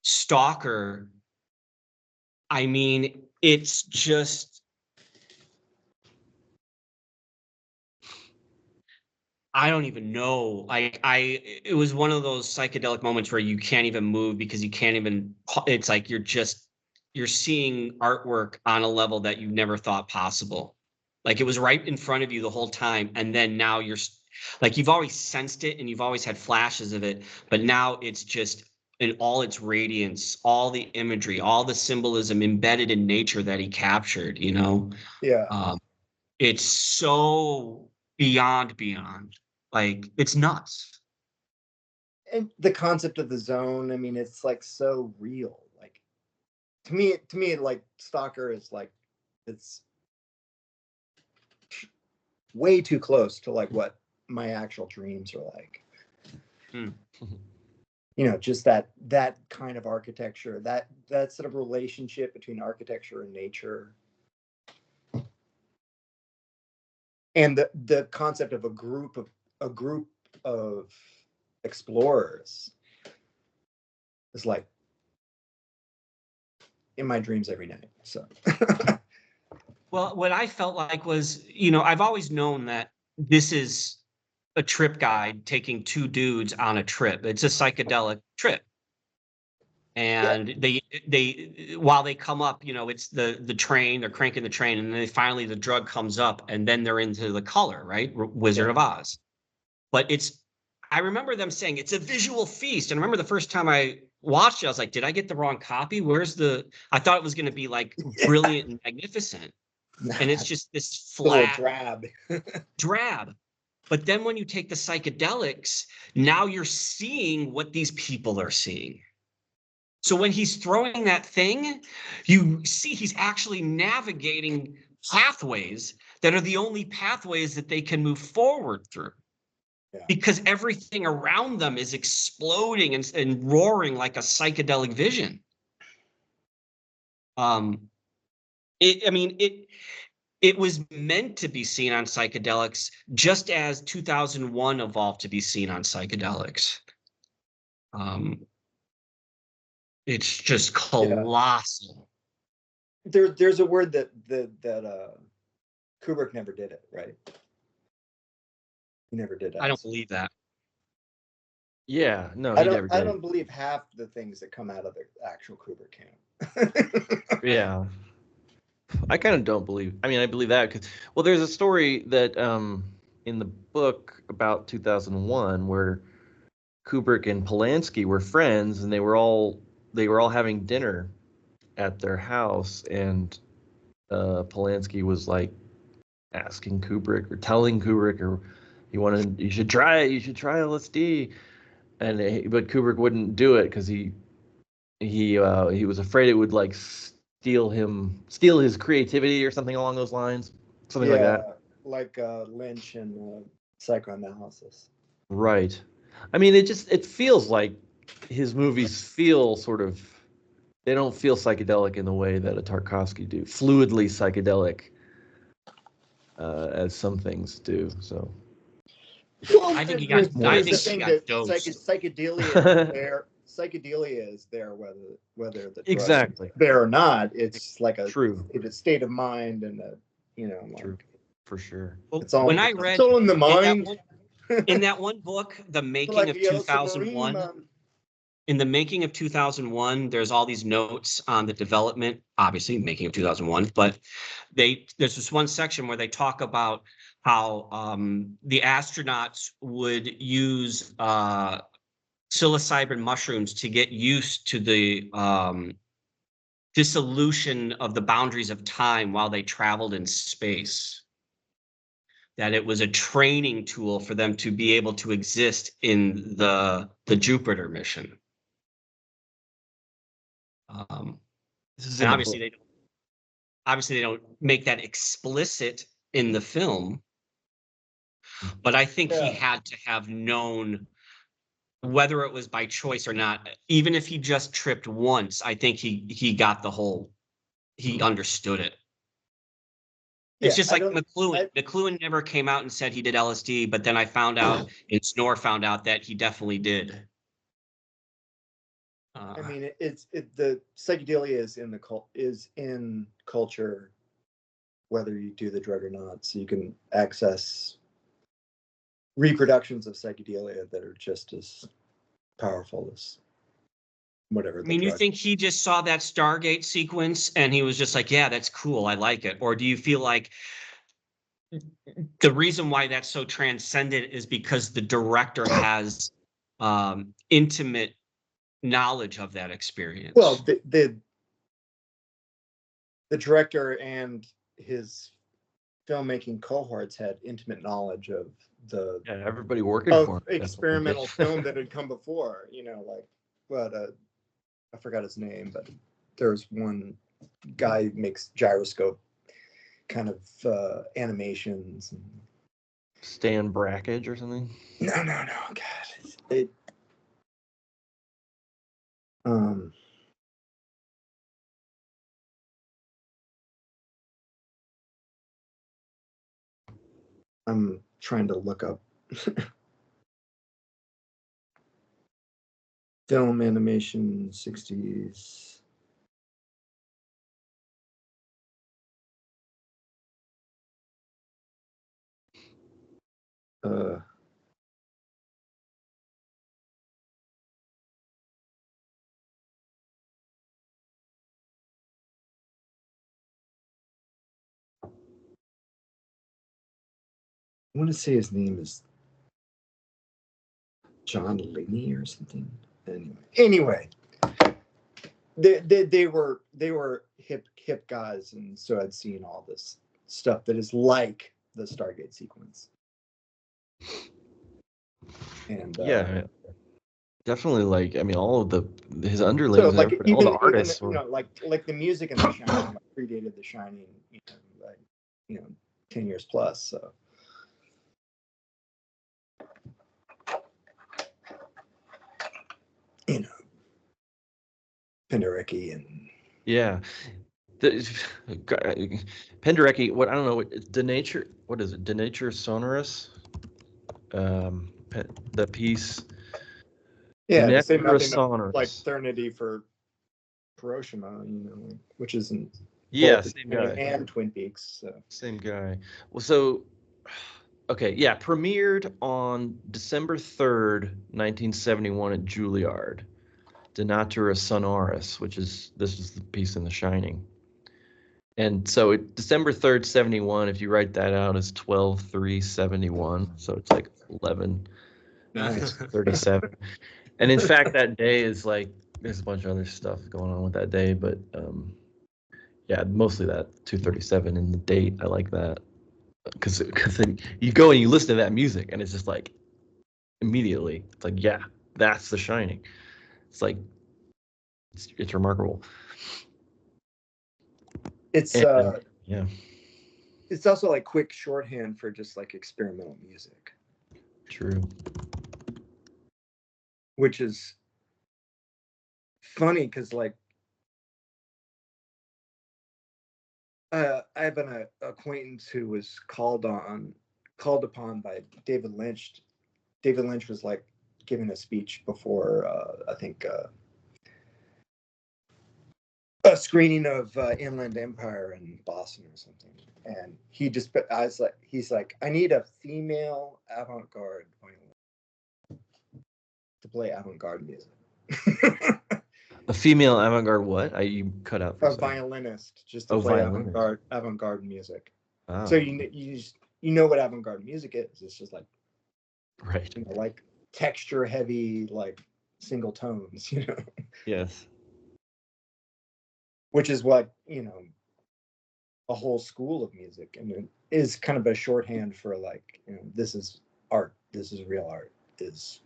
Stalker, I mean, it's just, I don't even know. It was one of those psychedelic moments where you can't even move, because you can't even, it's like you're seeing artwork on a level that you never thought possible. Like it was right in front of you the whole time. And then now you're like, you've always sensed it and you've always had flashes of it, but now it's just in all its radiance, all the imagery, all the symbolism embedded in nature that he captured, you know? Yeah. It's so beyond. Like, it's nuts. And the concept of the zone, I mean, it's like so real. Like to me, like Stalker is like, it's way too close to like what my actual dreams are like. You know, just that kind of architecture, that sort of relationship between architecture and nature, and the concept of a group of explorers is like in my dreams every night. So Well, what I felt like was, you know, I've always known that this is a trip guide taking two dudes on a trip. It's a psychedelic trip. And they while they come up, you know, it's the train, they're cranking the train, and then finally the drug comes up, and then they're into the color, right? Wizard of Oz. But I remember them saying it's a visual feast. And I remember the first time I watched it, I was like, did I get the wrong copy? I thought it was going to be like brilliant and magnificent. And it's just this flat drab. But then when you take the psychedelics, now you're seeing what these people are seeing. So when he's throwing that thing, you see he's actually navigating pathways that are the only pathways that they can move forward through. Yeah. Because everything around them is exploding and roaring like a psychedelic vision. It was meant to be seen on psychedelics, just as 2001 evolved to be seen on psychedelics. It's just colossal. Yeah. There's a word that Kubrick never did it, right? He never did it. I don't believe that. Yeah, no, I don't believe half the things that come out of the actual Kubrick camp. Yeah. I kind of don't believe. I mean, I believe that because, well, there's a story that in the book about 2001 where Kubrick and Polanski were friends, and they were all having dinner at their house, and Polanski was like asking Kubrick or telling Kubrick, or you should try it, you should try LSD, but Kubrick wouldn't do it because he was afraid it would like steal his creativity or something along those lines, something like that. Like Lynch and psychoanalysis. Right. I mean, it feels like his movies feel sort of, they don't feel psychedelic in the way that a Tarkovsky do, fluidly psychedelic, as some things do. So. Well, I think he got dosed. Psychedelia is there whether the drug Exactly is there or not. It's like a true. It's a state of mind, and True, for sure. It's all When I read it's all in the mind. in that one book, The Making of 2001. In The Making of 2001, there's all these notes on the development, obviously Making of 2001, but there's this one section where they talk about how the astronauts would use psilocybin mushrooms to get used to the dissolution of the boundaries of time while they traveled in space. That it was a training tool for them to be able to exist in the Jupiter mission. And obviously they don't make that explicit in the film, but I think he had to have known, whether it was by choice or not. Even if he just tripped once, I think he got he understood it. It's just like McLuhan. McLuhan never came out and said he did LSD, but then I found out, and Snore found out that he definitely did. I mean, the psychedelia is in culture, whether you do the drug or not. So you can access reproductions of psychedelia that are just as powerful as whatever. I mean, you think he just saw that Stargate sequence and he was just like, "Yeah, that's cool. I like it," or do you feel like the reason why that's so transcendent is because the director has intimate knowledge of that experience? Well, the director and his filmmaking cohorts had intimate knowledge of everybody working for him, experimental film that had come before. I forgot his name, but there's one guy who makes gyroscope kind of animations. Stan Brakhage or something? No, God. I'm trying to look up film animation 60s. I want to say his name is John Linney or something. Anyway, they were hip guys, and so I'd seen all this stuff that is like the Stargate sequence. And definitely, like, I mean, all of his underlings, so, like, all the artists, like the music in The Shining predated The Shining, 10 years plus. So. Penderecki and Penderecki. What, I don't know. Denature. What is it? Denature Sonorous. The piece. Yeah, to say nothing of, like Thernity for Hiroshima, which isn't. Same guy. And Twin Peaks. So. Same guy. Well, so. Okay, yeah, premiered on December 3rd, 1971 at Juilliard. De Natura Sonoris, this is the piece in The Shining. And so December 3rd, 71, if you write that out, is 12/3/71. So it's like 11 Nice. 37. And in fact, that day is like there's a bunch of other stuff going on with that day, but yeah, mostly that 237 and the date. I like that because you go and you listen to that music and it's just like immediately it's like, yeah, that's The Shining. It's like it's remarkable. It's And, yeah, it's also like quick shorthand for just like experimental music, true. which is funny because like I have an acquaintance who was called upon by David Lynch. David Lynch was like giving a speech before I think a screening of Inland Empire in Boston or something, and he's like, I need a female avant-garde violin to play avant-garde music. A female avant-garde what? You cut out for A a second. violinist just to play violinist. avant-garde music. Oh. So you know what avant-garde music is. It's just like, right. you know, like texture heavy, like single tones, you know. Yes. Which is what, you know, a whole school of music, and it is kind of a shorthand for like, you know, this is art, this is real art, is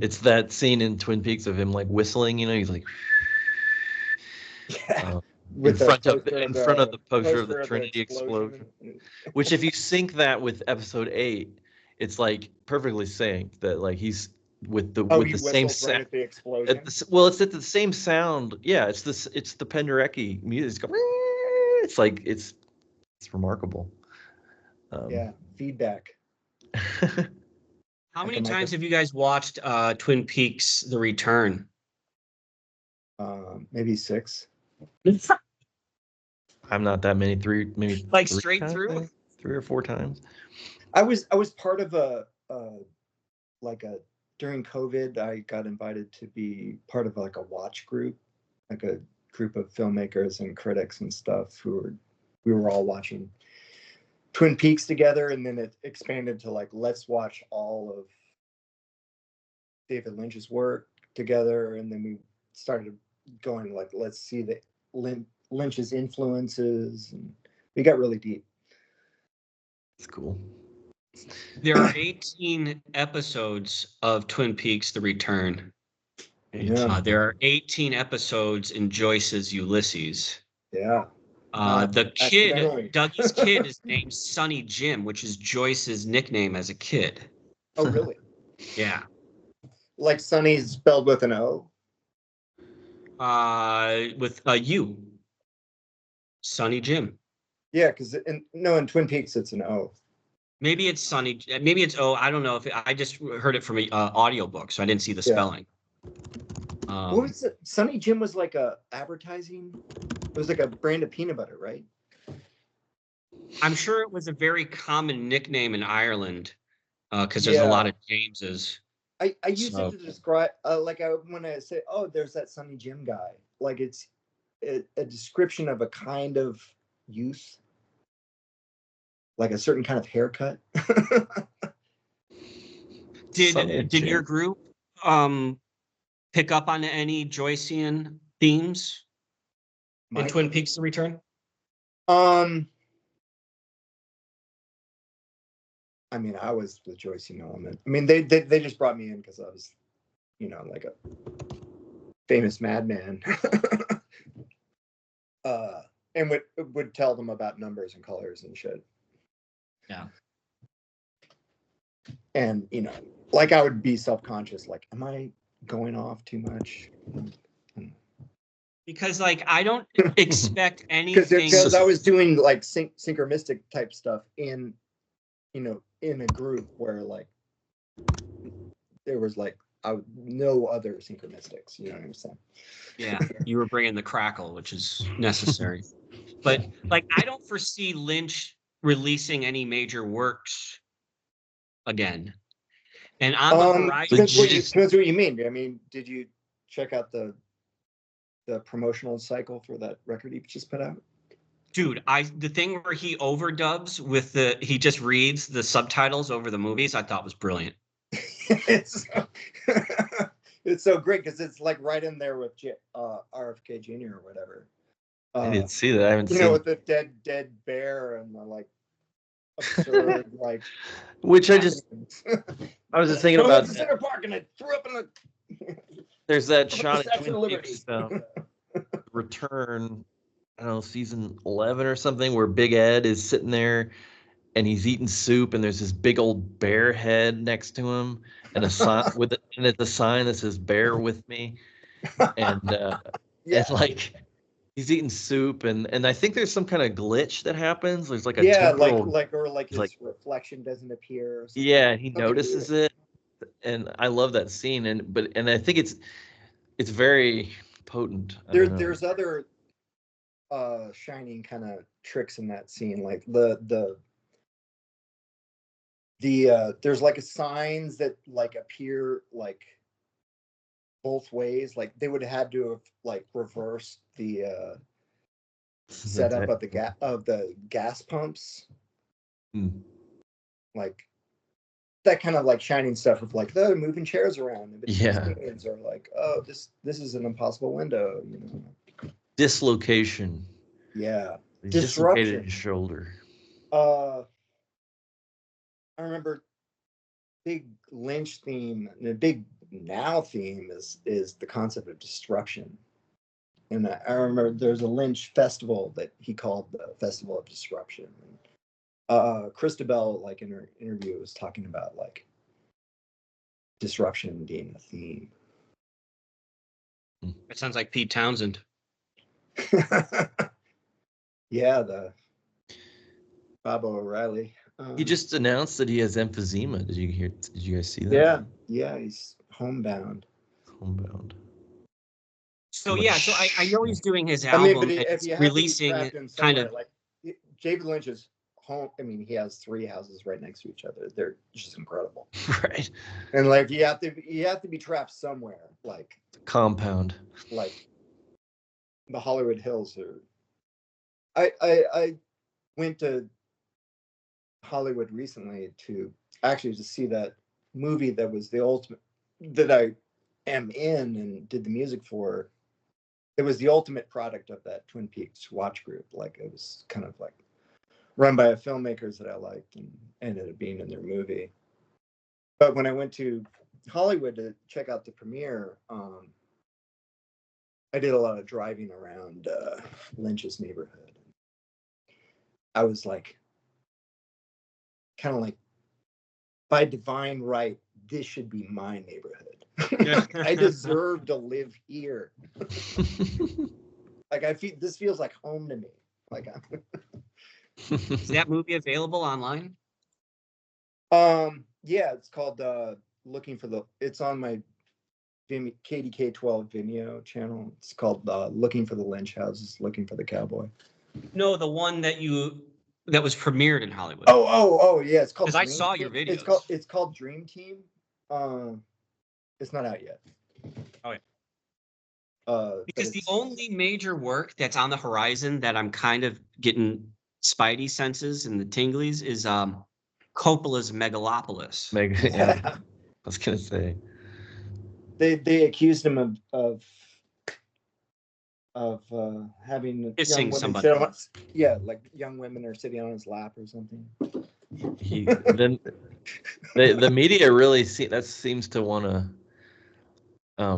It's that scene in Twin Peaks of him like whistling, you know, he's like yeah. in front of the poster of the poster Trinity explosion. Which if you sync that with episode 8, it's like perfectly synced that like he's with the same sound. Right at the explosion. Well, it's at the same sound. Yeah, it's the Penderecki music. It's like it's remarkable. Yeah, feedback. How many times have you guys watched Twin Peaks: The Return? Maybe 6. I'm not that many. Maybe like 3 straight times, through. 3 or 4 times. I was part of during COVID, I got invited to be part of like a watch group, like a group of filmmakers and critics and stuff we were all watching Twin Peaks together, and then it expanded to like, let's watch all of David Lynch's work together, and then we started going like, let's see the Lynch's influences, and we got really deep. It's cool. There are 18 episodes of Twin Peaks: The Return. Yeah. There are 18 episodes in Joyce's Ulysses. Yeah. The kid, accidentally. Dougie's kid, is named Sonny Jim, which is Joyce's nickname as a kid. Oh, really? Yeah. Like Sonny's spelled with an O? With a U. Sonny Jim. Yeah, because in Twin Peaks it's an O. Maybe it's Sonny. Maybe it's O. I don't know if I just heard it from an audiobook, so I didn't see the spelling. What was it? Sonny Jim was like a advertising. It was like a brand of peanut butter, right? I'm sure it was a very common nickname in Ireland, because there's a lot of Jameses. I use it to describe when I say, oh, there's that Sonny Jim guy. Like it's a description of a kind of youth, like a certain kind of haircut. Did your group pick up on any Joycean themes in Twin Peaks: The Return? I mean, I was the Joycean element. I mean, they just brought me in because I was, you know, like a famous madman. And would tell them about numbers and colors and shit. Yeah. And, you know, like I would be self-conscious, like, am I going off too much? Because like I don't expect anything. Because I was doing like synchromistic type stuff in a group where like there was like no other synchromystics. You know what I'm saying? Yeah, you were bringing the crackle, which is necessary. But like I don't foresee Lynch releasing any major works again. And on the horizon, depends what you mean. I mean, did you check out the promotional cycle for that record he just put out? Dude, the thing where he overdubs with he just reads the subtitles over the movies, I thought was brilliant. it's so, it's so great because it's like right in there with RFK Jr. or whatever. I didn't see that. I haven't You seen. know, with the dead bear and the like absurd like. Which I was just thinking about. The Center Park and I threw up in the. There's that shot Statue in of Twin Liberty. Peaks, Return, I don't know, season 11 or something, where Big Ed is sitting there and he's eating soup, and there's this big old bear head next to him, and a sign and it's a sign that says "Bear with me," and and like he's eating soup, and I think there's some kind of glitch that happens. There's like a temporal, like his reflection doesn't appear. Or something. Yeah, and he notices it, and I love that scene, and I think it's very potent. There's other shining kind of tricks in that scene, like the there's like signs that like appear like both ways, like they would have had to have like reversed the setup of the gas pumps. Like that kind of like shining stuff of like the moving chairs around, and the are like, oh, this is an impossible window, you know. Dislocation. Yeah. Dislocated his shoulder. I remember big Lynch theme, and a big now theme is the concept of destruction. And I remember there's a Lynch festival that he called the Festival of Disruption. Christabel, like in her interview, was talking about like disruption being a theme. It sounds like Pete Townsend. Yeah, the Bob O'Reilly. He just announced that he has emphysema. Did you guys see that? Yeah, he's homebound. So so I know he's doing his album. But if you releasing kind of like David Lynch's home. I mean, he has 3 houses right next to each other. They're just incredible. Right. And like you have to be trapped somewhere, like compound, like the Hollywood Hills. Or I went to Hollywood recently to see that movie that was the ultimate, that I am in and did the music for. It was the ultimate product of that Twin Peaks watch group. Like it was kind of like run by filmmakers that I liked, and ended up being in their movie. But when I went to Hollywood to check out the premiere, I did a lot of driving around Lynch's neighborhood. I was like, kind of like, by divine right, this should be my neighborhood. I deserve to live here. Like this feels like home to me. Like Is that movie available online? Yeah, it's called it's on my KDK 12 Vimeo channel. It's called Looking for the Lynch Houses, Looking for the Cowboy. No, the one that was premiered in Hollywood. Oh yeah, it's called. Because I saw your videos. It's called Dream Team. It's not out yet. Oh yeah. Because the only major work that's on the horizon that I'm kind of getting spidey senses and the tinglies is Coppola's Megalopolis. Yeah. I was gonna say. They accused him of having kissing somebody. Like young women are sitting on his lap or something. Then the media really seems to want to. I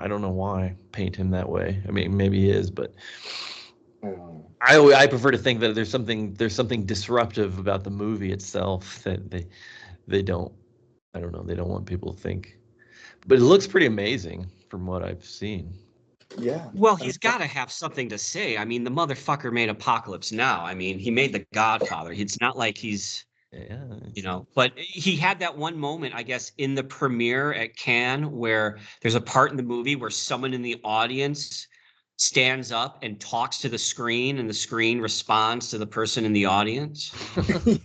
don't know why paint him that way. I mean, maybe he is, but I prefer to think that there's something disruptive about the movie itself that they don't. I don't know. They don't want people to think. But it looks pretty amazing from what I've seen. Yeah. Well, he's got to have something to say. I mean, the motherfucker made Apocalypse Now. I mean, he made The Godfather. It's not like he's, but he had that one moment, I guess, in the premiere at Cannes where there's a part in the movie where someone in the audience stands up and talks to the screen, and the screen responds to the person in the audience.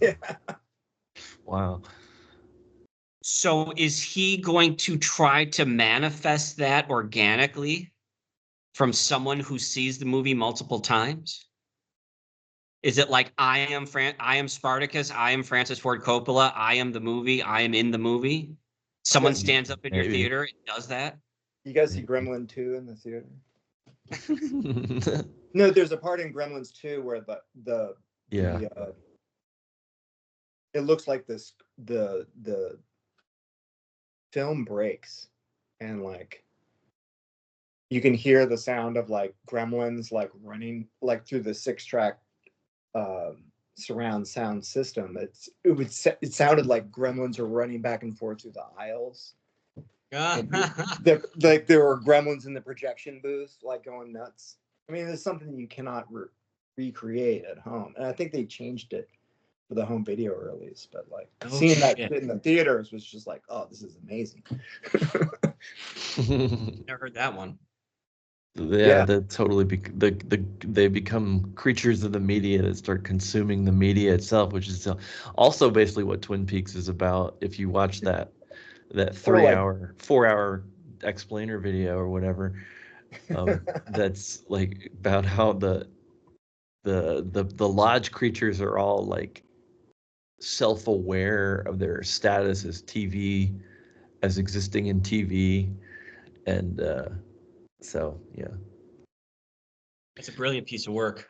Yeah. Wow. So is he going to try to manifest that organically from someone who sees the movie multiple times? Is it like I am Spartacus, I am Francis Ford Coppola, I am the movie, I am in the movie? Someone Yes. stands up in your Maybe. theater and does that? You guys see Gremlin 2 in the theater? No, there's a part in Gremlins 2 where Yeah. it looks like the film breaks, and like you can hear the sound of like gremlins like running like through the 6-track surround sound system. It sounded like gremlins are running back and forth through the aisles. Like there were gremlins in the projection booth, like going nuts. I mean, it's something you cannot recreate at home, and I think they changed it for the home video release. But like seeing that in the theaters was just like, oh, this is amazing. Never heard that one. Yeah, that totally they become creatures of the media that start consuming the media itself, which is also basically what Twin Peaks is about. If you watch that 4-hour explainer video or whatever, that's like about how the lodge creatures are all like self-aware of their status as existing in TV, and so yeah. It's a brilliant piece of work.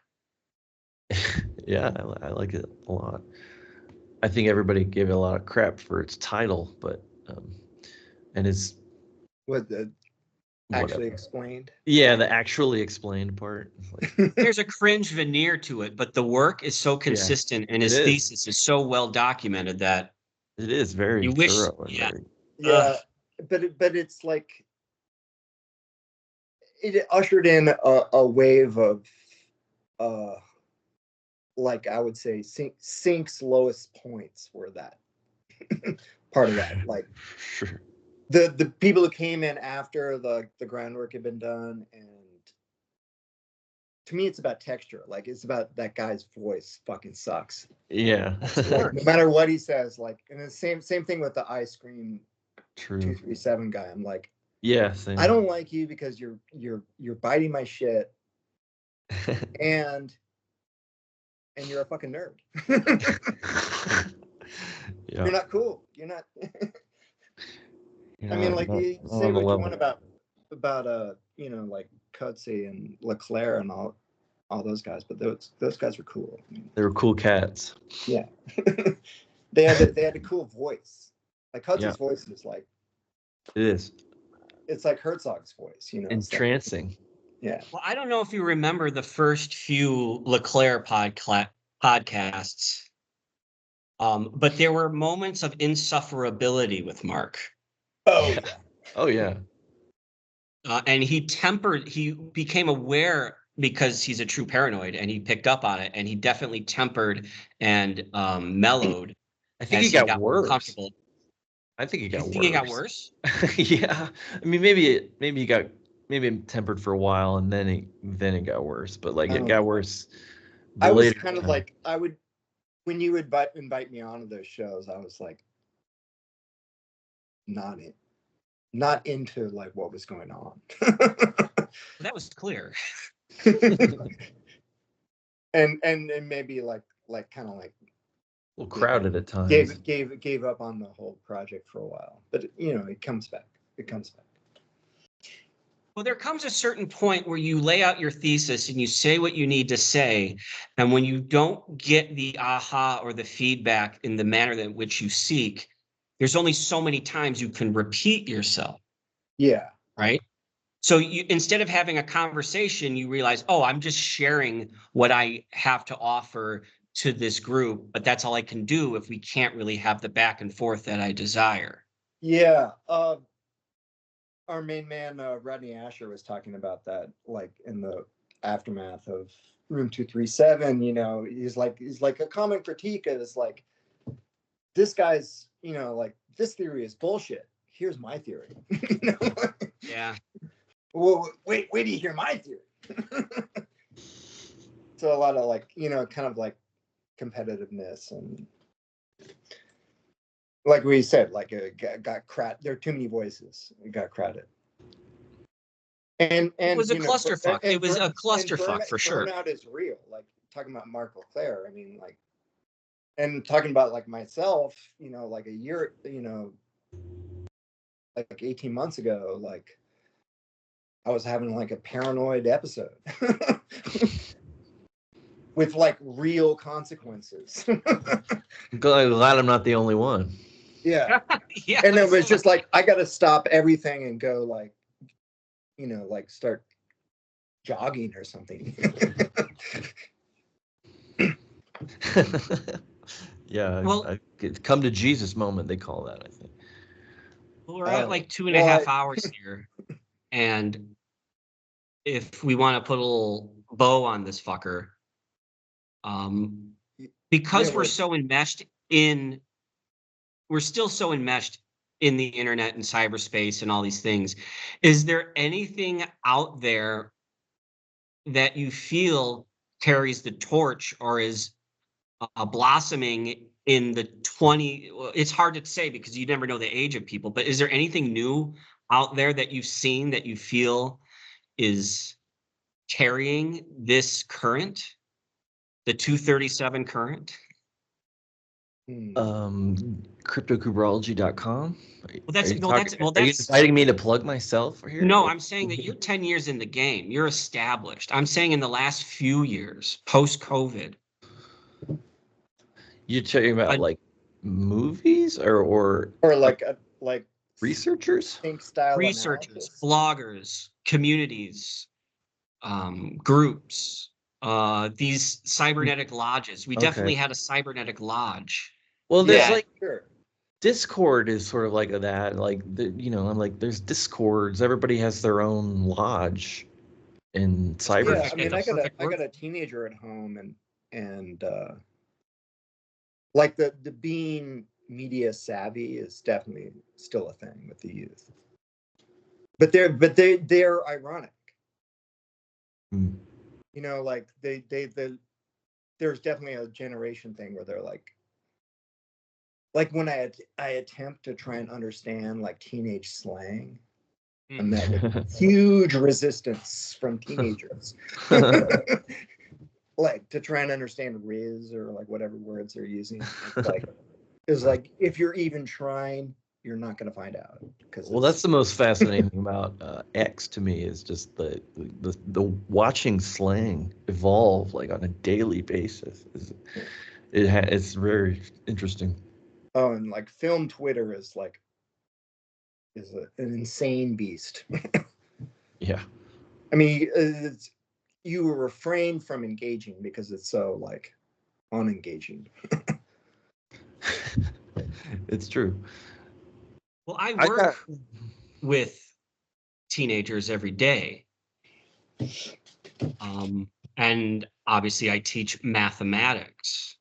Yeah, I like it a lot. I think everybody gave it a lot of crap for its title, but and it's what the actually explained. Yeah, the actually explained part. There's a cringe veneer to it, but the work is so consistent, and his thesis is so well documented that it is very you wish. thorough. But it's like it ushered in a wave of like I would say Sync's lowest points were that part of that. Like sure. The people who came in after the groundwork had been done, and to me it's about texture. Like it's about that guy's voice fucking sucks. Yeah. Like, no matter what he says, like, and the same thing with the ice cream True 237 guy. I'm like, yeah, same. I don't like you because you're biting my shit and you're a fucking nerd. Yeah. You're not cool. You're not. I mean, like you say what you want about like Cutsy and Leclerc and all those guys, but those guys were cool. I mean, they were cool cats. Yeah. they had a cool voice. Like Cutsy's voice is like. It is. It's like Herzog's voice, you know. Entrancing. Like, yeah. Well, I don't know if you remember the first few Leclerc podcasts, but there were moments of insufferability with Mark. Oh yeah. Oh yeah. And he became aware because he's a true paranoid, and he picked up on it, and he definitely tempered and mellowed. I think he got worse. Comfortable. I think it got worse. You think it got worse? Yeah. I mean, maybe he got tempered for a while, and then it got worse. But like it got worse. I was kind of like when you would invite me onto those shows, I was like not into like what was going on. That was clear. and maybe like kind of like a little crowded at times. Gave up on the whole project for a while, but it comes back. Well, there comes a certain point where you lay out your thesis and you say what you need to say, and when you don't get the aha or the feedback in the manner in which you seek, there's only so many times you can repeat yourself. Yeah. Right. So instead of having a conversation, you realize, oh, I'm just sharing what I have to offer to this group, but that's all I can do if we can't really have the back and forth that I desire. Yeah. Our main man, Rodney Asher, was talking about that, like in the aftermath of Room 237. He's like a common critique is like, this guy's, like this theory is bullshit. Here's my theory. Yeah. Well, wait till you hear my theory. So a lot of like, kind of like competitiveness, and like we said, like got crowded. There are too many voices. It got crowded. And it was a clusterfuck. It was a clusterfuck for sure. Burnout is real. Like talking about Mark LeClaire, I mean, like, and talking about like myself, you know, like a year, you know, like 18 months ago, like I was having like a paranoid episode with like real consequences. I'm glad I'm not the only one. Yeah. Yeah. And it was just like, I got to stop everything and go like, you know, like start jogging or something. Yeah, Well, come to Jesus moment, they call that, I think. we're at like 2.5 well, hours here. And if we want to put a little bow on this fucker, because yeah, we're so enmeshed in, we're still so enmeshed in the internet and cyberspace and all these things. Is there anything out there that you feel carries the torch or is blossoming in the 20? Well, it's hard to say because you never know the age of people, but is there anything new out there that you've seen that you feel is carrying this current, the 237 current? Cryptocubrology.com. Well, Are you well, are you that's inviting me to plug myself here? no, I'm saying that you're 10 years in the game. You're established. I'm saying in the last few years, post-COVID. You're talking about Uh, like movies or like researchers? think style researchers, analysis. bloggers, communities, groups, these cybernetic lodges. We Okay. definitely had a cybernetic lodge. Well, there's Yeah, like sure. Discord is sort of like that. Like I'm like there's Discords. Everybody has their own lodge in cyber. Yeah, I Perfect. mean, That's a perfect I word. got a teenager at home, and like the being media savvy is definitely still a thing with the youth. But they're ironic. Hmm. You know, like there's definitely a generation thing where they're like when I attempt to try and understand like teenage slang, I'm met with huge resistance from teenagers. Like to try and understand Riz or like whatever words they're using. It's like if you're even trying, you're not going to find out. Well, that's the most fascinating thing about X to me is just the watching slang evolve like on a daily basis. It's very interesting. Oh, and like film Twitter is like an insane beast. Yeah. I mean, you refrain from engaging because it's so like unengaging. It's true. Well, I I got work with teenagers every day. And obviously I teach mathematics.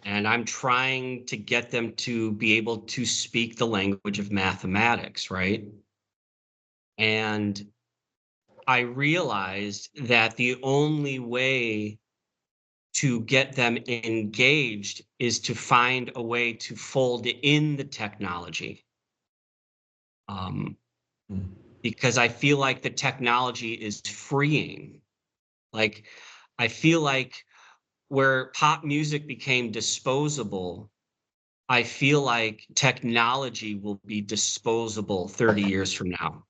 And I'm trying to get them to be able to speak the language of mathematics, right? And I realized that the only way to get them engaged is to find a way to fold in the technology. Because I feel like the technology is freeing. Like, I feel like where pop music became disposable, I feel like technology will be disposable 30 years from now.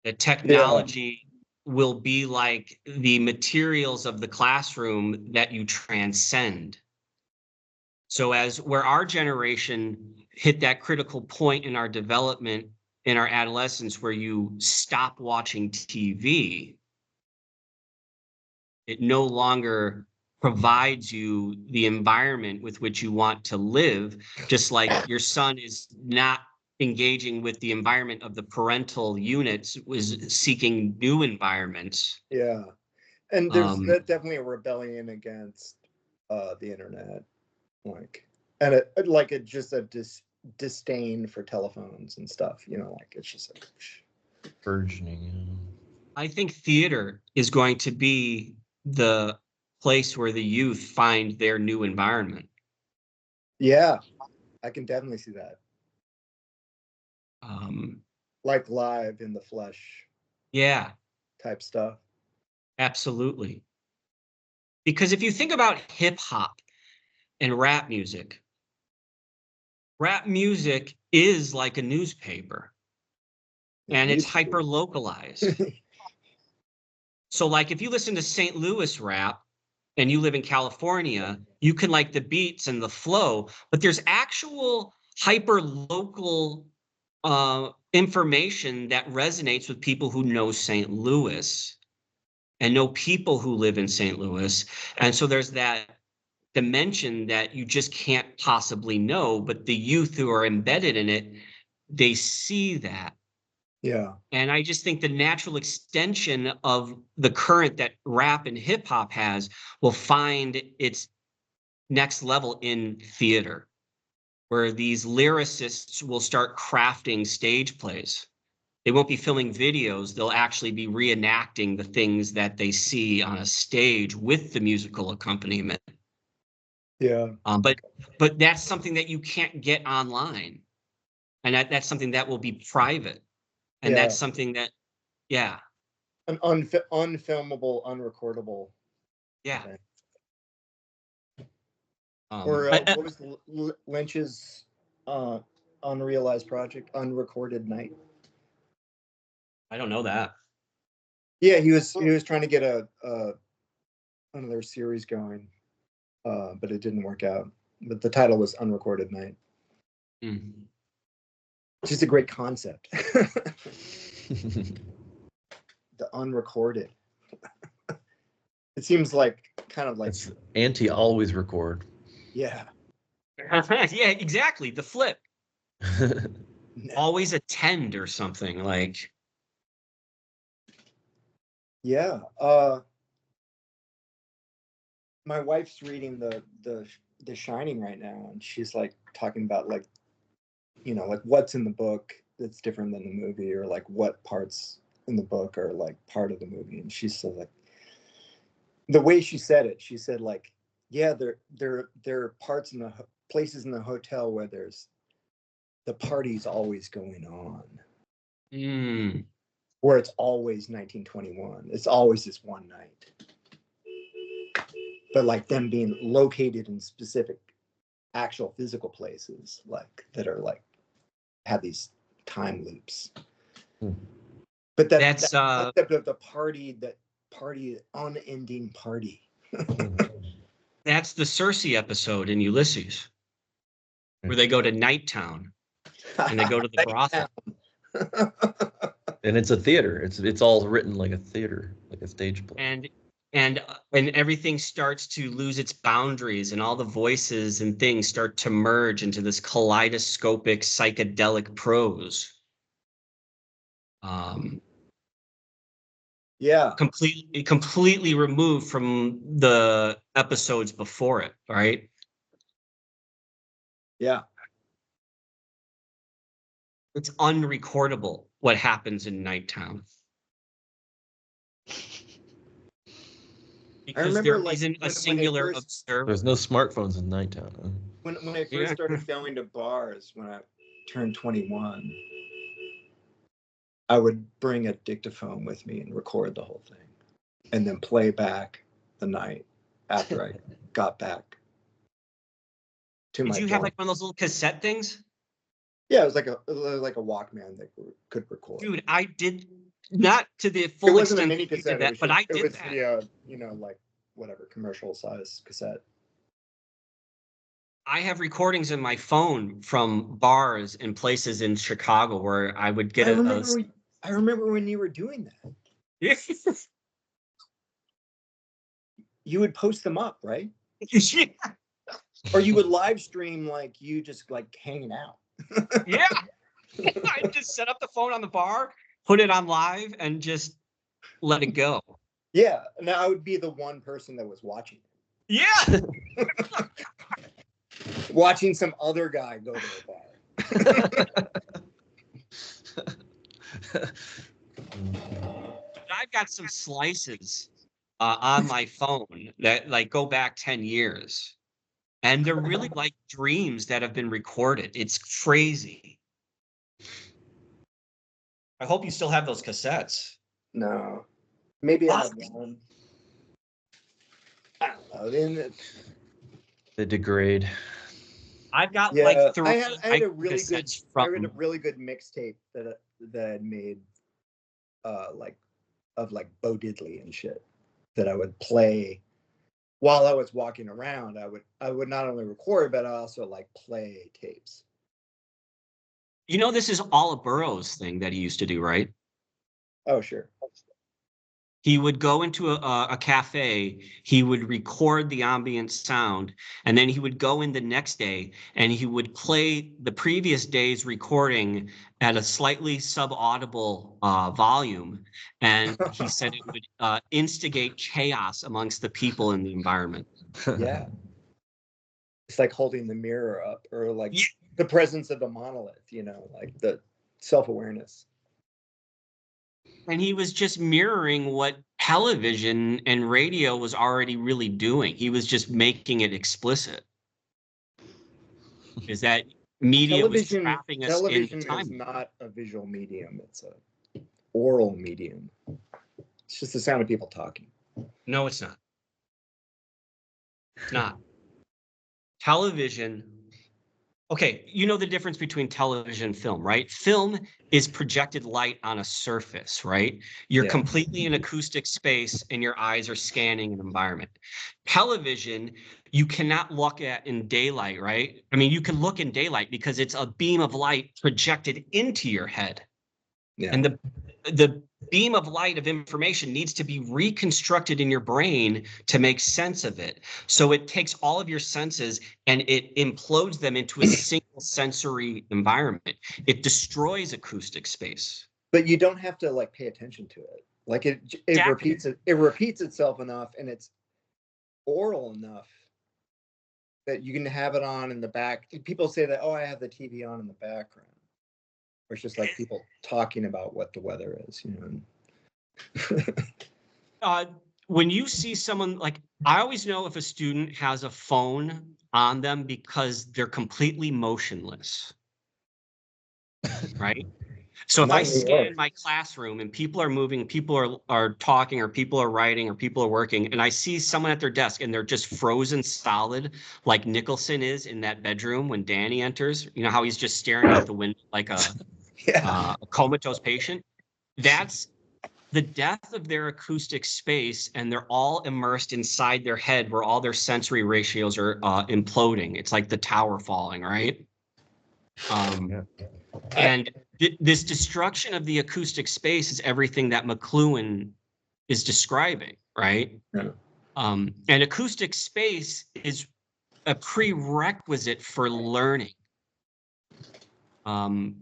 The Yeah. technology will be like the materials of the classroom that you transcend. So as where our generation hit that critical point in our development, in our adolescence, where you stop watching TV, it no longer provides you the environment with which you want to live, just like your son is not engaging with the environment of the parental units, was seeking new environments. Yeah. And there's Um, definitely a rebellion against the internet, like, and it just a disdain for telephones and stuff. You know, like it's just like, burgeoning. I think theater is going to be the place where the youth find their new environment. yeah, I can definitely see that. Um, Like live in the flesh yeah, type stuff. absolutely. Because if you think about hip hop and rap music is like a newspaper, and it's hyper localized. So like if you listen to St. Louis rap and you live in California, you can like the beats and the flow, but there's actual hyper local information that resonates with people who know St. Louis and know people who live in St. Louis. And so there's that dimension that you just can't possibly know, but the youth who are embedded in it, they see that. Yeah. And I just think the natural extension of the current that rap and hip hop has will find its next level in theater, where these lyricists will start crafting stage plays. They won't be filming videos. They'll actually be reenacting the things that they see on a stage with the musical accompaniment. Yeah. But that's something that you can't get online. And that's something that will be private. And that's something that, yeah. An unfilmable, unrecordable. Yeah. Event. Or what was Lynch's unrealized project, Unrecorded Night? I don't know that. Yeah, he was trying to get another series going, but it didn't work out. But the title was Unrecorded Night. Mm. It's just a great concept. The unrecorded. It seems like kind of like it's anti-always record. Yeah. Yeah, exactly. The flip. Always attend or something like. Yeah. My wife's reading the Shining right now, and she's like talking about like, you know, like what's in the book that's different than the movie, or like what parts in the book are like part of the movie. And she said like, the way she said it, she said like, yeah, there are parts in the places in the hotel where there's the party's always going on. Mm. Where it's always 1921. It's always this one night. But like them being located in specific actual physical places, like that are like have these time loops. But that's that concept of the party, unending party. That's the Cersei episode in Ulysses, where they go to Nighttown and they go to the brothel. And it's a theater. It's all written like a theater, like a stage play. And everything starts to lose its boundaries, and all the voices and things start to merge into this kaleidoscopic psychedelic prose. Yeah. Completely removed from the episodes before it, right? Yeah. It's unrecordable what happens in Nighttown. Because there isn't a singular observer. There's no smartphones in Nighttown. Huh? When I first started going to bars when I turned 21, I would bring a dictaphone with me and record the whole thing, and then play back the night after I got back to my dorm. Did you have like one of those little cassette things? Yeah, it was like a Walkman that could record. Dude, I did not to the full extent. It wasn't a mini cassette, but I did that. Yeah, you know, like whatever commercial size cassette. I have recordings in my phone from bars and places in Chicago where I would get I remember when you were doing that. You would post them up, right? Yeah. Or you would live stream like you just like hanging out. Yeah. I just set up the phone on the bar, put it on live, and just let it go. Yeah. Now I would be the one person that was watching. Yeah. Watching some other guy go to the bar. I've got some slices on my phone that like go back 10 years. And they're really like dreams that have been recorded. It's crazy. I hope you still have those cassettes. No. Maybe I have one. I don't know. Then They degrade. I've got yeah, like I 3 had a really good cassettes I had a from. really good mixtape that I'd made like of like Bo Diddley and shit that I would play while I was walking around. I would not only record but I also like play tapes. You know, this is all a Burroughs thing that he used to do, right? Oh sure. He would go into a cafe, he would record the ambient sound, and then he would go in the next day and he would play the previous day's recording at a slightly subaudible volume. And he said it would instigate chaos amongst the people in the environment. Yeah. It's like holding the mirror up or like Yeah. the presence of a monolith, you know, like the self-awareness. And he was just mirroring what television and radio was already really doing. He was just making it explicit. Is that media was trapping us into Television is time. not a visual medium, it's a oral medium. It's just the sound of people talking. No, it's not. It's not. Television. Okay, you know the difference between television and film, right? Film is projected light on a surface, right? You're Yeah. completely in acoustic space and your eyes are scanning an environment. Television, you cannot look at in daylight, right? I mean, you can look in daylight because it's a beam of light projected into your head. Yeah. And the beam of light of information needs to be reconstructed in your brain to make sense of it. So it takes all of your senses and it implodes them into a single sensory environment. It destroys acoustic space. But you don't have to like pay attention to it. Like it repeats itself enough and it's oral enough that you can have it on in the back. People say that, oh, I have the TV on in the background. Or it's just like people talking about what the weather is, you know. When you see someone like, I always know if a student has a phone on them because they're completely motionless, right? So if Not I in New York. scan my classroom and people are moving, people are talking, or people are writing, or people are working, and I see someone at their desk and they're just frozen solid, like Nicholson is in that bedroom when Danny enters, you know how he's just staring out the window like Yeah. a comatose patient? That's the death of their acoustic space, and they're all immersed inside their head where all their sensory ratios are imploding. It's like the tower falling, right? And this destruction of the acoustic space is everything that McLuhan is describing, right? Yeah. And acoustic space is a prerequisite for learning.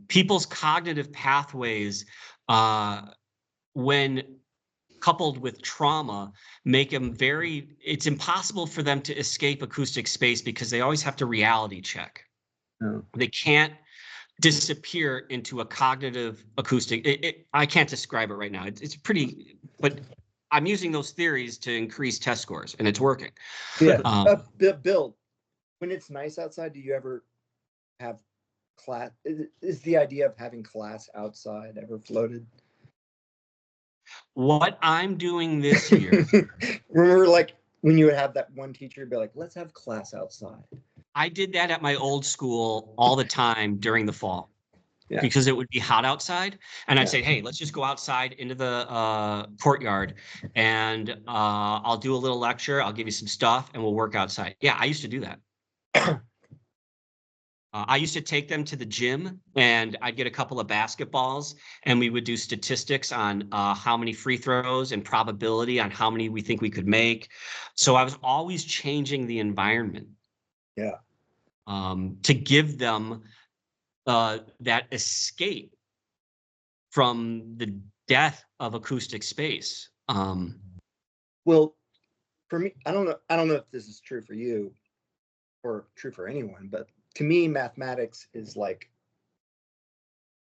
People's cognitive pathways, when coupled with trauma, make them it's impossible for them to escape acoustic space because they always have to reality check. Yeah. They can't disappear into a cognitive acoustic. I can't describe it right now. It's pretty, but I'm using those theories to increase test scores, and it's working. Yeah. Bill, when it's nice outside, do you ever have class? Is the idea of having class outside ever floated? What I'm doing this year, Remember, like when you would have that one teacher be like, "Let's have class outside." I did that at my old school all the time during the fall. Yeah. Because it would be hot outside. And I'd Yeah. say, hey, let's just go outside into the courtyard and I'll do a little lecture. I'll give you some stuff and we'll work outside. Yeah, I used to do that. I used to take them to the gym and I'd get a couple of basketballs and we would do statistics on how many free throws and probability on how many we think we could make. So I was always changing the environment. Yeah. To give them that escape from the death of acoustic space. Well, for me, I don't know if this is true for you or true for anyone, but to me, mathematics is like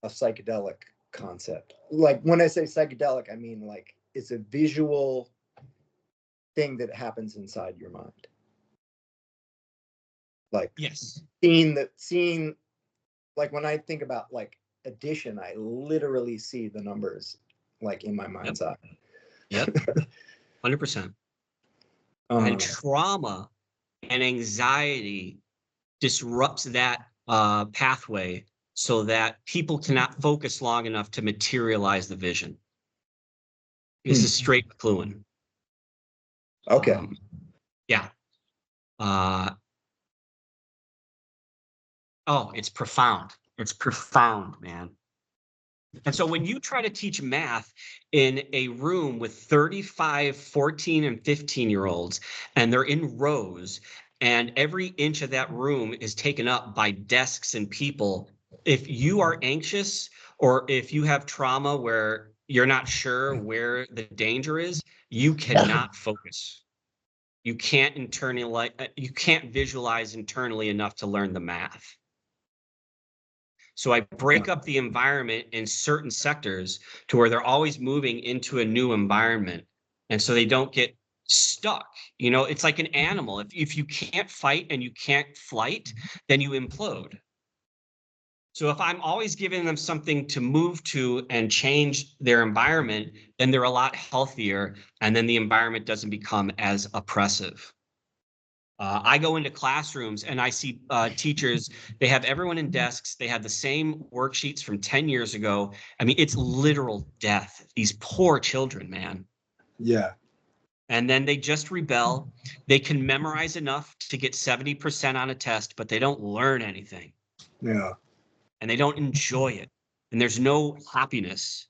a psychedelic concept. Like when I say psychedelic, I mean like it's a visual thing that happens inside your mind. Like Yes. seeing like when I think about like addition, I literally see the numbers like in my mind's eye. Yep. 100%. And trauma and anxiety disrupts that pathway so that people cannot focus long enough to materialize the vision. This is straight McLuhan. Okay. Yeah. Oh, it's profound. It's profound, man. And so when you try to teach math in a room with 35, 14, and 15-year-olds, and they're in rows, and every inch of that room is taken up by desks and people, if you are anxious or if you have trauma where you're not sure where the danger is, you cannot focus. You can't you can't visualize internally enough to learn the math. So I break up the environment in certain sectors to where they're always moving into a new environment. And so they don't get stuck. You know, it's like an animal. If you can't fight and you can't flight, then you implode. So if I'm always giving them something to move to and change their environment, then they're a lot healthier. And then the environment doesn't become as oppressive. I go into classrooms and I see teachers, they have everyone in desks. They have the same worksheets from 10 years ago. I mean, it's literal death. These poor children, man. Yeah. And then they just rebel. They can memorize enough to get 70% on a test, but they don't learn anything. Yeah. And they don't enjoy it. And there's no happiness.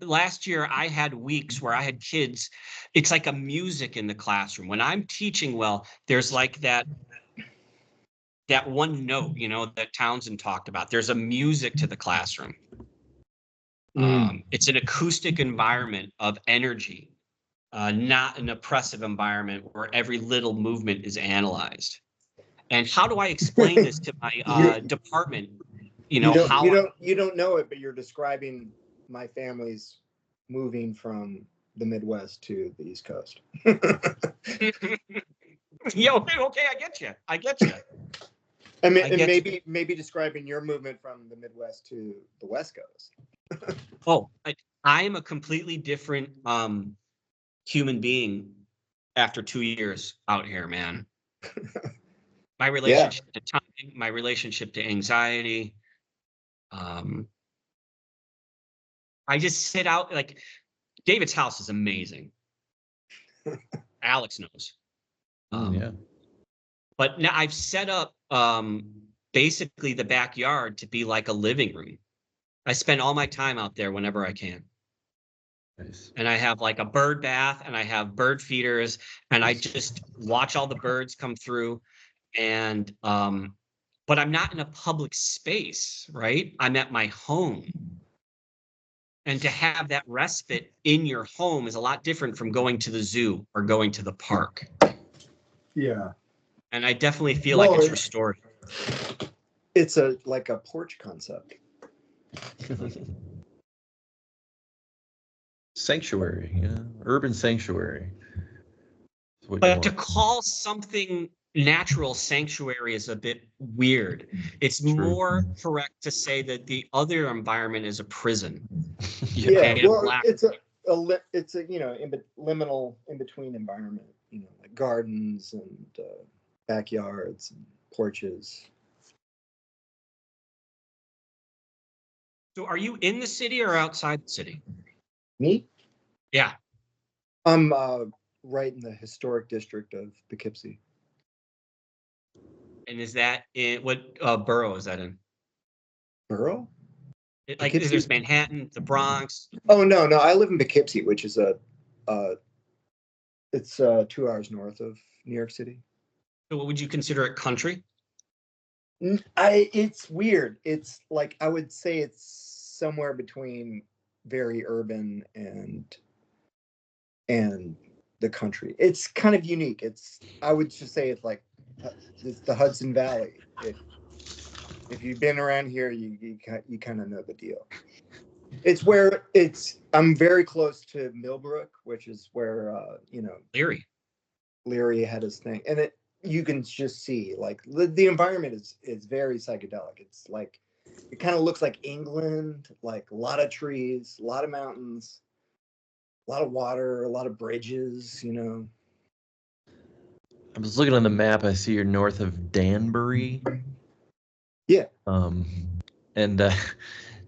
Last year I had weeks where I had kids. It's like a music in the classroom. When I'm teaching well, there's like that one note, you know, that Townsend talked about. There's a music to the classroom. It's an acoustic environment of energy, not an oppressive environment where every little movement is analyzed. And how do I explain this to my department? You know, you don't know it, but you're describing my family's moving from the Midwest to the East Coast. Yeah, okay, I get you. I mean, and maybe describing your movement from the Midwest to the West Coast. Oh, I am a completely different human being after 2 years out here, man. My relationship to time, my relationship to anxiety. I just sit out, like, David's house is amazing. Alex knows. Yeah. But now I've set up basically the backyard to be like a living room. I spend all my time out there whenever I can. Nice. And I have like a bird bath and I have bird feeders and I just watch all the birds come through. And but I'm not in a public space, right? I'm at my home. And to have that respite in your home is a lot different from going to the zoo or going to the park. Yeah. And I definitely feel like it's restored. It's like a porch concept. Sanctuary, yeah. Urban sanctuary. But to call something natural sanctuary is a bit weird. It's more correct to say that the other environment is a prison. Yeah, well, it's a liminal in between environment. You know, like gardens and backyards and porches. So, are you in the city or outside the city? Me? Yeah, I'm right in the historic district of Poughkeepsie. and is that in what borough is that in? Borough? Like, there's Manhattan, the Bronx. Oh no, I live in Poughkeepsie, which is it's 2 hours north of New York City. So, what would you consider it, country? It's weird. It's like I would say it's somewhere between very urban and the country. It's kind of unique. I would just say it's like it's the Hudson Valley. If you've been around here, you kind of know the deal. I'm very close to Millbrook, which is where Leary had his thing, and you can just see like the environment is very psychedelic. It's like it kind of looks like England, like a lot of trees, a lot of mountains, a lot of water, a lot of bridges, you know. I was looking on the map. I see you're north of Danbury. Yeah. And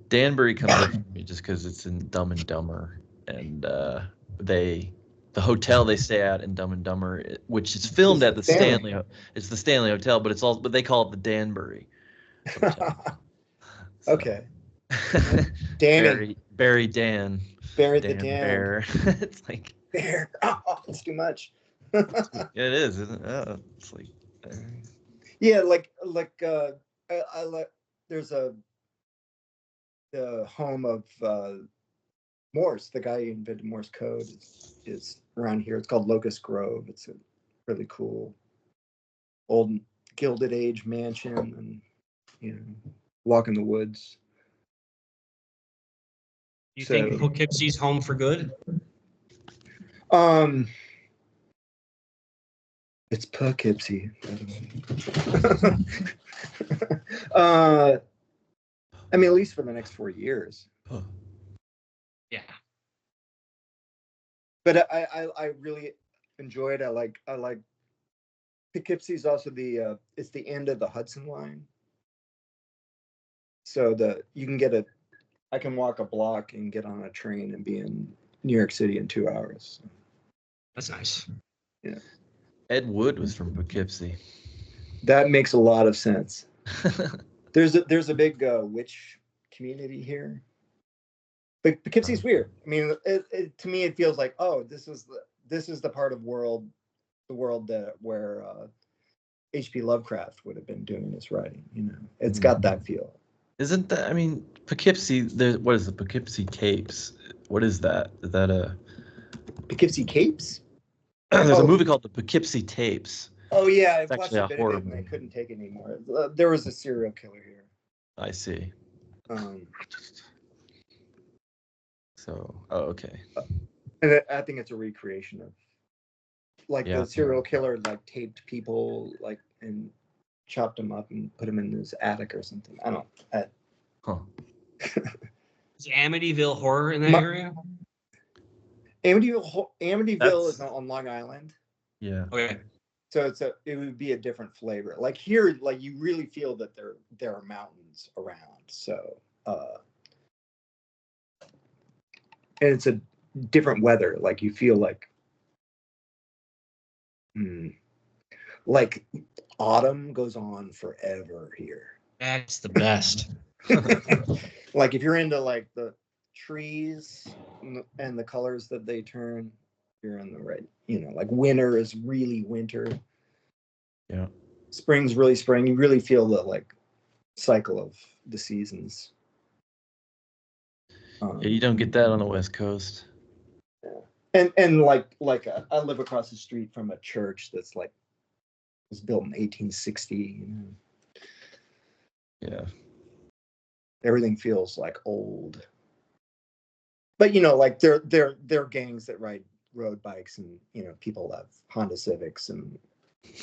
Danbury comes up to me just because it's in Dumb and Dumber, and the hotel they stay at in Dumb and Dumber, which is filmed at the Stanley. It's the Stanley Hotel, but it's also, but they call it the Danbury Hotel. Okay. Danny. Barry Dan. Barry Dan the Dan. Bear. It's like Bear. Oh, it's too much. it is, isn't it? Oh, it's like Yeah, like I like. There's the home of Morse, the guy who invented Morse code, is around here. It's called Locust Grove. It's a really cool old Gilded Age mansion, and you know, walk in the woods. You think Poughkeepsie's home for good? It's Poughkeepsie. I mean, at least for the next 4 years. Yeah. But I really enjoy it. I like Poughkeepsie's also it's the end of the Hudson line. So you can I can walk a block and get on a train and be in New York City in 2 hours. That's nice. Yeah. Ed Wood was from Poughkeepsie. That makes a lot of sense. There's a big witch community here. But Poughkeepsie's weird. I mean, to me, it feels like, oh, this is the part of the world where H.P. Lovecraft would have been doing his writing. You know, it's got that feel. Isn't that? I mean, Poughkeepsie. What is the Poughkeepsie Capes? What is that? Is that a Poughkeepsie Capes? There's a movie called The Poughkeepsie Tapes. Oh yeah, It's I watched actually a a bit horror of it and I movie. couldn't take it anymore. There was a serial killer here. I see. So, okay. And I think it's a recreation of, like, the serial killer like taped people like and chopped them up and put them in his attic or something. I don't know. Huh. Is Amityville horror in that area? Amityville is on Long Island. Yeah. Okay. So it would be a different flavor. Like here, like you really feel that there are mountains around. So and it's a different weather. Like you feel like autumn goes on forever here. That's the best. Like if you're into like the trees and the colors that they turn, you're in the right. You know, like winter is really winter. Yeah. Spring's really spring. You really feel the like cycle of the seasons. Yeah, you don't get that on the West Coast. Yeah. And like I live across the street from a church that's like was built in 1860. You know. Yeah. Everything feels like old. But you know, like there are gangs that ride road bikes, and you know, people have Honda Civics and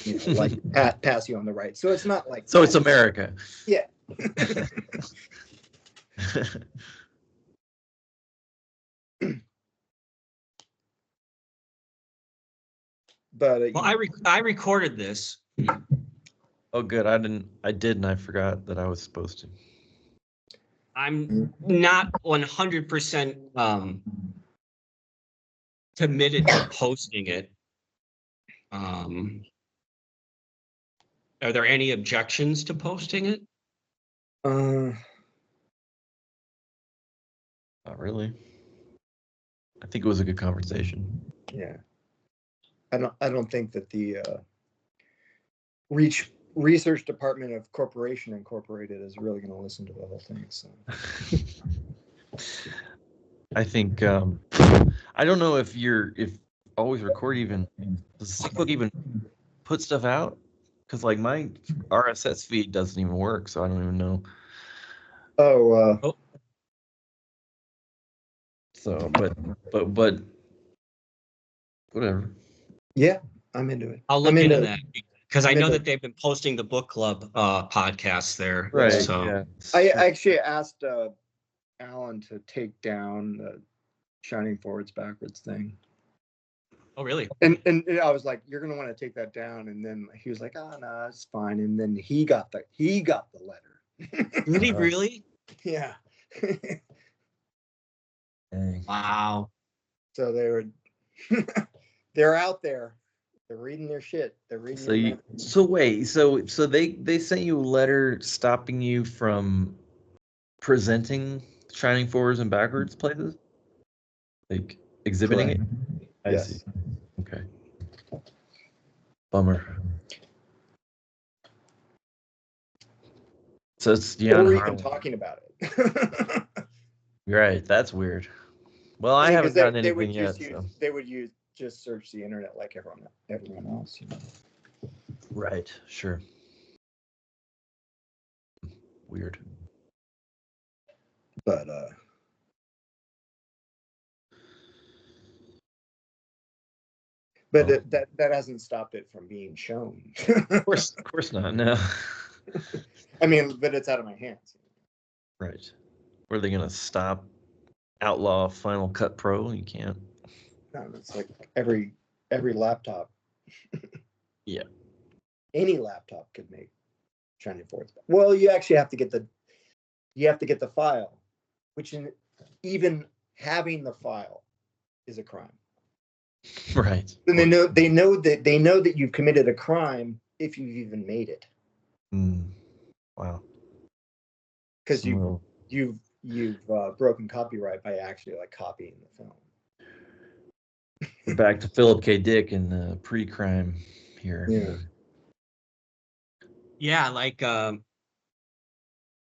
you know, like pass you on the right. So it's not like so it's America. Yeah. But well, I recorded this. Oh, good. I did, and I forgot that I was supposed to. I'm not 100% committed to posting it. Are there any objections to posting it? Not really. I think it was a good conversation. Yeah. I don't think that the research department of Corporation Incorporated is really going to listen to the whole thing. So I think I don't know if always record even does Facebook even put stuff out, because like my RSS feed doesn't even work, so I don't even know. So but whatever. Yeah, I'm into it. I'll look into that, because I know that they've been posting the book club podcast there. Right. So yeah. I actually asked Alan to take down Shining Forwards Backwards thing. Oh, really? And I was like, you're gonna want to take that down. And then he was like, oh no, it's fine. And then he got the letter. Did he really? Yeah. Dang. Wow. So they're out there. They're reading their shit. They're reading. So wait, so they sent you a letter stopping you from presenting Shining Forwards and Backwards places, like exhibiting it. I Yes. see. Okay. Bummer. So it's Or even talking about it. Right, that's weird. Well, I haven't gotten anything yet. They would just search the internet like everyone else. Right, sure. Weird. But that hasn't stopped it from being shown. Of course not. No. I mean, but it's out of my hands. Right. Were they gonna stop outlaw Final Cut Pro? You can't. No, it's like every laptop. Yeah. Any laptop could make Shining Forwards. Well, you actually have to get the file, which even having the file is a crime. Right. And they know that you've committed a crime if you've even made it. Wow. Because you've broken copyright by actually like copying the film. We're back to Philip K. Dick and pre-crime here. Yeah. Yeah, like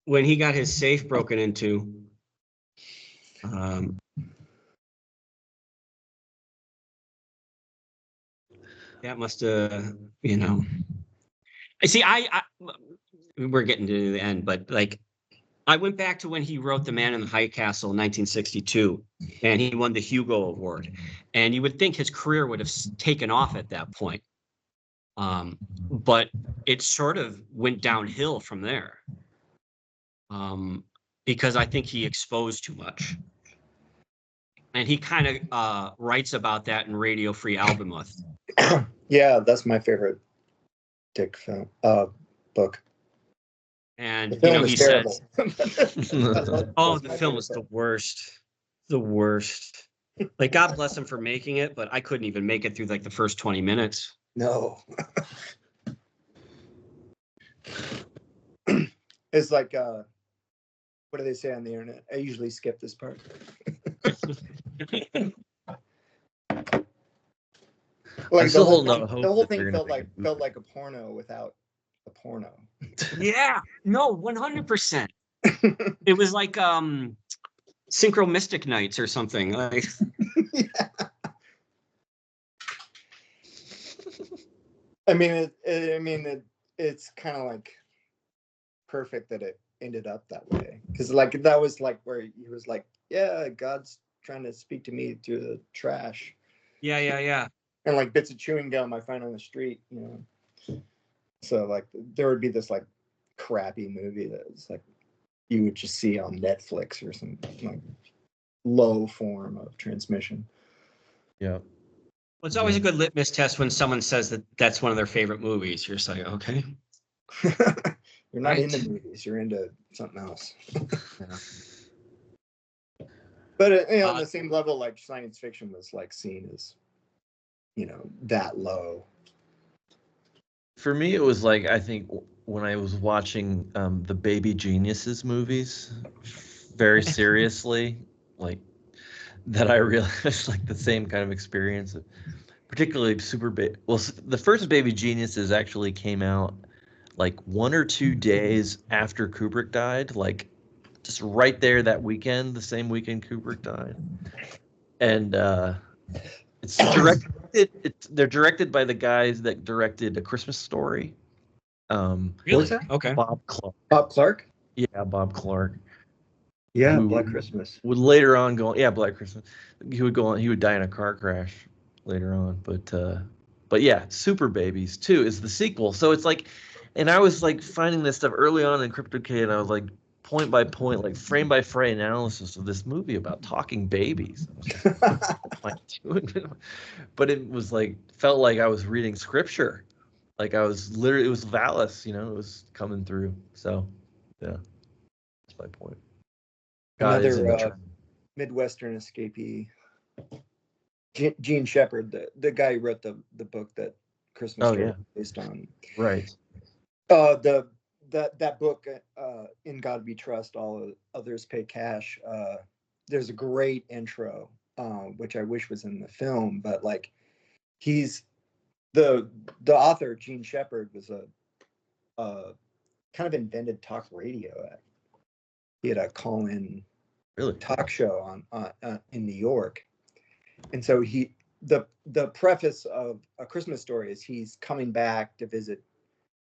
when he got his safe broken into. That must have, I see. We're getting to the end, but like, I went back to when he wrote *The Man in the High Castle* in 1962, and he won the Hugo Award. And you would think his career would have taken off at that point, but it sort of went downhill from there, because I think he exposed too much. And he kind of writes about that in *Radio Free Albemuth*. Yeah, that's my favorite Dick film book. And the film he is terrible. says, "Oh, the film is the worst, the worst." Like, God bless him for making it, but I couldn't even make it through like the first 20 minutes. No. It's like, what do they say on the internet? I usually skip this part. Like the whole thing felt like a porno without a porno. Yeah, no, 100%. It was like Synchro Mystic Nights or something. Like, Yeah. I mean, it's kind of like perfect that it ended up that way, because like that was like where he was like, yeah, God's trying to speak to me through the trash. Yeah. And like bits of chewing gum I find on the street, So like there would be this like crappy movie that was like you would just see on Netflix or some like low form of transmission. Yeah. Well, it's always a good litmus test when someone says that that's one of their favorite movies. You're just like, okay. You're not into movies, you're into something else. Yeah. But on the same level, like science fiction was like seen as, that low. For me, it was like, I think when I was watching the Baby Geniuses movies very seriously, like that I realized like the same kind of experience, particularly the first Baby Geniuses actually came out like 1 or 2 days after Kubrick died, like just right there that weekend, the same weekend Kubrick died. And they're directed by the guys that directed A Christmas Story. Really? Okay. Bob Clark? Yeah, Bob Clark. Yeah, Black Christmas. Would later on go, yeah, Black Christmas. He would go on. He would die in a car crash later on. But yeah, Super Babies 2 is the sequel. So it's like, and I was like finding this stuff early on in Crypto K, and I was like point by point, like frame by frame analysis of this movie about talking babies. I was just, what am I doing? But it was like, felt like I was reading scripture. Like I was literally, it was Valis, it was coming through. So, yeah, that's my point. God is in the Another Midwestern escapee, Gene Shepard, the guy who wrote the book that Christmas Story yeah. is based on. Right. That book, In God We Trust, All Others Pay Cash. There's a great intro, which I wish was in the film, but like he's the author, Gene Shepard, was a kind of invented talk radio act. He had a call-in talk show on in New York, and so the preface of A Christmas Story is he's coming back to visit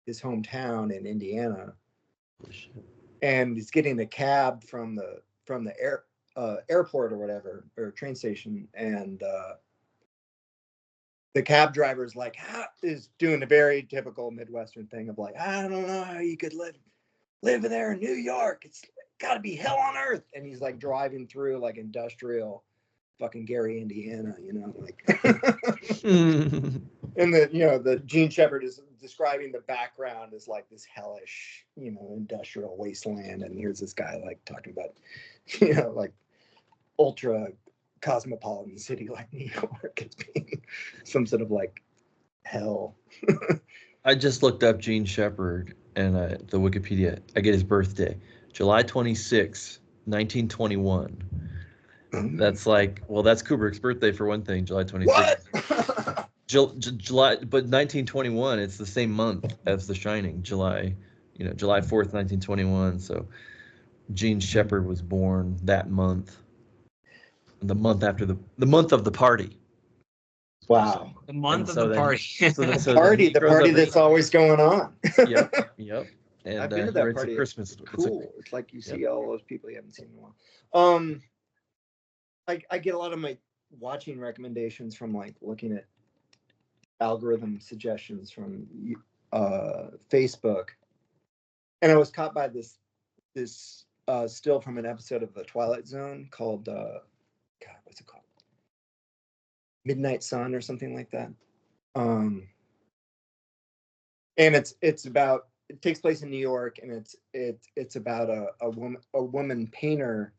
his hometown in Indiana, and he's getting a cab from the airport or whatever, or train station, and the cab driver's like is doing a very typical Midwestern thing of like, I don't know how you could live there in New York. It's got to be hell on earth. And he's like driving through like industrial fucking Gary, Indiana, like. And the Gene Shepard is describing the background as like this hellish, industrial wasteland. And here's this guy like talking about, like ultra cosmopolitan city like New York as being some sort of like hell. I just looked up Gene Shepard and the Wikipedia. I get his birthday, July 26, 1921. That's that's Kubrick's birthday for one thing, July 26th. July, but 1921, it's the same month as The Shining, July 4th, 1921. So Gene Shepard was born that month, the month after the month of the party. Wow. The month of the party. The party that's always going on. Yep. And I've been to that party. Christmas. Cool. It's like you see all those people you haven't seen in a while. I get a lot of my watching recommendations from like looking at algorithm suggestions from Facebook, and I was caught by this still from an episode of The Twilight Zone called God, what's it called? Midnight Sun or something like that. And it takes place in New York, and it's about a woman painter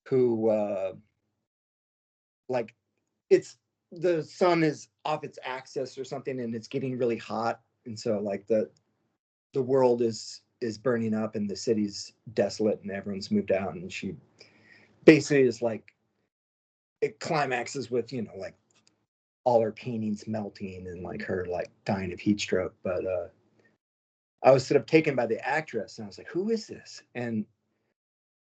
who like the sun is off its axis or something, and it's getting really hot, and so like the world is burning up and the city's desolate and everyone's moved out, and she basically is like, it climaxes with like all her paintings melting and like her like dying of heat stroke. But I was sort of taken by the actress, and I was like, who is this? And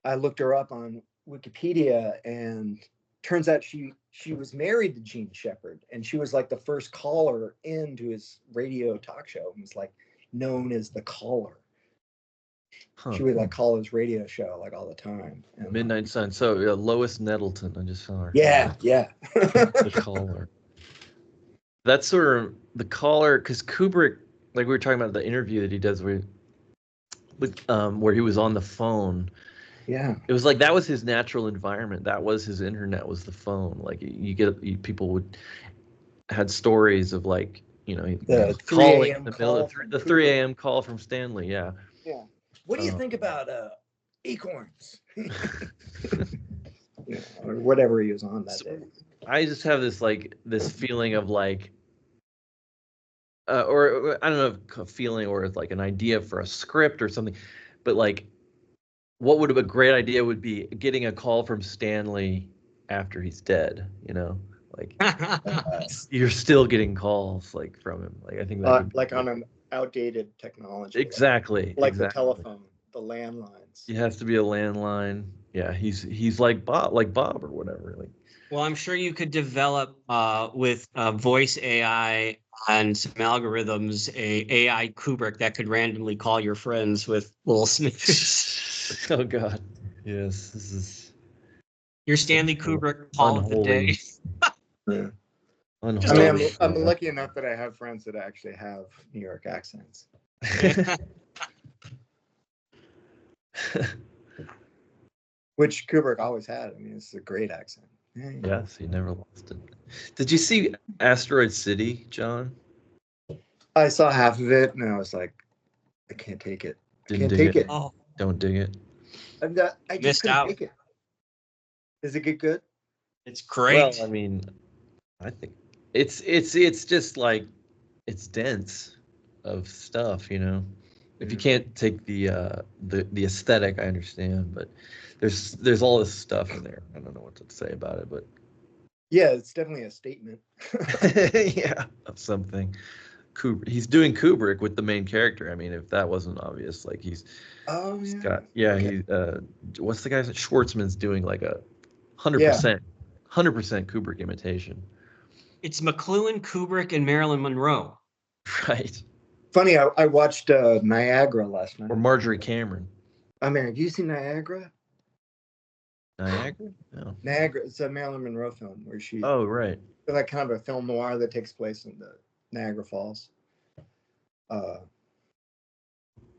I looked her up on Wikipedia, and turns out she was married to Gene Shepard, and she was like the first caller into his radio talk show, and was like known as the caller. She would like call his radio show like all the time. And, Midnight Sun. So Lois Nettleton, I just saw her. Yeah. The caller. That's sort of the caller, because Kubrick, like we were talking about the interview that he does where he was on the phone. Yeah, it was like that was his natural environment. That was his internet, was the phone. Like people had stories of like the 3 a.m. call, the 3 a.m. call from Stanley. Yeah. What do you think about acorns? Or whatever he was on that day. I just have this feeling of like, or I don't know if a feeling or like an idea for a script or something, but like, what would have a great idea would be getting a call from Stanley after he's dead, like you're still getting calls like from him. Like I think that would be like on an outdated technology. Exactly. The telephone, the landlines. It has to be a landline. Yeah, he's like Bob or whatever. Like, well, I'm sure you could develop with voice AI and some algorithms, a AI Kubrick that could randomly call your friends with little snippets. Oh God, yes, this is your Stanley Kubrick call of the day. Yeah. I'm lucky enough that I have friends that actually have New York accents. which Kubrick always had. I mean, it's a great accent. Yeah. Yes, he never lost it. Did you see Asteroid City, John? I saw half of it and I was like, I can't take it. I Didn't can't dig take it. it. Oh, Don't dig it. I just Missed couldn't out. take it. Does it get good? it's great. Well, I mean, I think it's just like it's dense of stuff, you know. If you can't take the aesthetic, I understand, but there's all this stuff in there. I don't know what to say about it, but Yeah, it's definitely a statement. yeah, of something. Kubrick. He's doing Kubrick with the main character. I mean, if that wasn't obvious, like he's Oh yeah. got Okay. he what's the guy's Schwartzman's doing like a 100% Yeah. 100% Kubrick imitation. It's McLuhan, Kubrick, and Marilyn Monroe. Right. Funny, I watched Niagara last night. Or Marjorie Cameron. I mean, have you seen Niagara? Niagara? No. Niagara, it's a Marilyn Monroe film where she, Oh, right. like kind of a film noir that takes place in the Niagara Falls.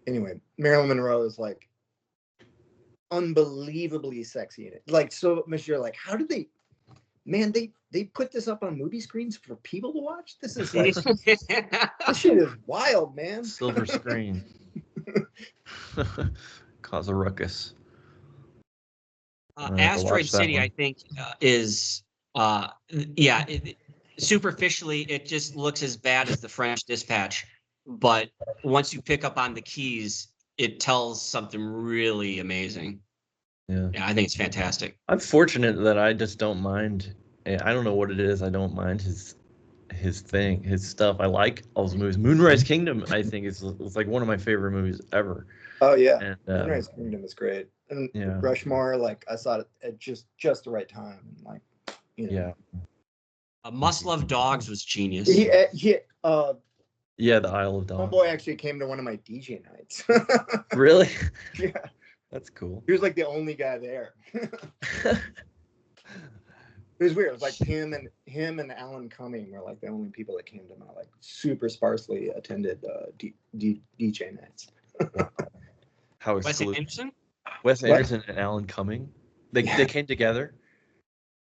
Anyway, Marilyn Monroe is like unbelievably sexy in it. Like so much, you're like, how did they? Man, they put this up on movie screens for people to watch. This is like this shit is wild, man. Silver screen. Cause a ruckus. I'm gonna have to Asteroid watch that City, one. I think, is yeah. Superficially, it just looks as bad as the French Dispatch, but once you pick up on the keys, it tells something really amazing. Yeah. Yeah, I think it's fantastic. I'm fortunate that I just don't mind. I don't know what it is. I don't mind his thing, his stuff. I like all his movies. Moonrise Kingdom, I think, is like one of my favorite movies ever. Oh yeah, And Moonrise Kingdom is great. And yeah. Rushmore, like I saw it at just the right time. And like, you know. Yeah. Must Love Dogs was genius. Yeah, the Isle of Dogs. Homeboy actually came to one of my DJ nights. Really? Yeah. That's cool. He was like the only guy there. It was weird. It was like him and Alan Cumming were like the only people that came to my like super sparsely attended DJ nights. How Wes exclusive. Anderson? Wes What? Anderson and Alan Cumming. They came together.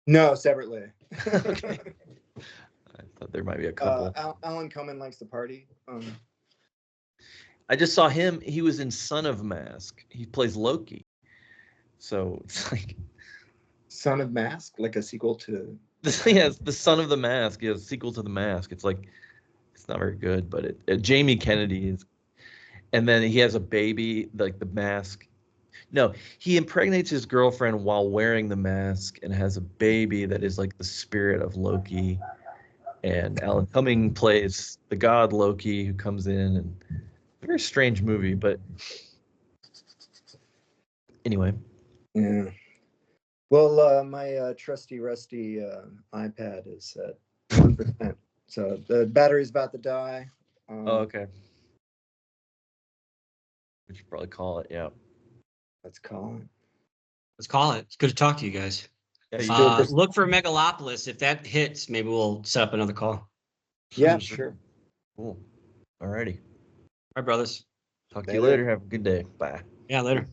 No, separately. Okay. I thought there might be a couple. Alan Cumming likes to party. I just saw him. He was in Son of Mask. He plays Loki. So it's like Son of Mask, like a sequel to. yes, the Son of the Mask. Yeah, sequel to the Mask. It's like it's not very good, but Jamie Kennedy is, and then he has a baby. Like the mask. No, he impregnates his girlfriend while wearing the mask and has a baby that is like the spirit of Loki. And Alan Cumming plays the god Loki who comes in, and a very strange movie, but anyway. Yeah. Well, my trusty rusty iPad is at 1%, so the battery's about to die. Oh, okay. We should probably call it. Yeah. Let's call it. Let's call it. It's good to talk to you guys. Yeah. Look for Megalopolis. If that hits, maybe we'll set up another call. Yeah, sure. Cool. Alrighty. All right, brothers. Talk to you later. Have a good day. Bye. Yeah, later.